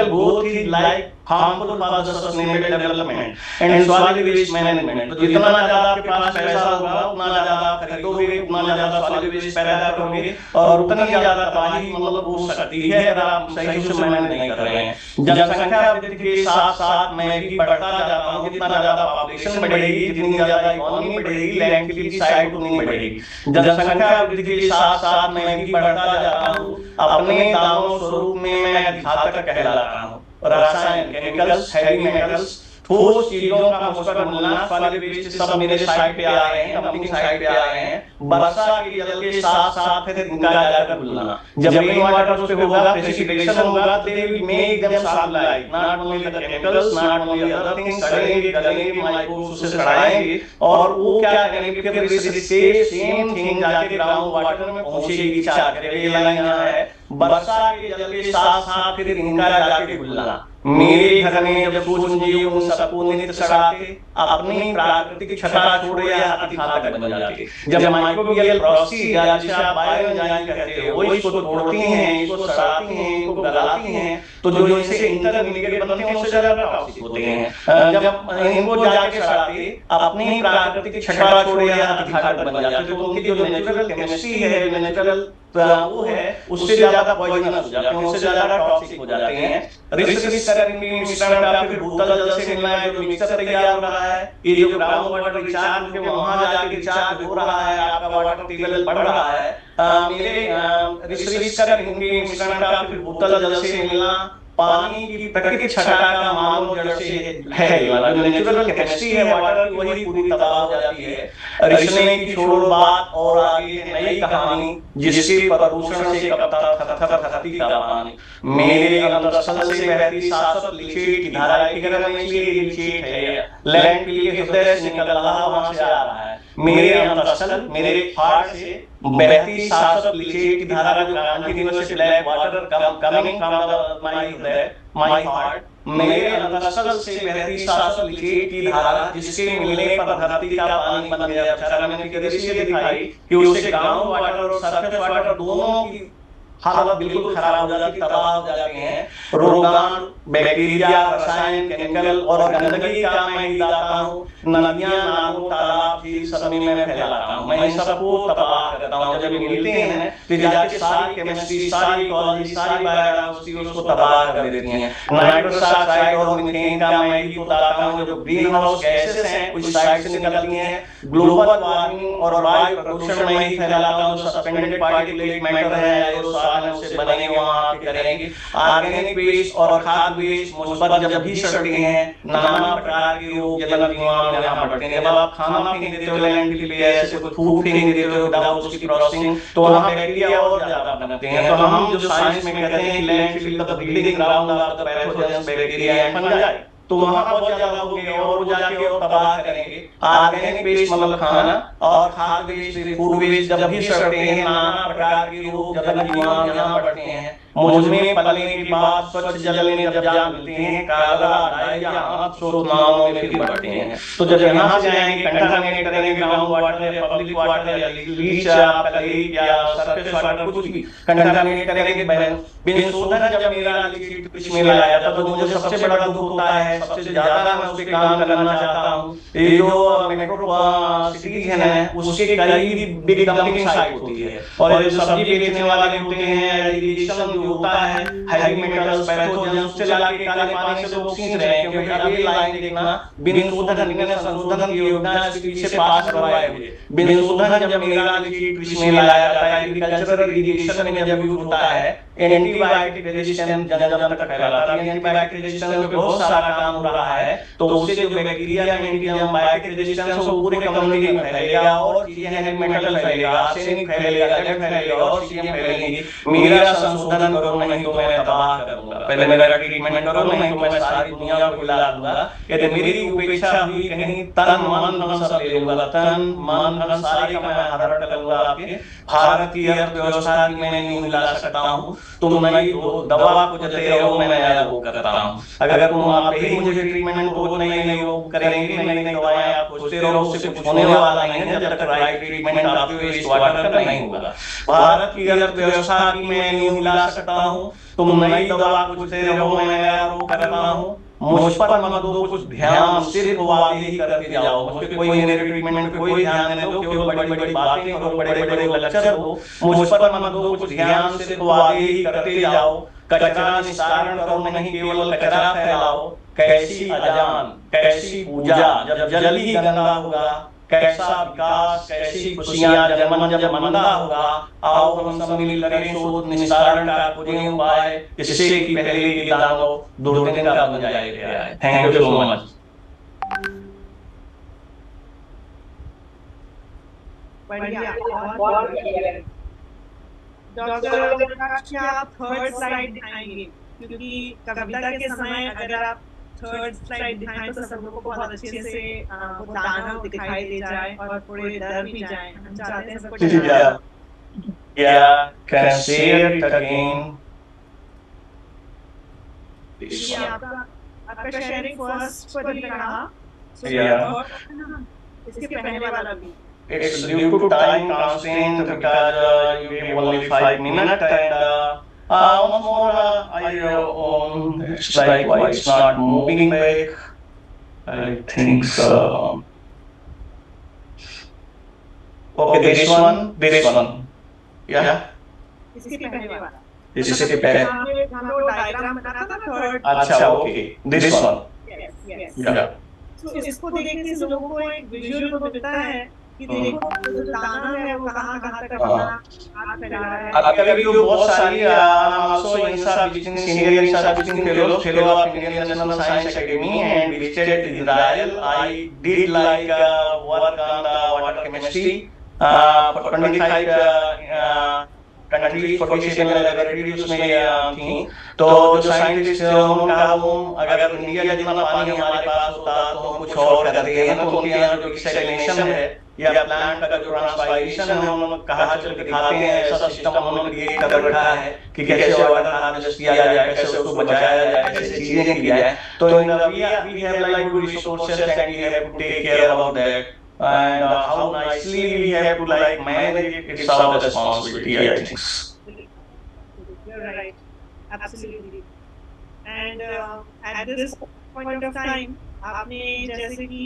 growth is like harmful for the sustainable development and soil waste management। तो जितना ज्यादा आपके पास पैसा होगा उतना ज्यादा आप खरीदोगे, उतना ज्यादा soil waste पैदा करोगे और उतनी ज्यादा तबाही मतलब हो सकती है अगर आप सही से मैनेज नहीं कर रहे हैं। जनसंख्या वृद्धि के साथ साथ मैं भी बढ़ता जाता हूँ। जितना ज्यादा पॉपुलेशन बढ़ेगी, जितनी ज्यादा इकोनॉमी बढ़ेगी, लैंडफिल की साइज उतनी बढ़ेगी। जनसंख्या वृद्धि के साथ साथ मैं भी बढ़ता जाता हूँ, अपने दानव स्वरूप में मैं घातक कहलाता हूँ। रसायन, केमिकल्स, हैवी मेटल्स, ठोस चीजों का मुझ पर मिलना, सॉलिड वेस्ट सब मेरे साइड पे आ रहे हैं, डंपिंग साइड पे आ रहे हैं। वर्षा के जल के साथ साथ फिर इनका जाकर मिलना, जब रेन वाटर उस पे होगा, प्रेसिपिटेशन होगा, they will make them solid, not only the chemicals, not only other things, सड़ेंगे, गलेंगे, माइक्रोब्स उससे सड़ाएंगे और वो क्या करेंगे फिर इससे सेम थिंग जाके ग्राउंड वाटर में पहुंचेगी। चार ये लाइन यहाँ है, वर्षा के जल के साथ साथ फिर इनका जाके घुलना। मेरे घर में जब सूरज उन सबको नित सड़ाते, अपनी प्राकृतिक छटा छोड़ या अति घातक बन जाते। जब माइक्रोबियल प्रोसेस या जिसे आप बायोएंजाइम कहते हो, वो इसको तोड़ती हैं, इसको सड़ाती हैं, इसको गलाती हैं, तो जो इसे इंटरमीडिएट बनते हैं उससे ज्यादा टॉक्सिक होते हैं। जब इनको जाके सड़ाते, अपनी प्राकृतिक छटा छोड़ या अति घातक बन जाते, तो उनकी जो नेचुरल केमिस्ट्री है, नेचुरल वो है, उससे ज्यादा पॉइजनस हो जाते हैं, उससे ज्यादा टॉक्सिक हो जाते हैं। मिश्रण का फिर भूतल जल से मिलना है, जो मिक्सर तैयार हो रहा है, ये जो ग्राउंड वाटर रिचार्ज के वहां जाके रिचार्ज हो रहा है, आपका वाटर टेबल बढ़ रहा है। मेरे मिश्रण का फिर भूतल जल से मिलना, पानी की प्राकृतिक छटा का मानव जड़ से है, जो नेचुरल केमिस्ट्री है वाटर की, वही पूरी तबाह हो जाती है। रिश्ते की छोड़ बात और आगे नई कहानी, जिसके प्रदूषण से थरथरती का पानी। मेरे अंतरस्थल से बहती शाश्वत लिचेट की धारा, लिचेट है, लैंडफिल के हृदय से निकल रहा, वहां से आ रहा है। मेरे अंतरस्थल, मेरे हार्ट से बहती शाश्वत लिचेट की धारा, जो continuous black water coming from my हृदय, माय हार्ट। मेरे अंतरस्थल से बहती शाश्वत लिचेट की धारा, जिसके मिलने पर धरती का पानी बन गया। बेचारा मैंने दृश्य दिखाई कि उससे ग्राउंड वाटर और सरफेस वाटर दोनों की हालत बिल्कुल खराब हो जाती, तबाह हो जाते हैं। रोगाणु, बैक्टीरिया, रसायन, केमिकल और गंदगी का मैं हिलाता हूँ। नदियां, नालों, तालाब, झील सब में मैं फैलाता हूँ, मैं सबको तबाह करता हूँ। जब मिलते हैं तो जाके सारी केमिस्ट्री, सारी इकोलॉजी, सारी बायोडायवर्सिटी उसको तबाह कर देती हैं। नाइट्रस ऑक्साइड और मीथेन का मैं ही बताता हूँ, जो ग्रीन हाउस गैसेस हैं उस साइड से निकलती हैं। ग्लोबल वार्मिंग और वायु प्रदूषण मैं ही फैलाता हूँ। सस्पेंडेड पार्टिकुलेट मैटर है, से बने वहां करेंगे। ऑर्गेनिक वेस्ट और खाद वेस्ट मुझ पर जब भी सड़ते हैं, नाना प्रकार के रोग जलन बीमार यहाँ बढ़ते हैं। जब आप खाना फेंक देते हो लैंडफिल पे, ऐसे कोई फूड फेंक देते हो विदाउट उसकी प्रोसेसिंग, तो वहाँ बैक्टीरिया और ज्यादा बनते हैं। तो हम जो साइंस में कहते हैं landfill the breeding ground of the पैथोजेनस bacteria and fungi, तो वहां बहुत ज्यादा हो गए और वो जाके और तबाह करेंगे। ऑर्गेनिक वेस्ट मतलब खाना और खाद वेस्ट, फूड वेस्ट जब भी सड़ते हैं, नाना प्रकार के रोग जलन बीमार यहाँ बढ़ते हैं। मुझ में पलने के बाद स्वच्छ जल में जब जा मिलते हैं, काला डायरिया, आंत स्रोत नामों में फिर बढ़ते हैं। तो जब यहाँ से आएंगे, कंटामिनेट करेंगे ग्राउंड वाटर, पब्लिक वाटर या लीच या सरफेस वाटर, कुछ भी कंटामिनेट करेंगे। बिन शोधन जब मेरा लिक्विड पिच में लाया था, तो मुझे सबसे बड़ा दुख होता है, सबसे ज्यादा मैं उस पे काम करना चाहता हूँ। ये जो मेट्रो सिटीज है उसके करीब बिग डंपिंग साइट होती है, और ये सब्जी बेचने वाले होते हैं, इरिगेशन होता है, हैवी मेटल्स, पैथोजेंस उससे लाके काले पानी से लोग सींच रहे हैं। क्योंकि अभी लाइन देखना, बिन शोधन निगम संशोधन की योजना इसके पीछे पास करवाए हुए। बिन शोधन जब मेरा लिक्विड पिच में लाया जाता है, एग्रीकल्चरल इरिगेशन में जब यूज होता है, एंटीबायोटिक रेजिस्टेंस जन जन तक फैलाता है। एंटीबायोटिक रेजिस्टेंस पे बहुत सारा काम हो रहा है, तो उससे जो बैक्टीरिया एंटीबायोटिक बायोटिक रेजिस्टेंस वो पूरे कम्युनिटी में फैलेगा, और चीजें हैवी मेटल फैलेगा, आर्सेनिक फैलेगा, लेड फैलेगा और चीजें फैलेंगी। मेरा संशोधन ट्रीटमेंट करो, नहीं तो मैं तबाह करूंगा, पहले मेरा ट्रीटमेंट करो, नहीं तो मैं सारी दुनिया को हिला दूंगा। कहते मेरी उपेक्षा हुई कहीं तन मन धन सब ले लूंगा, तन मन धन सारी का मैं हरण करूंगा आपके। भारत की अर्थव्यवस्था की मैं नहीं हिला सकता हूँ, तुम नई दवा को जते रहो, मैं नया रोग करता हूँ। अगर तुम आप ही मुझे ट्रीटमेंट रोज नई रोग करेंगे, नई नई दवाएं आप खोजते रहो, उससे कुछ होने वाला नहीं है जब तक राइट ट्रीटमेंट आपके वेस्ट वाटर का नहीं होगा। भारत की अर्थव्यवस्था की मैं नहीं हिला सकता हूँ, तुम नई दवा खोजते रहो, मैं नया रोग करता हूँ। मुझ पर मत दो कुछ ध्यान, सिर्फ वादे ही करते जाओ, मुझ पे कोई मेरे ट्रीटमेंट पे कोई ध्यान नहीं दो, केवल बड़ी बड़ी बातें करो, बड़े बड़े लेक्चर दो, मुझ पर मत दो कुछ ध्यान, सिर्फ वादे ही करते जाओ। कचरा निस्तारण करो, नहीं केवल कचरा फैलाओ। कैसी अजान, कैसी पूजा जब जल ही गंदा होगा, कैसा विकास, कैसी खुशियां जब मंदा होगा। आओ हम सब मिल करें शोध निस्तारण का खोजें उपाय, इससे कि पहले ये दानव दुर्दिन का बन जाए। Thank you so much. बढ़िया, बहुत बढ़िया। डॉक्टर आप थर्ड स्लाइड दिखाएंगे, क्योंकि कविता के समय अगर आप थर्ड स्लाइड दिखाएं तो सब लोगों को बहुत अच्छे से वो दानव दिखाई दे जाए और थोड़े डर भी जाए। हम चाहते हैं सबको डर। Can I say it again? ये आपका शेयरिंग फर्स्ट पर ही रहा। इसके पहले वाला भी। It's due to time constraint because you have only 5 minutes and one more it's like why it's not moving back. I think so. Okay, this one. Yeah. इसके पहले वाला। इसके पहले। हम लोग डायग्राम बनाना था थर्ड। अच्छा, okay. This one. Yes. Yeah. तो इसको देखने से लोगों को एक विजुअल मिलता है कि देखो जो दाना है वो कहाँ तक अपना हाथ फैला रहा है। अभी भी बहुत सारी also INSA visiting senior INSA visiting fellow of Indian National Science Academy and visited Israel. I did like work on the water chemistry for 25 countries 47 laboratories उसमें थी। तो जो साइंटिस्ट उनका अगर इंडिया जितना पानी हमारे पास होता तो हम कुछ और करते हैं, तो उनके यहाँ जो डिसैलिनेशन है या प्लांट का जो ट्रांसपायरेशन है उन्होंने कहा चल के दिखाते हैं, ऐसा सिस्टम उन्होंने क्रिएट कर रखा है कि कैसे वाटर हार्वेस्ट किया जाए, कैसे उसको बचाया जाए, कैसे चीजें की जाए। तो in we have like good resources and we have to take care about that and how nicely we have to like manage it. It's our responsibility, I think. You're right, absolutely. And at this point of time, आपने जैसे कि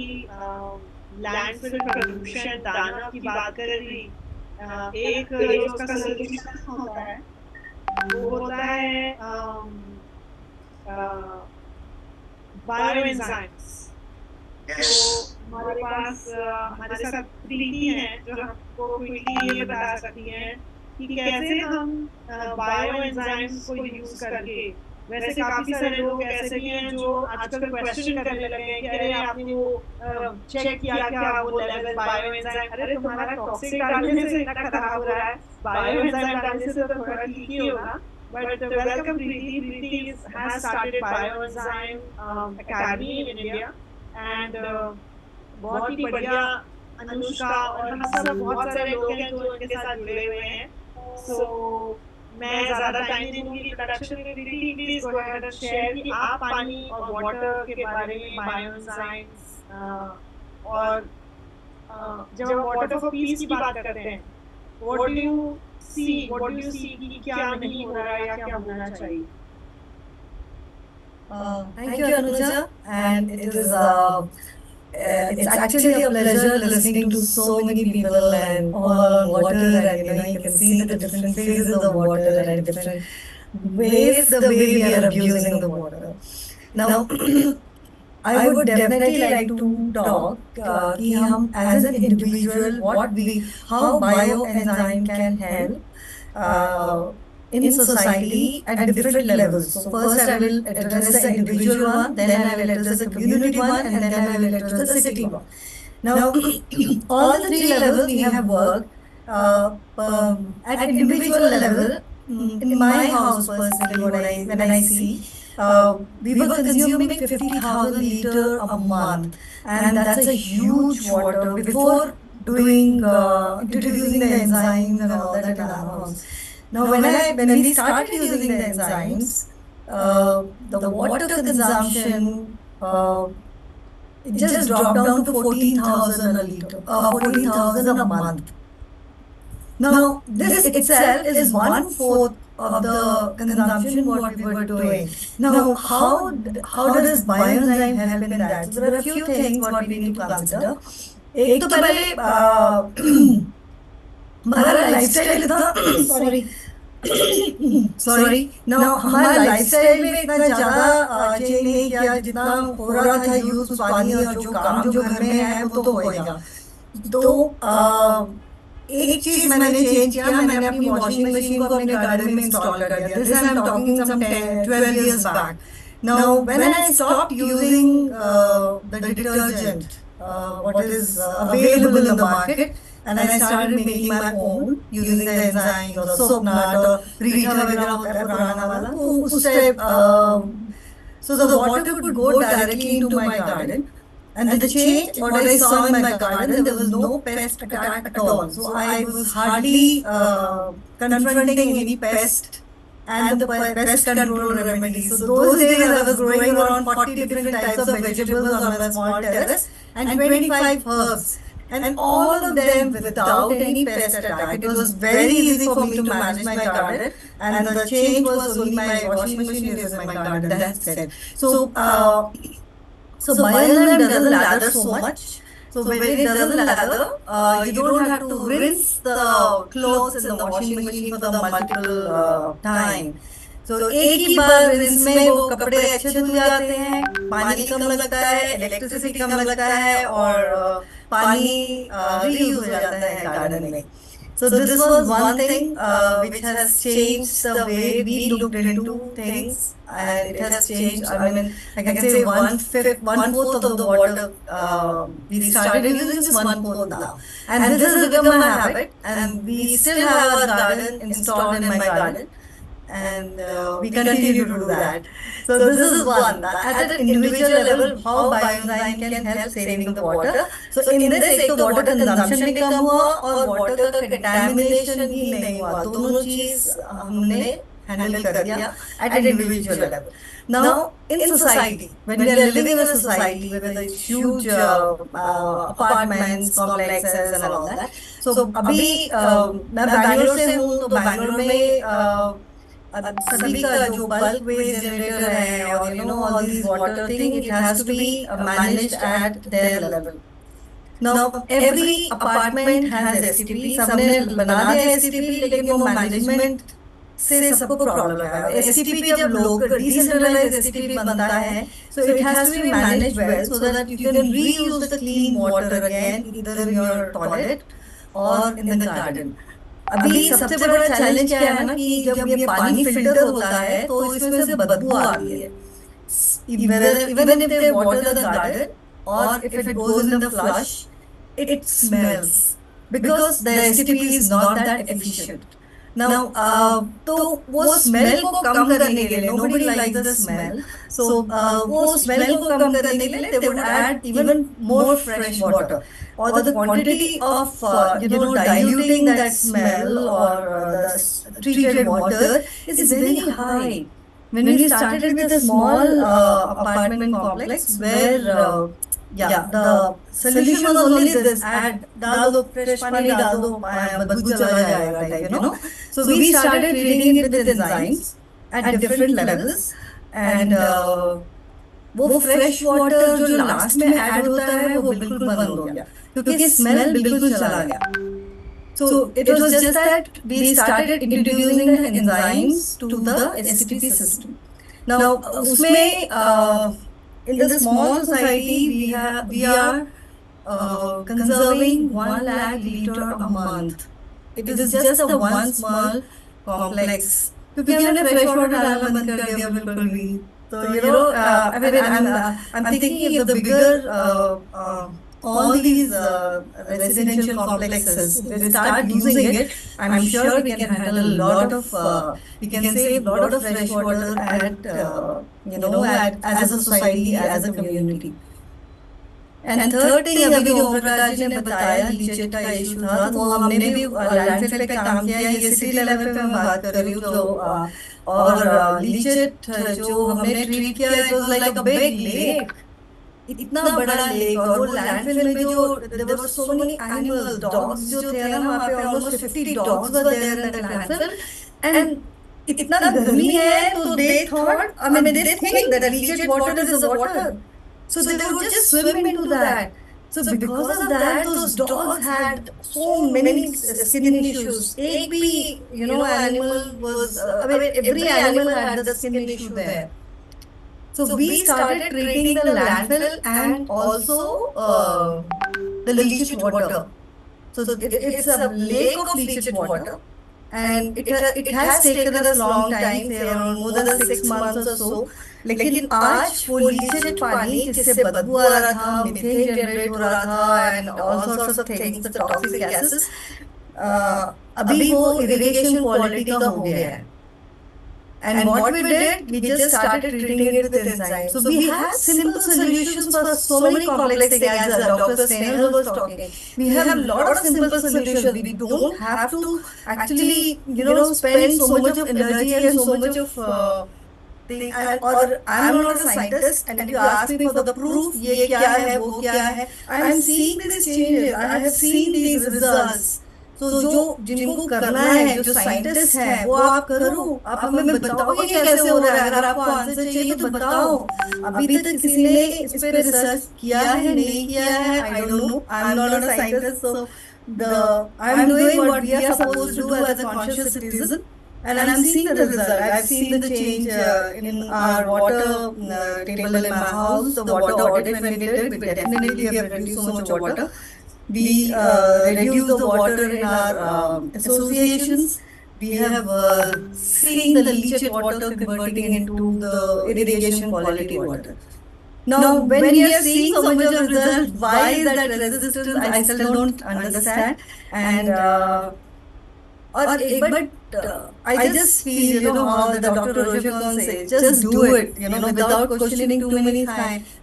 लैंडफिल प्रदूषण दाना की बात कर रही, एक जो उसका सोल्यूशन होता है वो होता है बायोएंजाइम्स। हमारे पास हमारे साथ प्रीति है जो हमको क्विकली ये बता सकती है कि कैसे हम बायोएंजाइम्स को यूज करके, वैसे काफी सारे लोग ऐसे भी हैं जो आजकल क्वेश्चन करने लगे हैं कि अरे आपने वो चेक किया क्या वो लेवल बायोएंजाइम, अरे तुम्हारा टॉक्सिक डालने से इतना खराब हो रहा है, बायोएंजाइम डालने से तो थोड़ा ठीक ही होगा। But welcome Preeti has started Bioenzyme Academy in India and बहुत ही बढ़िया अनुष्का और हम सब बहुत सारे लोग हैं जो इनके साथ जुड़े हुए हैं। सो मैं ज्यादा टाइम नहीं दूंगी इंट्रोडक्शन में। Please go ahead and share कि आप पानी और वाटर के बारे में, बायोएंजाइम्स और जब हम वाटर फॉर पीस की बात करते हैं, व्हाट डू यू सी कि क्या नहीं हो रहा है या क्या होना चाहिए? Thank you, Anuja, and it is it's actually a pleasure listening to so many people and all on water, and you can see the different phases of the water and different ways the way we are abusing the water. Now, I would definitely like to talk कि हम as an individual how bioenzyme can help in society at different levels. So first I will address the individual one, then I will address the community one, and then I will address the city one. Now, all the three levels we have worked at individual level. in my house personally, when I see, we were consuming 50,000 liter a month, and that's a huge water before doing introducing the enzymes and all that in our house. Now, when we started using the enzymes, the water consumption it just dropped down to 14,000 a liter, 14,000 a month. Now, this itself is 1/4 of the consumption what we were doing. Now, how does bioenzyme help in that? So there are a few things what we need to consider. एक तो पहले हमारा लाइफस्टाइल इतना सॉरी now हमारा लाइफस्टाइल में इतना ज़्यादा चेंज नहीं किया जितना हो रहा था यूज पानी और जो काम जो घर में है वो तो होएगा. तो एक चीज मैंने चेंज किया, मैंने अपनी वॉशिंग मशीन को अपने गार्डन में इंस्टॉल कर दिया. This I am talking some 12 years back. Now when I stopped using the detergent what is available in the market, and I started making my own using the enzymes or soap nut or Rita वगैरह होता है पुराना वाला, तो उससे so the water could go directly into my garden. And the change, what I saw in my garden, there was no pest attack at all. So I was hardly confronting any pest and the pest control remedies. So those days I was growing around 40 different types of vegetables on a small terrace and 25 herbs. And all of them without any pest attack. It was very easy for me to manage my garden. And the change was only my washing machine is in my garden. That's it. So bioenzyme doesn't lather so much. So when it doesn't lather, you don't have to rinse the clothes in the washing machine for the multiple time. So एक ही बार रिंस में वो कपड़े अच्छे धुल जाते हैं, पानी कम लगता है, इलेक्ट्रिसिटी कम लगता है और पानी रीयूज हो जाता है गार्डन में. So this was one thing which has changed the way we looked into things, and it has changed. I mean, I can say 1/4 of the water we started using this 1/4 now, and this has become a habit. And we still have our garden installed in my garden, and we continue to do that. So this is one at an individual level how bioenzyme can help saving the water. So in this एक तो water consumption भी कम हुआ और water का contamination भी नहीं हुआ. दोनों चीज हमने handle कर दिया at an individual level. Now in society, when we are living in a society with a huge apartments, complexes and all that. So अभी मैं बैंगलोर से हूँ, तो बैंगलोर में सभी का जो बल्क वेस्ट जनरेटर है और all these water thing, it has to be managed at their level. Now every apartment has STP. सबने बना दिया STP, लेकिन वो मैनेजमेंट से सबको प्रॉब्लम है. STP जब लोकल डिसेंट्रलाइज्ड STP बनता है, so it has to be managed well so that you can reuse the clean water again either in your toilet or in the garden. अभी सबसे बड़ा चैलेंज क्या है ना कि जब ये पानी फिल्टर होता है तो इसमें से बदबू आती है. Even if they water the garden or if it goes in the flush, it smells because the STP is not that efficient. Now, तो वो स्मेल को कम करने के लिए, nobody likes the smell. So वो स्मेल को कम करने के लिए they would add even more fresh water. Or the quantity of diluting that smell or the treated water is very high. When we started with a small apartment complex where the solution was only this: add डाल दो fresh पानी, डाल दो बदबू चला जाएगा type, So we started treating it with enzymes at different levels, and वो fresh water जो लास्ट में ऐड होता है वो बिल्कुल बंद हो गया क्योंकि स्मेल बिल्कुल चला गया. So it was just that we started introducing the enzymes to the STP system. Now उसमें in the small society we are conserving 1 lakh liter a month. It is just a one small complex. क्योंकि हमने fresh water डालना बंद कर दिया बिल्कुल भी. So I mean I'm thinking if the bigger all these residential complexes, when we start using it, I'm sure we can handle a lot of, we can save a lot of fresh water as a society, as a community. And third thing अभी जो ओम प्रकाश जी ने बताया लीचेट का इशू था, तो वो हमने भी लैंडफिल पे काम किया है। ये सिटी लेवल पे मैं बात कर रही हूँ, तो और लीचेट जो हमने ट्रीट किया, it was like a big lake, इतना बड़ा लेक, और वो लैंडफिल में जो there were so many animals, dogs जो थे ना वहाँ पे, almost 50 dogs were there in the landfill. And इतना गर्मी है, तो they thought, I mean they think that leachate water is a water, so they would just swim into that. So because of that, those dogs had so many skin issues. Ek bhi, animal was, every animal had the skin issue there. So we started treating the landfill and also the leached water. So it's a lake of leached water. And it has taken us long time, around more than 6 months or so. लेकिन आज वो लीचेट पानी जिससे बदबू आ रहा था, मीथेन जनरेट हो रहा था, and all sorts of things, the toxic gases, अभी वो इरिगेशन क्वालिटी का हो गया है. And what we did, we just started treating it with enzymes. So we have simple solutions for so many complex things, as Dr. Snehal was talking. We have a lot of simple solutions. We don't have to actually, spend so much of energy and so much of thing. Or I'm not a scientist, and you ask me for the proof, ये क्या है, वो क्या है. I'm seeing these changes. I have seen these results. तो जो जिनको करना है, जो साइंटिस्ट हैं, वो आप करो, आप हमें बताओगे कैसे हो रहा है. अगर आपको आंसर चाहिए तो बताओ. अभी तक किसी ने इस पे रिसर्च किया है, नहीं किया है, I don't know. I am not a scientist, so I am doing what we are supposed to do as a conscious citizen, and I'm seeing the result. I've seen the change in our water table in my house. The water audit when we did, we definitely have reduced so much water. We reduce the water in our associations. We have seen the leached water converting into the irrigation quality water. Now, when we are seeing so much of result, why is that resistance? I still don't understand. And I just feel, how the Dr. Roger Khan says, just do it, without questioning too many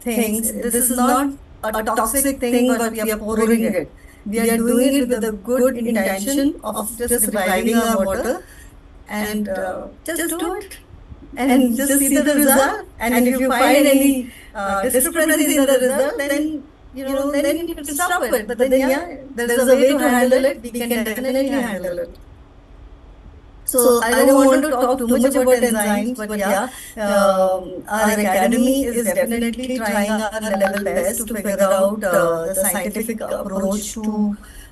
things. This is not a toxic thing, but we are pouring it. We are doing it with the good intention of just reviving our water, and just do it, and just see the result. And if you find any discrepancies in the result, then then you can stop it. But then there is a way to handle it. We can definitely handle it. So I don't want to talk too much about enzymes, but our academy is definitely trying our level best to figure out the scientific approach to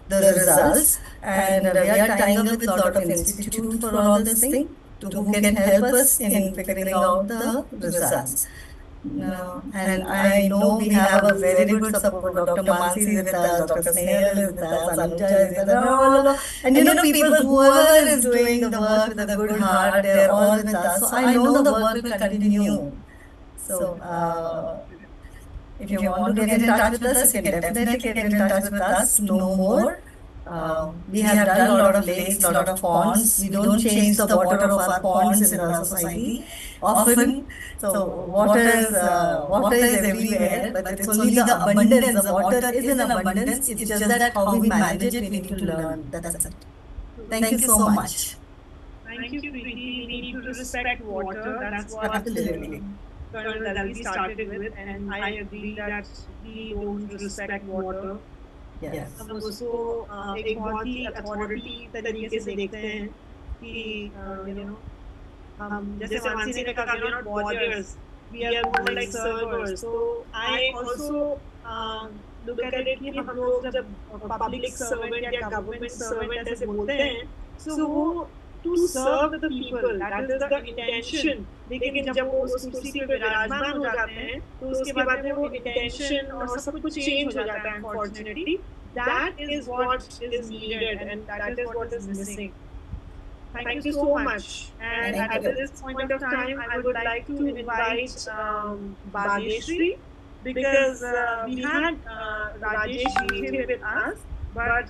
the results, and we are tying up with a lot of institute for all this thing, who can help us in figuring out the results. And I know we have a very good support. Dr. Mansi is with us, Dr. Snehal is with us, Anuja is with us, and people, whoever is doing the work with a good heart, they're all with us. So I know the work will continue. So if you want to get in touch with us, you can definitely get in touch with us, know more. We have done a lot of lakes, a lot of ponds. We don't change the water of our ponds in our society often. So water is everywhere, but it's only the abundance. The water is in abundance. It's just that how we manage it, we need to learn. That's it. Thank you so much. Thank you, Preeti. We need to respect water. That's what absolutely that we started with, and I agree that we don't respect water. Yes. हम उसको एक बहुत ही अथॉरिटी तरीके से देखते हैं कि हम जैसे मानसी ने कहा, we are not warriors, we are more like servers. So I also look at it कि हम लोग जब public servant या government servant ऐसे बोलते हैं, so वो to serve the people, that is the intention. लेकिन जब वो उस कुर्सी पे विराजमान हो जाते हैं, तो उसके बाद में वो intention और सब कुछ change हो जाता है. Unfortunately, that is what is needed, and that is what is missing. Thank you so much. And at this point of time, I would like to invite Bhagyashree because we had Rajesh here with us, but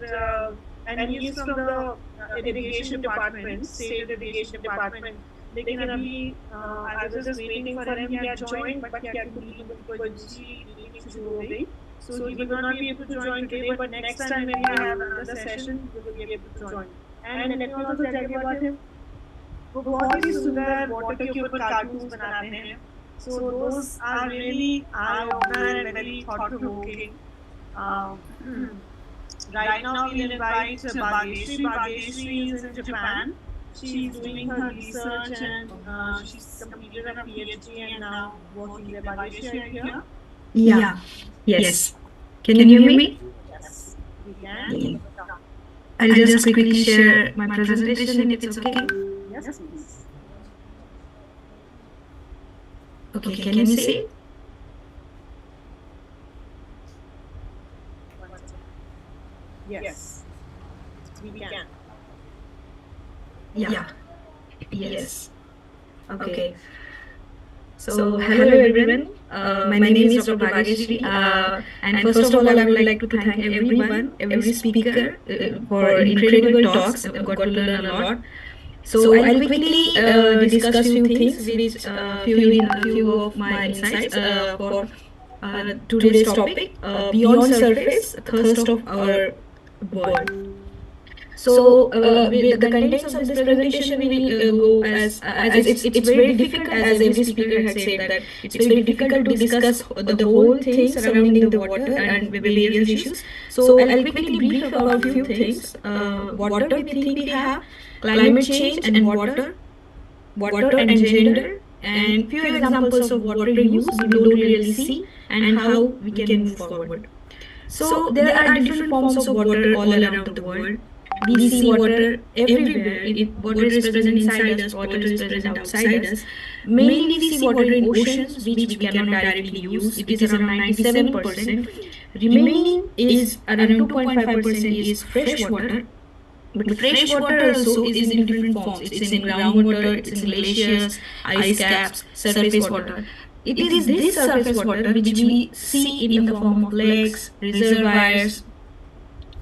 and he's from the irrigation department, state irrigation department. लेकिन अभी I was just waiting for him. He had joined, but he had to leave कोई दूसरी meeting शुरू हो गई. So he will not be able to join today. But next time when we have another session, he will be able to join. And let me also tell you about him. वो बहुत ही सुंदर water के ऊपर cartoons बनाते हैं. So those are really eye-opener and very thought-provoking. Right now we'll invite Bhageshri. Bhageshri is in Japan. She's doing her research and she's completed her PhD and now working there. Bhageshri, are you here? Yeah. Yes. Can you hear me? Yes, we can. I'll just quickly share my presentation if it's okay. Yes, please. Okay, can you see? Yes, we can. Yeah. Yes. Okay. So, hello everyone. My name is Dr. Bhageshri. And first of all, I would like to thank everyone, every speaker for incredible talks. I've got to learn a lot. So, I'll quickly discuss few things, which few of my insights for today's topic, beyond surface, thirst of our world. So the contents of this presentation will go as it's very difficult, as every speaker had said, that it's very difficult to discuss the whole thing surrounding the water and various issues. So I'll quickly brief about few things. Water we think we have, climate change and water and gender, and few examples of water use we don't really see and how we can move forward. So there are different forms of water all around the world. We see water everywhere. Water is present inside us, water is present outside us. Mainly we see water in oceans, which we cannot directly use. It is around 97%. Remaining is around 2.5% is fresh water. But fresh water also is in different forms. It's in groundwater, it's in glaciers, ice caps, surface water. It is this surface water which we see in the form of lakes, reservoirs,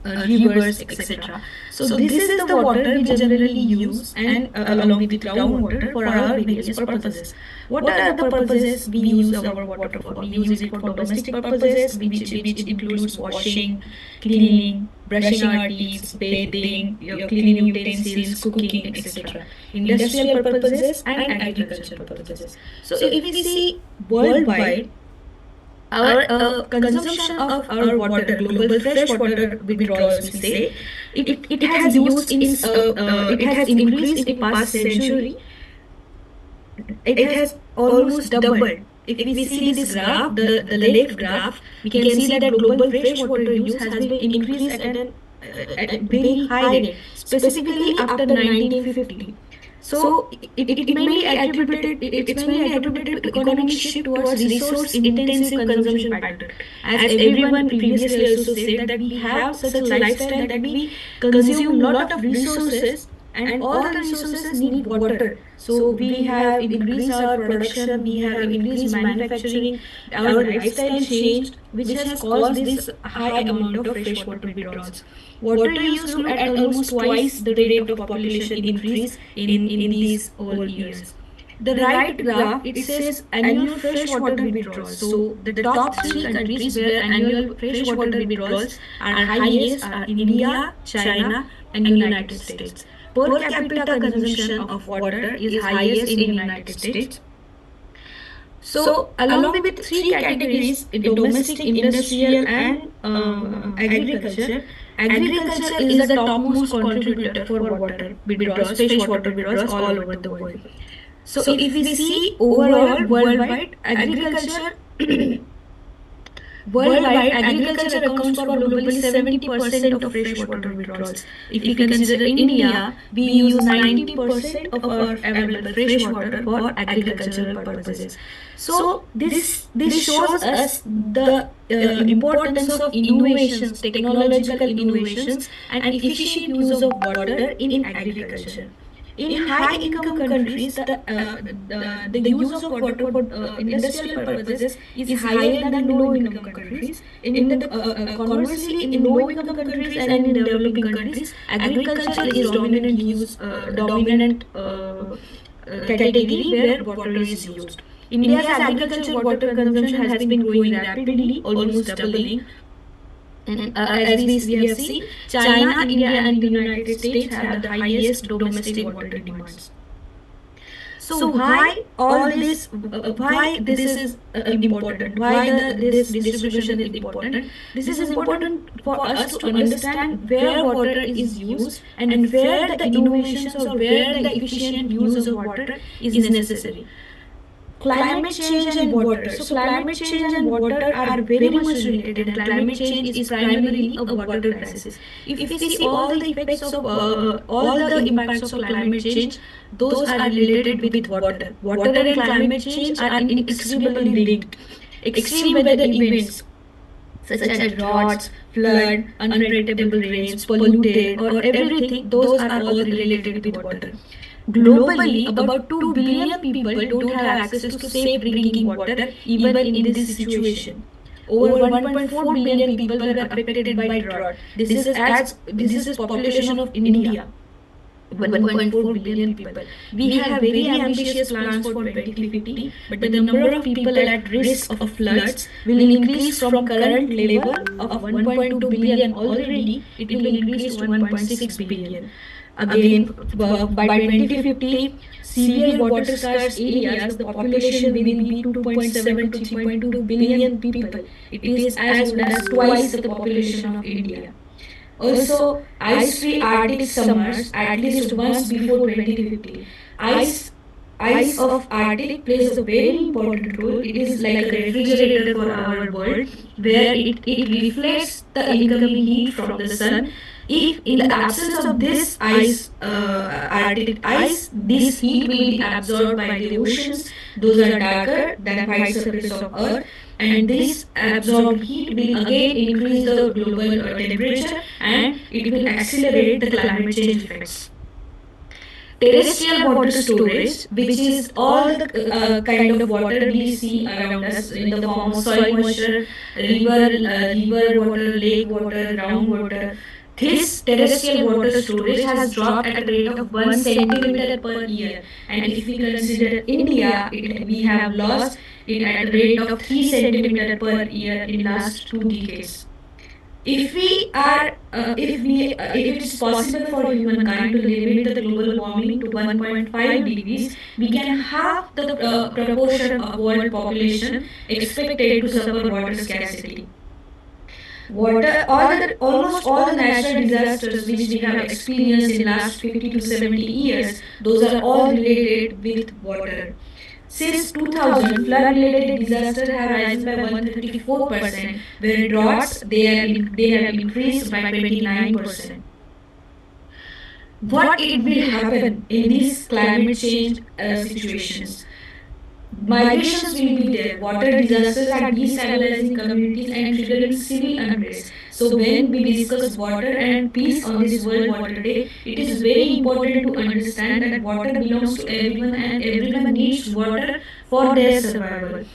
rivers, etc. So this is the water we generally use, and along with groundwater, for our various purposes. What are the purposes we use our water for? We use it for domestic purposes, which includes washing, cleaning, brushing our teeth, bathing, cleaning utensils, cooking, etc. Industrial purposes and agricultural purposes. So if we see worldwide, our consumption of our water, global fresh water withdrawals, we say, it has increased in past century. It has almost doubled. If we see this graph, the left graph, we can see that global fresh water use has been increased at a very high rate, specifically after 1950. So it's mainly attributed to economic shift towards resource-intensive consumption pattern. As everyone previously also said, that we have such a lifestyle that we consume a lot of resources, and all the resources need water. So we have increased our production, we have increased manufacturing, our lifestyle changed, which has caused this high amount of fresh water withdrawals. Water use grew at almost twice the rate of population increase in these all years. The right graph, it says annual fresh water withdrawals. So the top 3 countries where annual fresh water withdrawals are highest are India, China, and United States. Per capita consumption of water is highest in United States. So, along with 3 categories, domestic, industrial, and agriculture, agriculture is the topmost contributor for water withdrawals, fresh water withdrawals all over the world. So, if we see overall worldwide, agriculture accounts for globally 70% of fresh water withdrawals. If we consider India, we use 90% of our available fresh water for agricultural purposes. So this shows us the importance of innovations, technological innovations, and efficient use of water in agriculture. In high-income countries, the use of water for industrial purposes is higher than low-income countries. Conversely, in low-income countries and in developing countries, agriculture is dominant category where water is used. India's agricultural water consumption has been growing rapidly, almost doubling. And as we have seen, China, India, and the United States have the highest domestic water demands. So why all this? Why this is important? Why this distribution is important? This is important for us to understand where water is used and where the innovations or where the efficient use of water is necessary. Climate change and water. So climate change and water are very much related, and climate change is primarily a water crisis. If we see all the effects of all the impacts of climate change, those are related with water. Water and climate change are inextricably linked. Extreme weather events such as droughts, flood, unpredictable rains, polluted, or everything, those are all related with water. Globally, about 2 billion people don't have access to safe drinking water even in this situation. Over 1.4 billion people were affected by drought. This is population of India. 1.4 billion people. We have very ambitious plans for 2050, but the number of people at risk of floods will increase from current level of 1.2 billion already. It will increase to 1.6 billion. Again, by 2050, severe water scarce areas, the population will be 2.7 to 3.2 billion people. It is as good as twice the population of India. Also, ice-free Arctic summers at least once before 2050. Ice of Arctic plays a very important role. It is like a refrigerator for our world, where it reflects the incoming heat from the sun. If in the absence of this Arctic ice, this heat will be absorbed by the oceans. Those are darker than the white surface of Earth, and this absorbed heat will again increase the global temperature, and it will accelerate the climate change effects. Terrestrial water storage, which is all the kind of water we see around us in the form of soil moisture, river water, lake water, groundwater. This terrestrial water storage has dropped at a rate of 1 centimeter per year, and if we consider India, we have lost it at a rate of 3 centimeter per year in last 2 decades. If it is possible for humankind to limit the global warming to 1.5 degrees, we can halve the proportion of world population expected to suffer water scarcity. Almost all the natural disasters which we have experienced in the last 50 to 70 years, those are all related with water. Since 2000, flood-related disasters have risen by 134%, where droughts they have increased by 29%. What it will happen in these climate change situations? Migrations will be there. Water disasters are destabilizing communities and triggering civil unrest. So when we discuss water and peace on this World Water Day, it is very important to understand that water belongs to everyone and everyone needs water for their survival.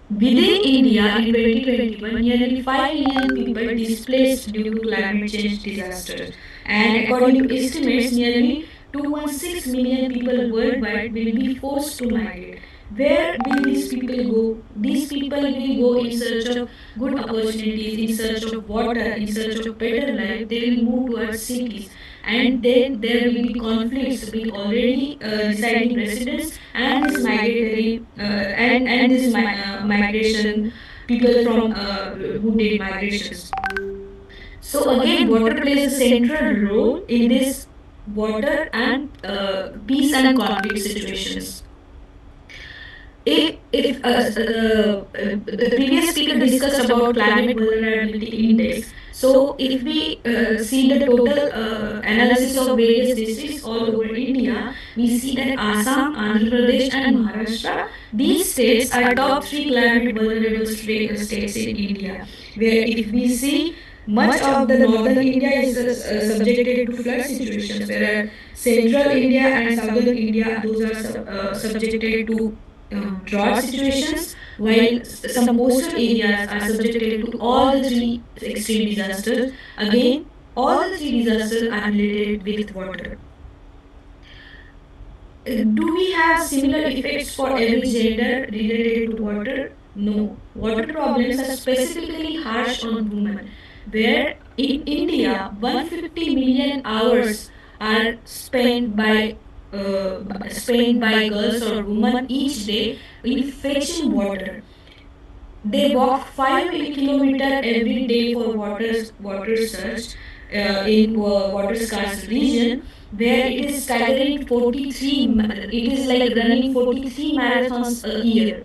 Within India in 2021, nearly 5 million people displaced due to climate change disasters. And according to estimates, nearly 216 million people worldwide will be forced to migrate. Where will these people go? These people will go in search of good opportunities, in search of water, in search of better life. They will move towards cities, and then there will be conflicts with already residing residents and this migratory and this migration people from who did migrations. So again, water plays a central role in this water and peace and conflict situations. If the previous speaker discussed about climate vulnerability index, so if we see the total analysis of various districts all over India, we see that Assam, Andhra Pradesh and Maharashtra, these states are top 3 climate vulnerable states in India, where if we see Much of the northern India is subjected to flood situations, whereas central India and southern India, those are subjected to drought situations, while some coastal areas are subjected to all the three extreme disasters. Again, all the three disasters are related with water. Do we have similar effects for every gender related to water? No. Water problems are specifically harsh on women, where in India 150 million hours are spent by girls or women each day in fetching water. They walk 5 kilometers every day for water search in water scarce region, where it is staggering 43. It is like running 43 marathons a year.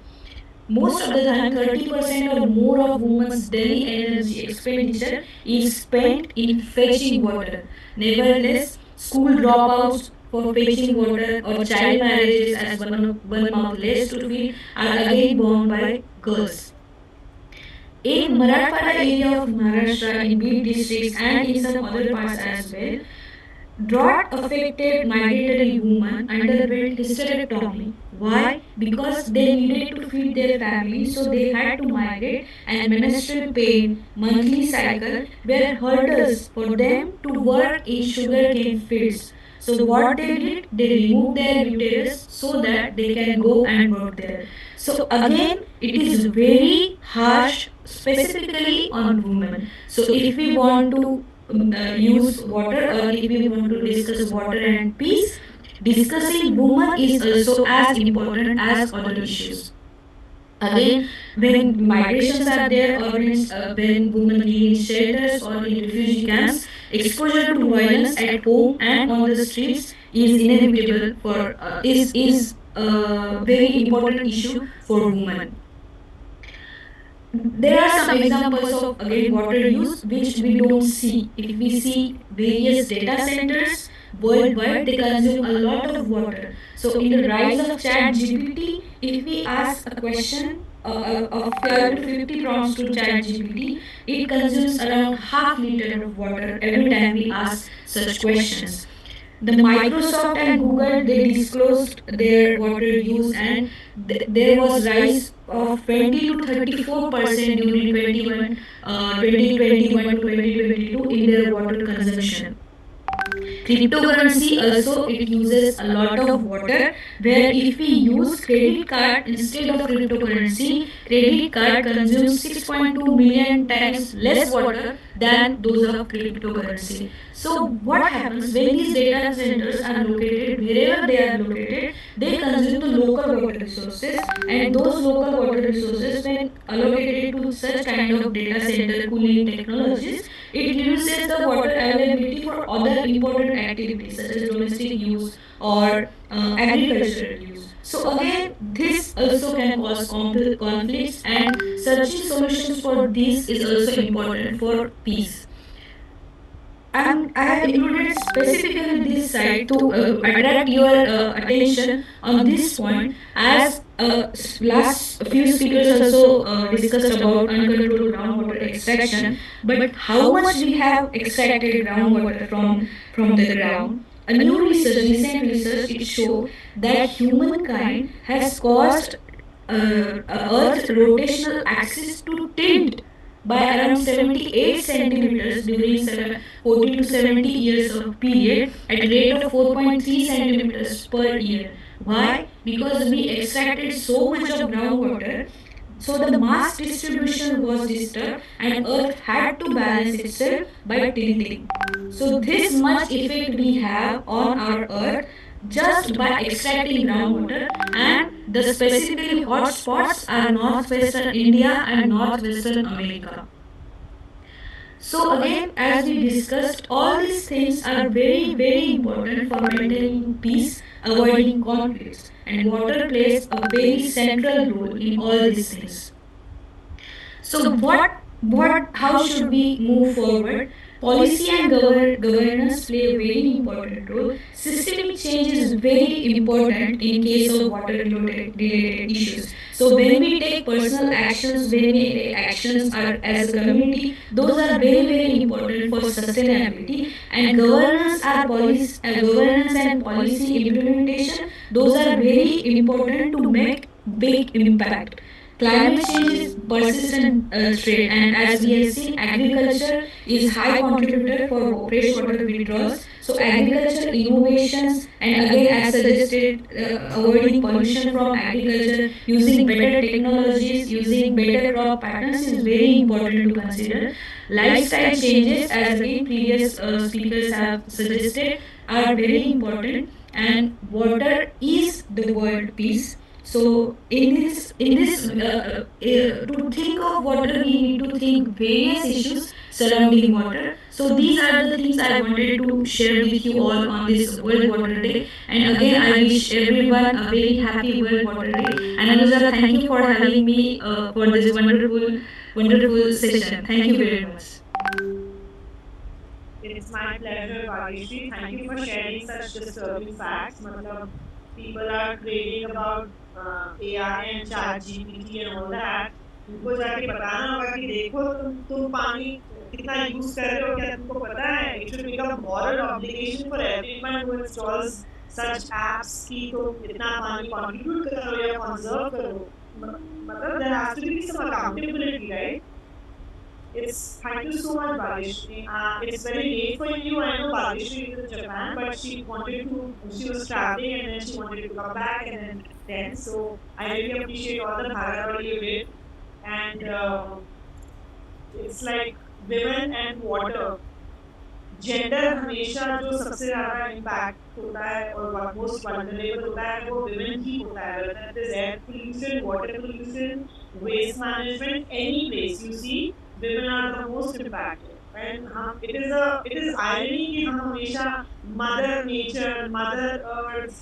Most of the time, 30% or more of women's daily energy expenditure is spent in fetching water. Nevertheless, school dropouts for fetching water or child marriages as one mouth less to feed are again borne by girls. In Marathwada area of Maharashtra, in Bid districts and in some other parts as well, drought affected migratory women underwent hysterectomy. Why? Because they needed to feed their families, so they had to migrate, and menstrual pain, monthly cycle were hurdles for them to work in sugarcane fields. So what they did, they removed their uterus so that they can go and work there. So again, it is very harsh, specifically on women. So if we want to use water, or if we want to discuss water and peace, discussing women is also as important as other issues. Again, when migrations are there, or when women live in shelters or in refugee camps, exposure to violence at home and on the streets is inevitable for is a very important issue for women. There are some examples of again water use which we don't see. If we see various data centers worldwide, they consume a lot of water. So in the rise of ChatGPT, if we ask a question of 12 to 50 prompts to ChatGPT, it consumes around half liter of water every time we ask such questions. The Microsoft and Google, they disclosed their water use, and there was rise of 20 to 34% during 2021 to 2022 in their water consumption. Cryptocurrency also, it uses a lot of water, where if we use credit card instead of cryptocurrency, credit card consumes 6.2 million times less water than those of cryptocurrency. So what happens when these data centers are located, wherever they are located, they consume the local water resources, and those local water resources, when allocated to such kind of data center cooling technologies, it reduces the water availability for other important activities such as domestic use or agricultural use. So again, this also can cause conflicts, and searching solutions for this is also important for peace. I have included specifically this slide to attract your attention on this point, as last few speakers also discussed about uncontrolled groundwater extraction. But how much we have extracted groundwater from the ground? A new research, recent research, it showed that humankind has caused Earth's rotational axis to tilt by around 78 centimeters during 40 to 70 years of period at a rate of 4.3 centimeters per year. Why? Because we extracted so much of groundwater, so the mass distribution was disturbed, and Earth had to balance itself by tilting. So this much effect we have on our Earth just by extracting groundwater, and the specifically hot spots are northwestern India and northwestern America. So again, as we discussed, all these things are very, very important for maintaining peace, avoiding conflicts, and water plays a very central role in all these things. So how should we move forward? Policy and governance play a very important role. Systemic change is very important in case of water related issues. So when we take personal actions, when we take actions are, as a community, those are very important for sustainability. And governance and policy implementation, those are very important to make big impact. Climate change is persistent threat, and as we have seen, agriculture is high contributor for freshwater withdrawals. So agriculture innovations, and again as suggested, avoiding pollution from agriculture, using better technologies, using better crop patterns is very important to consider. Lifestyle changes, as again previous speakers have suggested, are very important, and water is the world peace. So to think of water, we need to think various issues surrounding water. So these are the things I wanted to share with you all on this World Water Day. And again, I wish everyone a very happy World Water Day. And Anuja, thank you for having me for this wonderful session. Thank you very much. It's my pleasure, Bhageshri. Thank you for sharing such disturbing facts. Matlab, people are raving about AI and ChatGPT and all that. उनको जाके बताना होगा कि देखो तुम पानी कितना यूज कर रहे हो, क्या तुमको पता है? It should become a moral obligation for everyone who installs such apps कि तुम इतना पानी contribute करो या conserve करो. मतलब there has to be some accountability, right? Thank you so much, Bhageshri. It's very late for you. I know Bhageshri is in Japan, but she was traveling and then she wanted to come back and then so I really appreciate all the bhagavad you did. And it's like women and water. Gender हमेशा जो सबसे ज़्यादा impact होता है और most vulnerable होता है वो women ही होता है. Whether it is air pollution, water pollution, waste management, any place you see, women are the most impacted. And it is irony कि हम हमेशा mother nature, mother earth,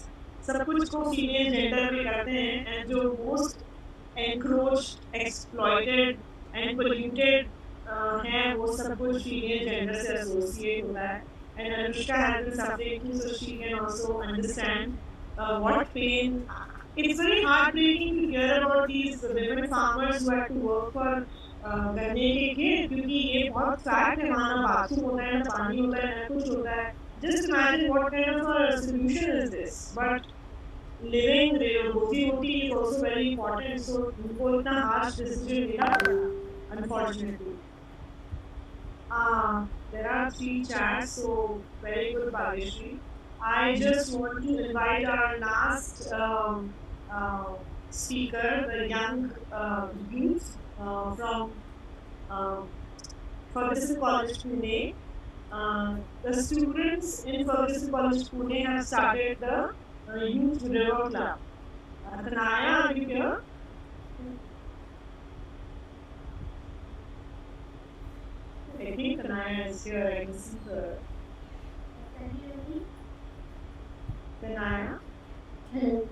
सब कुछ को female gender में करते हैं, and जो most encroached, exploited and polluted हैं वो सब कुछ female gender से associate होता है. And Anushka has been suffering too, so she can also understand what pain. It's very heartbreaking to hear about these women farmers who have to work for करने के क्योंकि ये बहुत फैक्ट है. वहाँ ना बाथरूम होता है, ना पानी होता है, ना कुछ होता है. Just imagine what kind of a solution is this. But living रोजी-रोटी is also very important. So उनको इतना harsh decision लेना पड़ा, unfortunately. There are 3 chats, so very good, Bhageshri. I just want to invite our last speaker, the young youth from Ferguson College, Pune. The students in Ferguson College, Pune have started the Youth River Club. Tanaya, are you here? I think Tanaya is here. I can see her. Tanaya? Hello.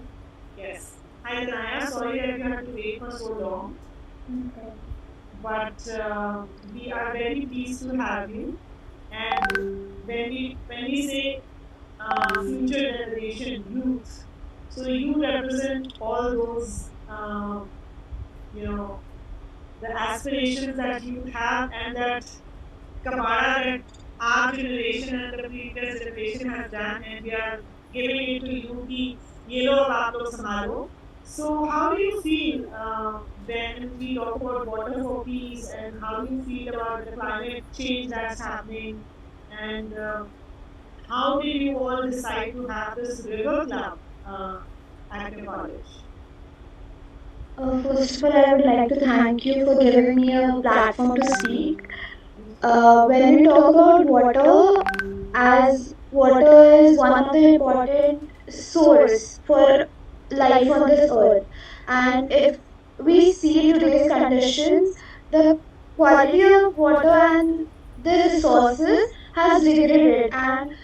Yes. Hi Tanaya, sorry that you had to wait for so long. Okay. But we are very pleased to have you. And when we say future generation youth, so you represent all those the aspirations that you have and that Kabara that our generation and the previous generation has done, and we are giving it to you ki ye log aap log sambhalo. So how do you feel when we talk about water for peace, and how do you feel about the climate change that's happening, and how did you all decide to have this river club at your college? First of all, I would like to thank you for giving me a platform to speak. When we talk about water, as water is one of the important source for life on this earth, and if we see today's conditions, the quality of water and the resources has degraded, and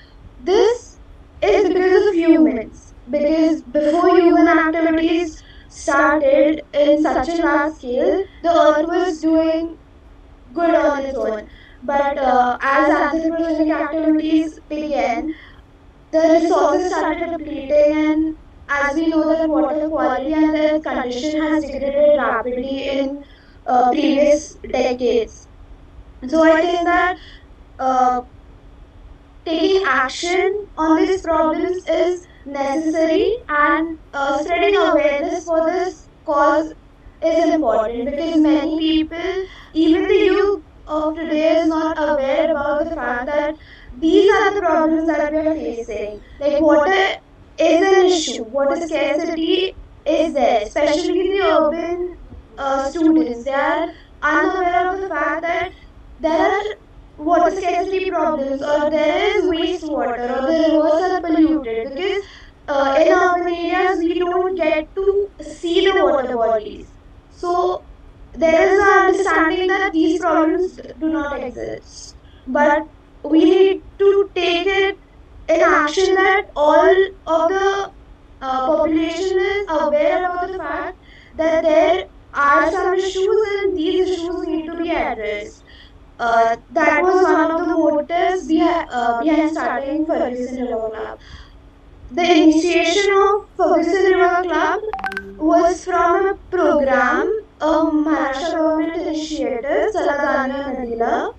this is because of humans. Because before human activities started in such a large scale, the earth was doing good on its own. But as anthropogenic activities began, the resources started depleting, and as we know that water quality and the condition has degraded rapidly in previous decades. So I think that uh, taking action on these problems is necessary, and spreading awareness for this cause is important, because many people, even the youth of today, is not aware about the fact that these are the problems that we are facing. Like, water is an issue, water scarcity is there, especially the urban students. They are unaware of the fact that there are water scarcity problems, or there is wastewater, or the rivers are polluted, because in urban areas we don't get to see the water bodies. So there is an understanding that these problems do not exist, but we need to take it in action that all of the population is aware about the fact that there are some issues and these issues need to be addressed. That was one of the motives behind starting Ferguson River Club. The initiation of Ferguson River Club was from a program, a Maharashtra government initiative, Saladana Nadila,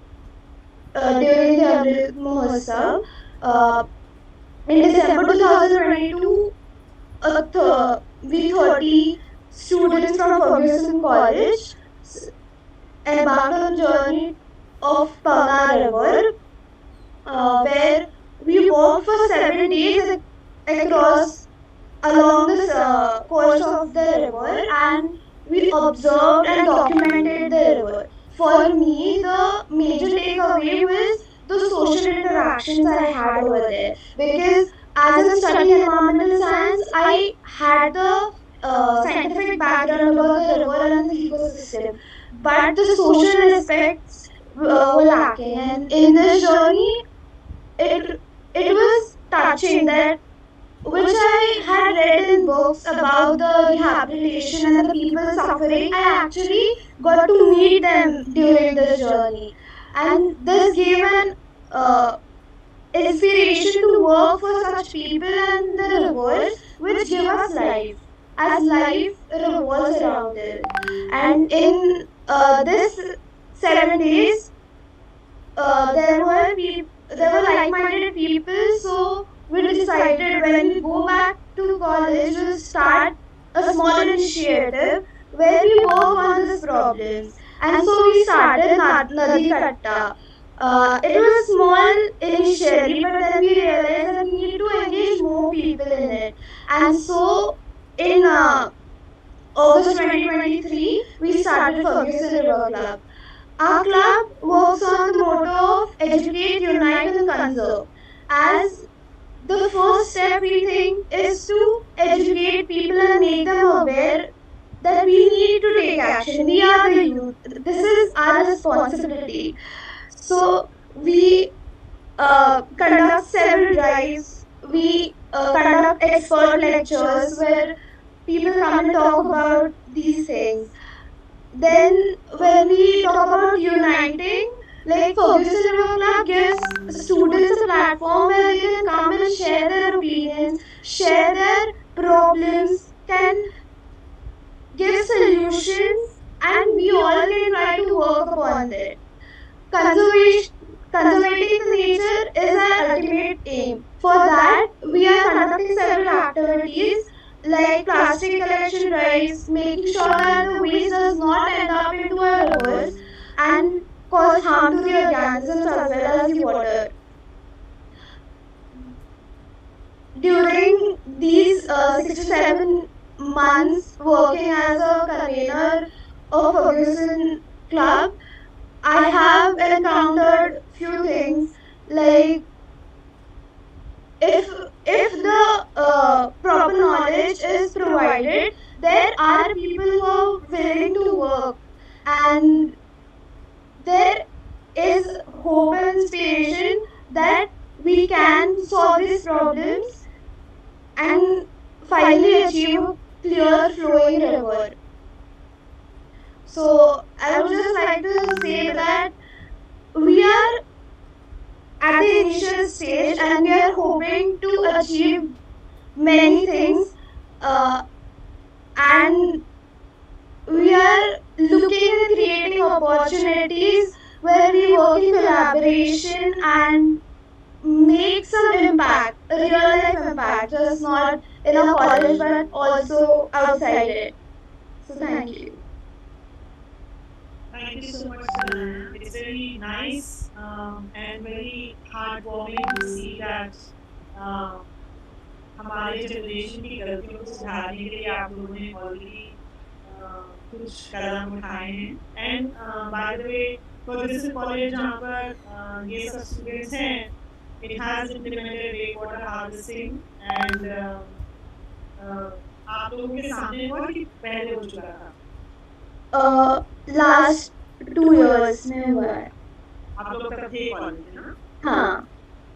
during the Amrit Mahotsav. In December 2022, we 30 students from Ferguson College embarked on a journey of Pavna River, where we walked for 7 days across along the course of the river, and we observed and documented the river. For me, the major takeaway was the social interactions I had over there, because as I'm studying environmental science, I had the scientific background about the river and the ecosystem, but the social aspects were lacking. And in this journey, it was touching that which I had read in books about the rehabilitation and the people suffering. I actually got to meet them during this journey, and this gave an inspiration to work for such people and the rivers which give us life, as life revolves around it. And in this 7 days, there were like-minded people, so we decided when we go back to college, we'll start a small initiative where we work on these problems. And so we started Nadi Katta. It was small initially, but then we realized that we need to engage more people in it. And so in August 2023, we started Ferguson River Club. Our club works on the motto of educate, unite, and conserve. As the first step, we think, is to educate people and make them aware that we need to take action. We are the youth. This is our responsibility. So we conduct several drives. We conduct expert lectures where people come and talk about these things. Then when we talk about uniting, like Ferguson River Club gives students a platform where they can come and share their opinions, share their problems, can give solutions, and we all can try to work upon it. Conserving the nature is our ultimate aim. For that, we are conducting several activities like plastic collection drives, making sure that the waste does not end up into our rivers and cause harm to the organisms as well as the water. During these 6 to 7 months working as a convener of Ferguson Club, I have encountered few things, like if the proper knowledge is provided, there are people who are willing to work, and there is hope and inspiration that we can solve these problems and finally achieve a clear flowing river. So I would just like to say that we are at the initial stage and we are hoping to achieve many things, and we are looking and creating opportunities where we work in collaboration and make some impact, a real life impact, just not in a college but also outside it. So thank you. Thank you so much, Sanaya. It's very nice and very heartwarming to see that uh, हमारे जनरेशन की गलतियों को सुधारने के लिए आप लोगों ने ऑलरेडी कुछ कदम उठाए हैं. And by the way Ferguson College जहाँ पर ये सब स्टूडेंट्स हैं, it has implemented wastewater harvesting and आप लोगों के सामने हुआ कि पहले हो चुका था? लास्ट 2 years में हुआ है. आप लोग तब थे कॉलेज में ना? हाँ.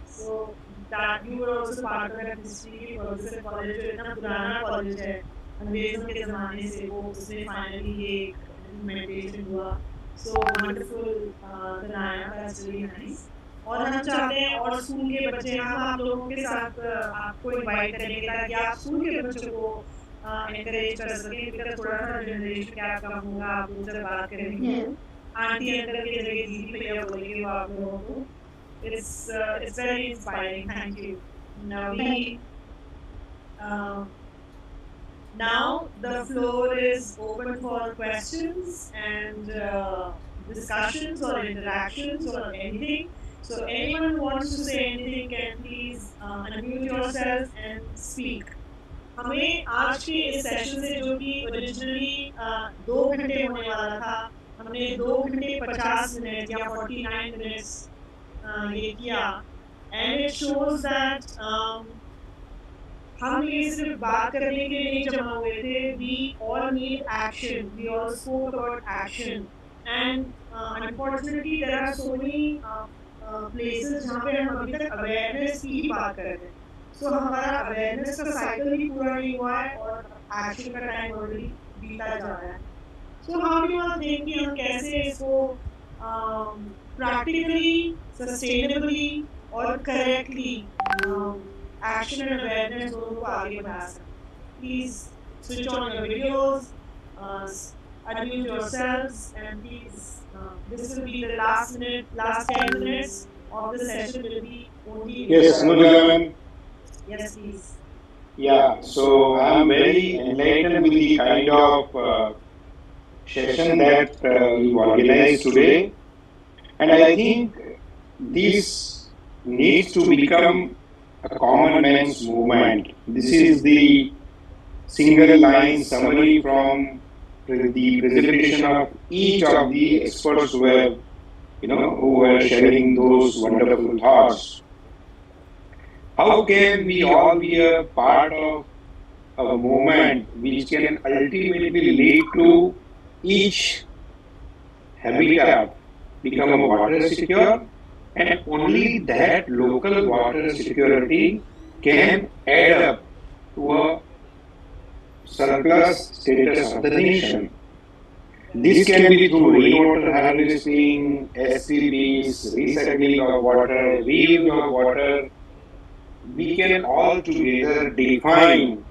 So that you were also part of that history. Ferguson College जो इतना पुराना कॉलेज है, अंग्रेजों के ज़माने से वो उसमें फाइनली ये इम्प्लीमेंटेशन हुआ. So wonderful, Sanaya, that's really nice. और हम चाहते हैं और स्कूल के बच्चे, हम आप लोगों के साथ आपको इनवाइट करेंगे ताकि आप स्कूल के बच्चों को एनकरेज कर सकें. बिकॉज थोड़ा सा जनरेशन गैप कम होगा, आप उनसे बात करेंगे. आंटी अंकल के जरिए दीदी भैया बोलेंगे वो आप लोगों को. It's very inspiring. Thank you. Now the floor is open for questions and discussions or interactions or anything. So anyone who wants to say anything can please unmute yourself and speak. हमें आज के इस सेशन से जो कि ओरिजिनली 2 घंटे होने वाला था, हमने 2 घंटे 50 मिनट या 49 minutes ये किया. And it shows that हम ये सिर्फ बात करने के लिए नहीं जमा हुए थे. We all need action. We all spoke about action. And unfortunately there are so many places जहाँ पे हम अभी तक अवेयरनेस की ही बात कर रहे हैं. So हमारा अवेयरनेस का साइकिल भी पूरा नहीं हुआ है और एक्शन का टाइम ऑलरेडी बीता जा रहा है. So how do you think कि हम कैसे इसको practically, sustainably और correctly action and awareness दोनों को आगे बढ़ा सकते? Please switch on your videos, unmute yourselves, and please this will be the last 10 minutes of the session will be only. Yes, Anuja. Yes, please. Yeah, so I'm very enlightened with the kind of session that you organized today, and I think this needs to become a common man's movement. This is the single line summary from the presentation of each of the experts who were sharing those wonderful thoughts. How can we all be a part of a movement which can ultimately lead to each habitat become a water secure, and only that local water security can add up to a surplus status of the nation. This can be through rainwater harvesting, SCBs, recycling of water, reuse of water. We can all together define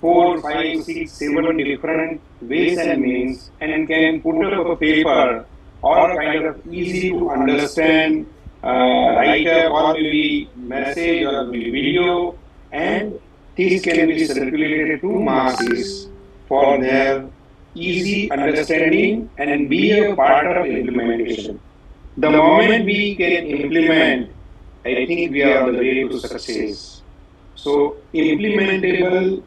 4, 5, 6, 7 different ways and means and can put up a paper or kind of easy to understand write-up or maybe message or maybe video, and this can be circulated to masses for their easy understanding and be a part of implementation. The moment we can implement, I think we are on the way to success. So implementable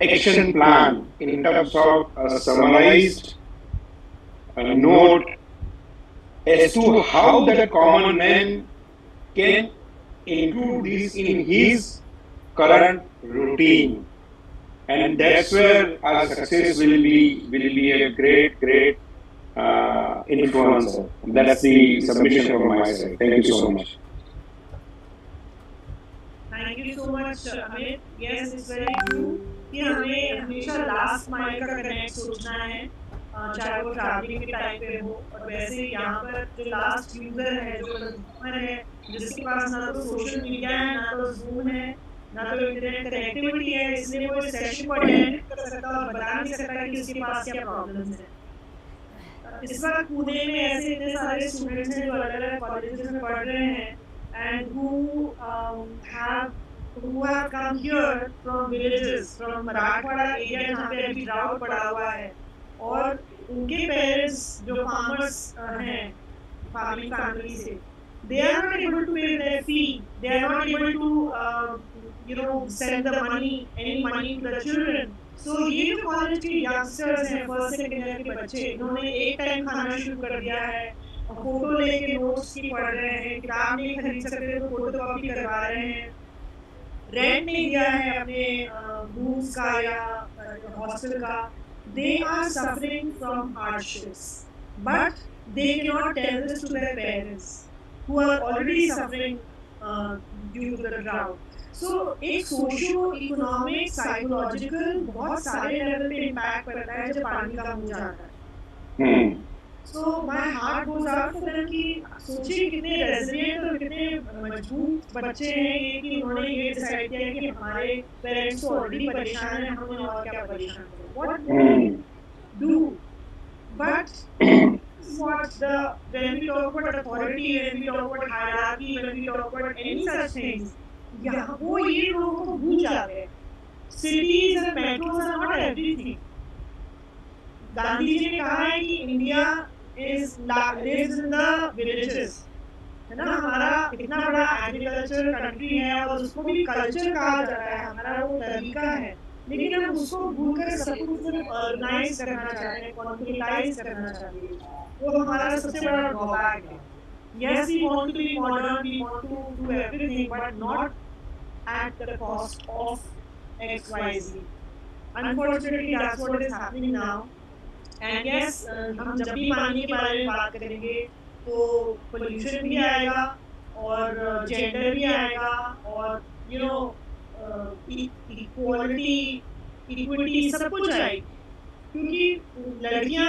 action plan in terms of a summarized note as to how that common man can include this in his current routine, and that's where our success will be a great influencer. That's the submission from my side. Thank you so much. Thank you so much, Amit. Yes, it's very true कि हमें हमेशा लास्ट माइल का कनेक्ट सोचना है. चाहे वो ट्रैवलिंग के टाइम पे हो। और वैसे ही यहाँ पर जो लास्ट यूजर है, जो कंज्यूमर है, जिसके पास ना तो सोशल मीडिया है, ना तो जूम है, ना तो इंटरनेट कनेक्टिविटी है, इसलिए वो इस सेशन को अटेंड नहीं कर सकता और बता नहीं सकता कि उसके पास क्या प्रॉब्लम्स हैं। इस वक्त पुणे में ऐसे इतने सारे स्टूडेंट्स हैं जो अलग अलग कॉलेजेस में पढ़ रहे हैं and who have come here from villages, from Marathwada area जहाँ पे अभी drought पड़ा हुआ है, और उनके पेरेंट्स जो फार्मर्स हैं, फार्मिंग फैमिली से, they are not able to pay their fee, they are not able to send the money, any money to the children. So ये जो कॉलेज के यंगस्टर्स हैं, फर्स्ट सेकंड ईयर के बच्चे, इन्होंने एक टाइम खाना शुरू कर दिया है, फोटो लेके नोट्स की पढ़ रहे हैं, किताब नहीं खरीद सकते तो फोटो कॉपी करवा रहे हैं, रेंट नहीं दिया है अपने रूम्स का या हॉस्टल का. They are suffering from hardships, but they cannot tell this to their parents who are already suffering due to the drought. So एक सोशो इकोनॉमिक साइकोलॉजिकल बहुत सारे लेवल पे इम्पैक्ट पड़ता है जब पानी का हो जाता है. So my heart goes out to them कि सोचिए कितने रेजिलिएंट और कितने मजबूत बच्चे हैं ये कि उन्होंने ये डिसाइड किया कि हमारे पेरेंट्स तो ऑलरेडी परेशान हैं, हमें और क्या परेशान करें. What do? But what when we talk about authority, when we talk about hierarchy, when we talk about any such things, यहाँ वो ये लोगों को भूल जाते हैं. Cities and metros are not everything. Gandhi ji ने कहा है कि India lives in the villages, है ना. हमारा इतना बड़ा एग्रीकल्चर कंट्री है और उसको भी कल्चर कहा जाता है, हमारा वो तरीका है, लेकिन हम उसको भूलकर सब कुछ ऑर्गेनाइज करना चाहते हैं, कॉन्क्रीटाइज करना चाहते हैं. वो हमारा सबसे बड़ा ड्रॉबैक है. Yes, we want to be modern, we want to do everything, but not at the cost of X, Y, Z. Unfortunately, that's what is happening now. And yes, हम जब भी पानी के बारे में बात करेंगे तो पोल्यूशन भी आएगा और जेंडर भी आएगा और इक्वालिटी, इक्विटी सब कुछ आएगी. क्योंकि लड़कियां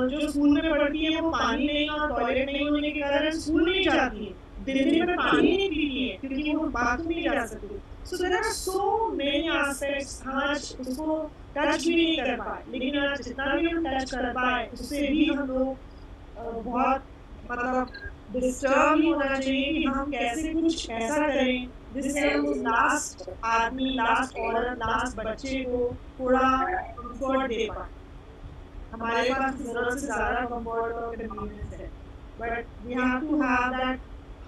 जो स्कूल में पढ़ती हैं वो पानी नहीं और टॉयलेट नहीं होने के कारण स्कूल नहीं जाती हैं, दिन में पानी नहीं पीती हैं क्योंकि वो बाथरूम नहीं जा सकती. So there are so many aspects. आज उसको टच भी नहीं कर पाए, लेकिन आज जितना भी हम टच कर पाए उससे भी हम लोग बहुत मतलब डिस्टर्ब ही होना चाहिए कि हम कैसे कुछ ऐसा करें जिससे हम लास्ट आदमी, लास्ट औरत, लास्ट बच्चे को थोड़ा कंफर्ट दे पाए. हमारे पास जरूरत से ज़्यादा कंफर्ट और कन्वीनियंस है, but we have to have that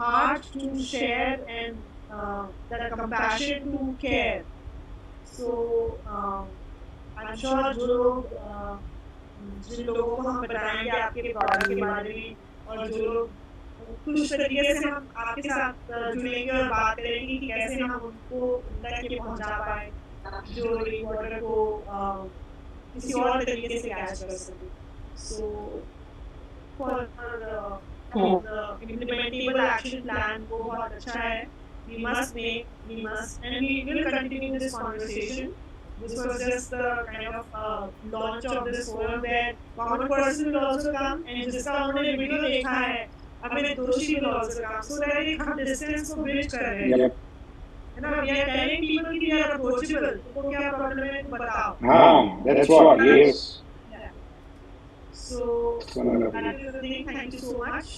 heart to share and that compassion to care. So I'm sure जिन लोगों को हम बताएंगे आपके प्रोडक्ट के बारे में और जो लोग कुछ तरीके से हम आपके साथ जुड़ेंगे और बात करेंगे कि कैसे हम उनको तक ये पहुंचा पाए जो रेन वाटर को किसी और तरीके से कैच कर सके. So for the implementable action plan वो बहुत अच्छा है. We must, and we will continue this conversation. This was just the kind of launch of this forum where common person will also come and जिसका उन्होंने वीडियो देखा है, अमित दोषी will also come, so that हम distance को bridge कर रहे हैं. है ना, we are telling people कि we are approachable. तो क्या problem है बताओ. हाँ, that's what. Yes. So that is the thing. Thank you so much.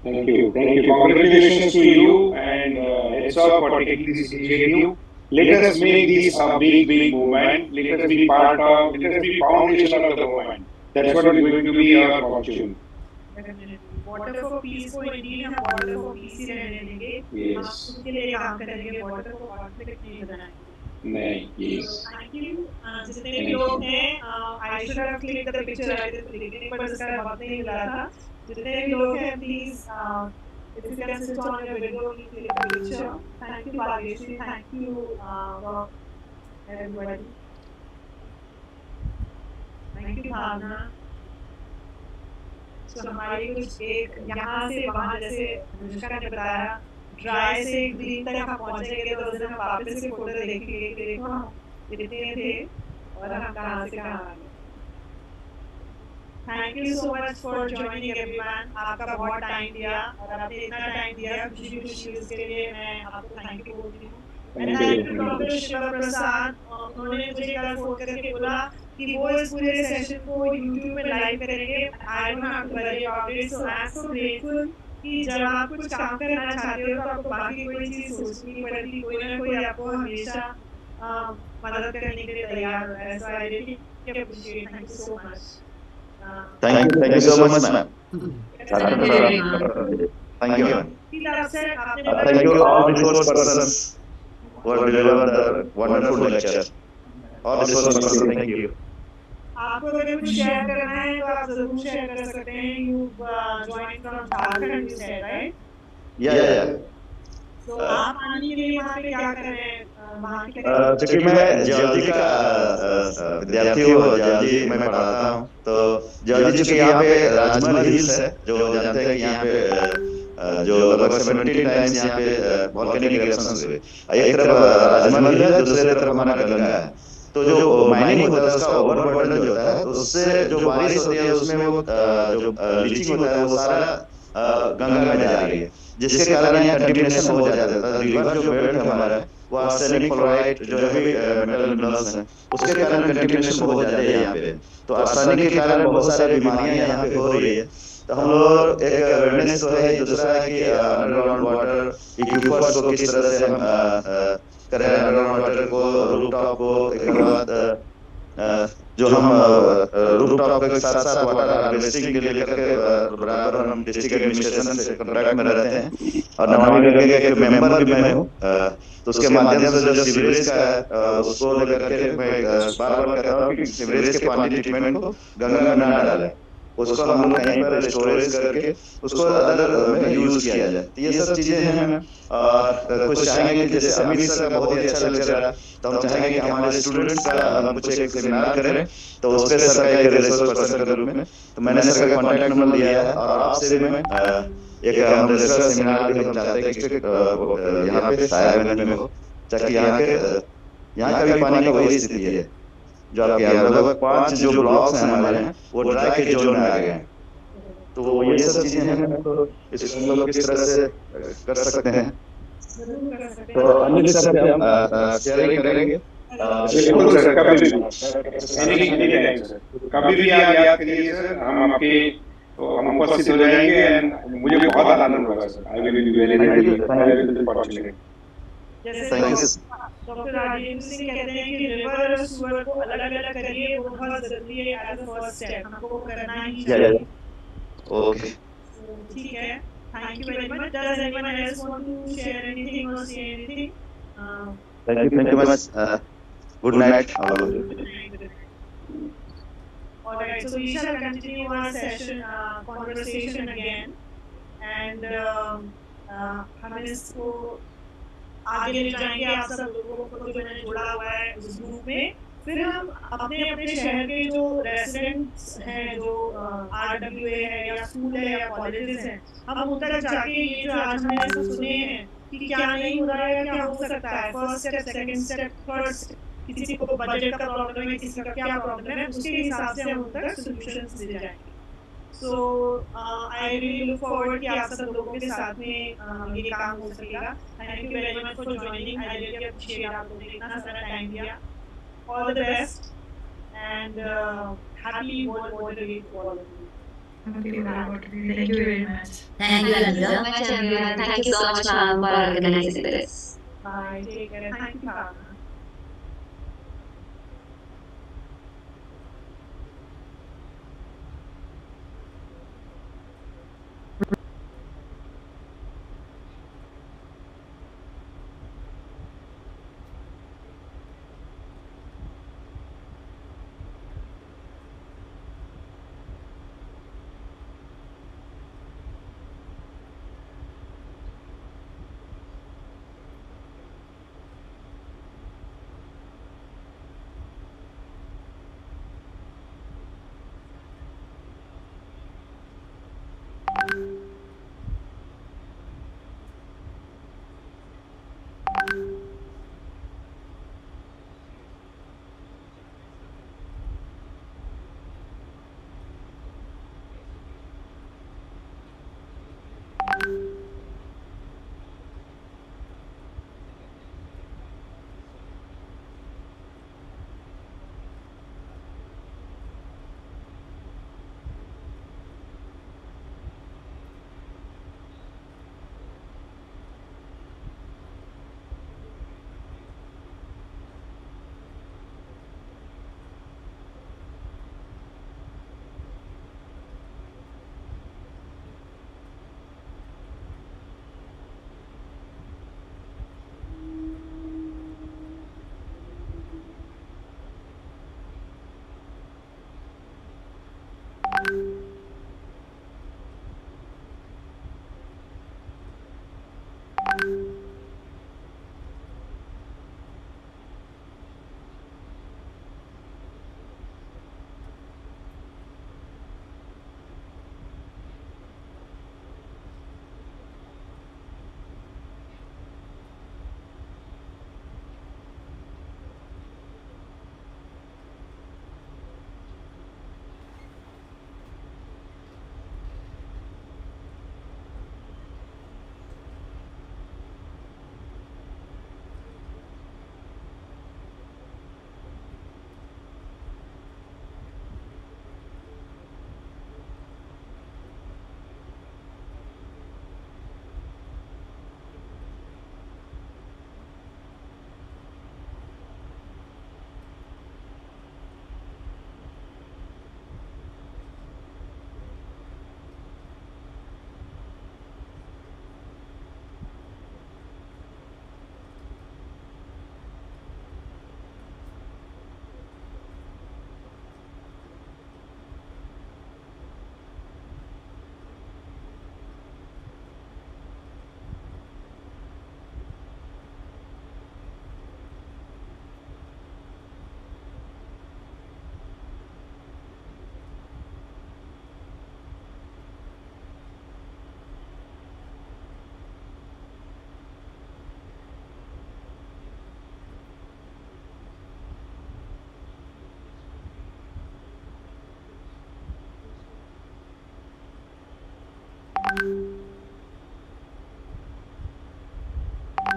Thank you. Congratulations to you and heads off for taking this initiative. Let us make this a big movement. Let us be part of, let us be foundation of the movement. That's what is going to be our fortune. Definitely. Water for peace को इंडिया हम water for peace ही रहने देंगे. Yes. हम उसके लिए काम करेंगे, water को conflict नहीं बनाएंगे. नहीं. Yes. Thank you. जितने भी लोग हैं, I should have clicked the picture right at the beginning, but इसका वक्त नहीं मिला था. जितने भी लोग हैं, please, if you can sit on your video, please click the picture. Thank you, Bhageshri. Thank you, everybody. Thank you, Bhavna. So हमारी कुछ एक यहाँ से वहाँ जैसे अनुष्का ने बताया, ड्राई से ग्रीन तक हम पहुँचेंगे तो उस दिन हम वापस से फोटो देखेंगे कि देखो हम कितने थे और हम कहाँ से कहाँ आ गए. Thank you so much for joining everyone. आपका बहुत टाइम दिया और आपने इतना टाइम दिया खुशी खुशी, उसके लिए मैं आपको थैंक यू बोलती हूँ। And thank you doctor Shiva Prasad, उन्होंने मुझे कल फोन करके बोला कि वो इस पूरे सेशन को यूट्यूब पे लाइव करेंगे। I don't have to worry about it, so I am so grateful कि जब आप कुछ काम करना चाहते हो तो आपको बाकी कोई चीज सोचनी नहीं पड़ती, कोई ना कोई आपको हमेशा मदद करने के लिए तैयार होता है। So I really appreciate, thank you so much. Thank you so much, ma'am. Thank you very much. Thank you, ma'am. Feel upset, आपने बोला Thank you all resource persons who have delivered the wonderful lecture. All resource persons, thank you. आपको अगर कुछ शेयर करना है तो आप जरूर शेयर कर सकते हैं। You join from Jharkhand, you said, right? Yeah. तो आप आने के लिए वहाँ पे क्या कर रहे हैं? वहाँ के चूंकि मैं जियोलॉजी का विद्यार्थी हूँ, जियोलॉजी मैं पढ़ाता हूँ, तो जियोलॉजी चूंकि यहाँ पे राजमहल हिल्स है, जो जानते हैं कि यहाँ पे जो लगभग 17 टाइम्स यहाँ पे वॉल्केनिक इरप्शंस हुए। एक तरफ राजमहल हिल है, दूसरे तरफ हमारा गंगा है। तो जो माइनिंग होता है उसका ओवरबर्डन जो होता है, तो उससे जो बारिश होती है उसमें वो जो लीचिंग होता है वो सारा गंगा में जा रही है, जिसके कारण यहाँ कंटेमिनेशन हो जाता है। रिवर जो बेल्ट है हमारा, वो आर्सेनिक फ्लोराइड जो है मेटल मिनरल्स हैं, उसके कारण कंटेमिनेशन बहुत ज्यादा है यहाँ पे। तो आर्सेनिक के कारण बहुत सारी बीमारियां यहाँ पे हो रही है। तो हम लोग एक अवेयरनेस तो है, दूसरा है कि अंडरग्राउंड वाटर इक्विफर्स को किस तरह से हम करें, अंडरग्राउंड वाटर को, रूफटॉप को, एक बाद जो हम रूफटॉप के साथ साथ वाटर हार्वेस्टिंग के लिए करके बराबर हम डिस्ट्रिक्ट एडमिनिस्ट्रेशन से कॉन्ट्रैक्ट में रहते हैं, और नमामि गंगे के मेंबर भी मैं हूँ। तो उसके माध्यम से जो सीवरेज का है उसको लेकर के मैं बार बार कहता हूँ कि सीवरेज के पानी ट्रीटमेंट को गंगा में ना डालें, उसको हम लोग कहीं पर स्टोरेज करके उसको अदर में यूज किया जाए। तो ये सब चीजें हैं। और कुछ चाहेंगे कि जैसे अमित सर का बहुत ही अच्छा लेक्चर रहा, तो हम चाहेंगे कि हमारे स्टूडेंट्स का हम कुछ एक सेमिनार करें, तो उस पर सर का एक रिसोर्स पर्सन के रूप में तो मैंने सर का कॉन्टैक्ट नंबर दिया है, और आपसे भी मैं एक हम रिसर्च सेमिनार भी हम चाहते हैं कि यहाँ पे सायाबंद में हो, ताकि यहाँ का भी पानी का वही स्थिति है जो आपके यहाँ लगभग 5 जो ब्लॉक्स हैं हमारे हैं वो ड्राई के जोन में आ गए हैं। तो ये सब चीजें हैं, तो इसको हम लोग किस तरह से कर सकते हैं, तो अनिल सर से हम शेयरिंग करेंगे। बिल्कुल सर, कभी भी आप याद करिए सर, हम आपके तो हम उपस्थित हो जाएंगे। एंड मुझे बहुत आनंद होगा sir, I will be very fortunate. जैसे डॉक्टर राजेंद्र सिंह कहते हैं कि रिवर और सुअर को अलग अलग करिए, वो बहुत जरूरी है एज अ फर्स्ट स्टेप, हमको वो करना ही चाहिए। ओके, ठीक है, thank you very much. Does anyone else want to share anything or say anything? Thank you much, good night. All right, so we shall continue our session, conversation again, and हम इसको आगे ले जाएंगे आप सब लोगों को जो मैंने जोड़ा हुआ है उस ग्रुप में। फिर हम अपने अपने शहर के जो रेसिडेंट्स हैं, जो RWA है या स्कूल है या कॉलेजेस हैं, हम उन तक जाके ये जो आज हमने सब सुने हैं कि क्या नहीं हो रहा है, क्या हो सकता है, first step, second step, third step, किसी को बजट का प्रॉब्लम है, किसी का क्या प्रॉब्लम है, उसके हिसाब से हम उन तक सोल्यूशंस दे जाएंगे। So I really look forward कि आप सब लोगों के साथ में ये काम हो सकेगा। Thank you very much for joining. I really appreciate आप लोगों ने इतना सारा टाइम दिया। All the best and happy World Day to all of you. Thank you very much. Thank you, Anita. Thank you so much, ma'am, for organizing this. Bye. Take care. Thank you, ma'am.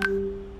you.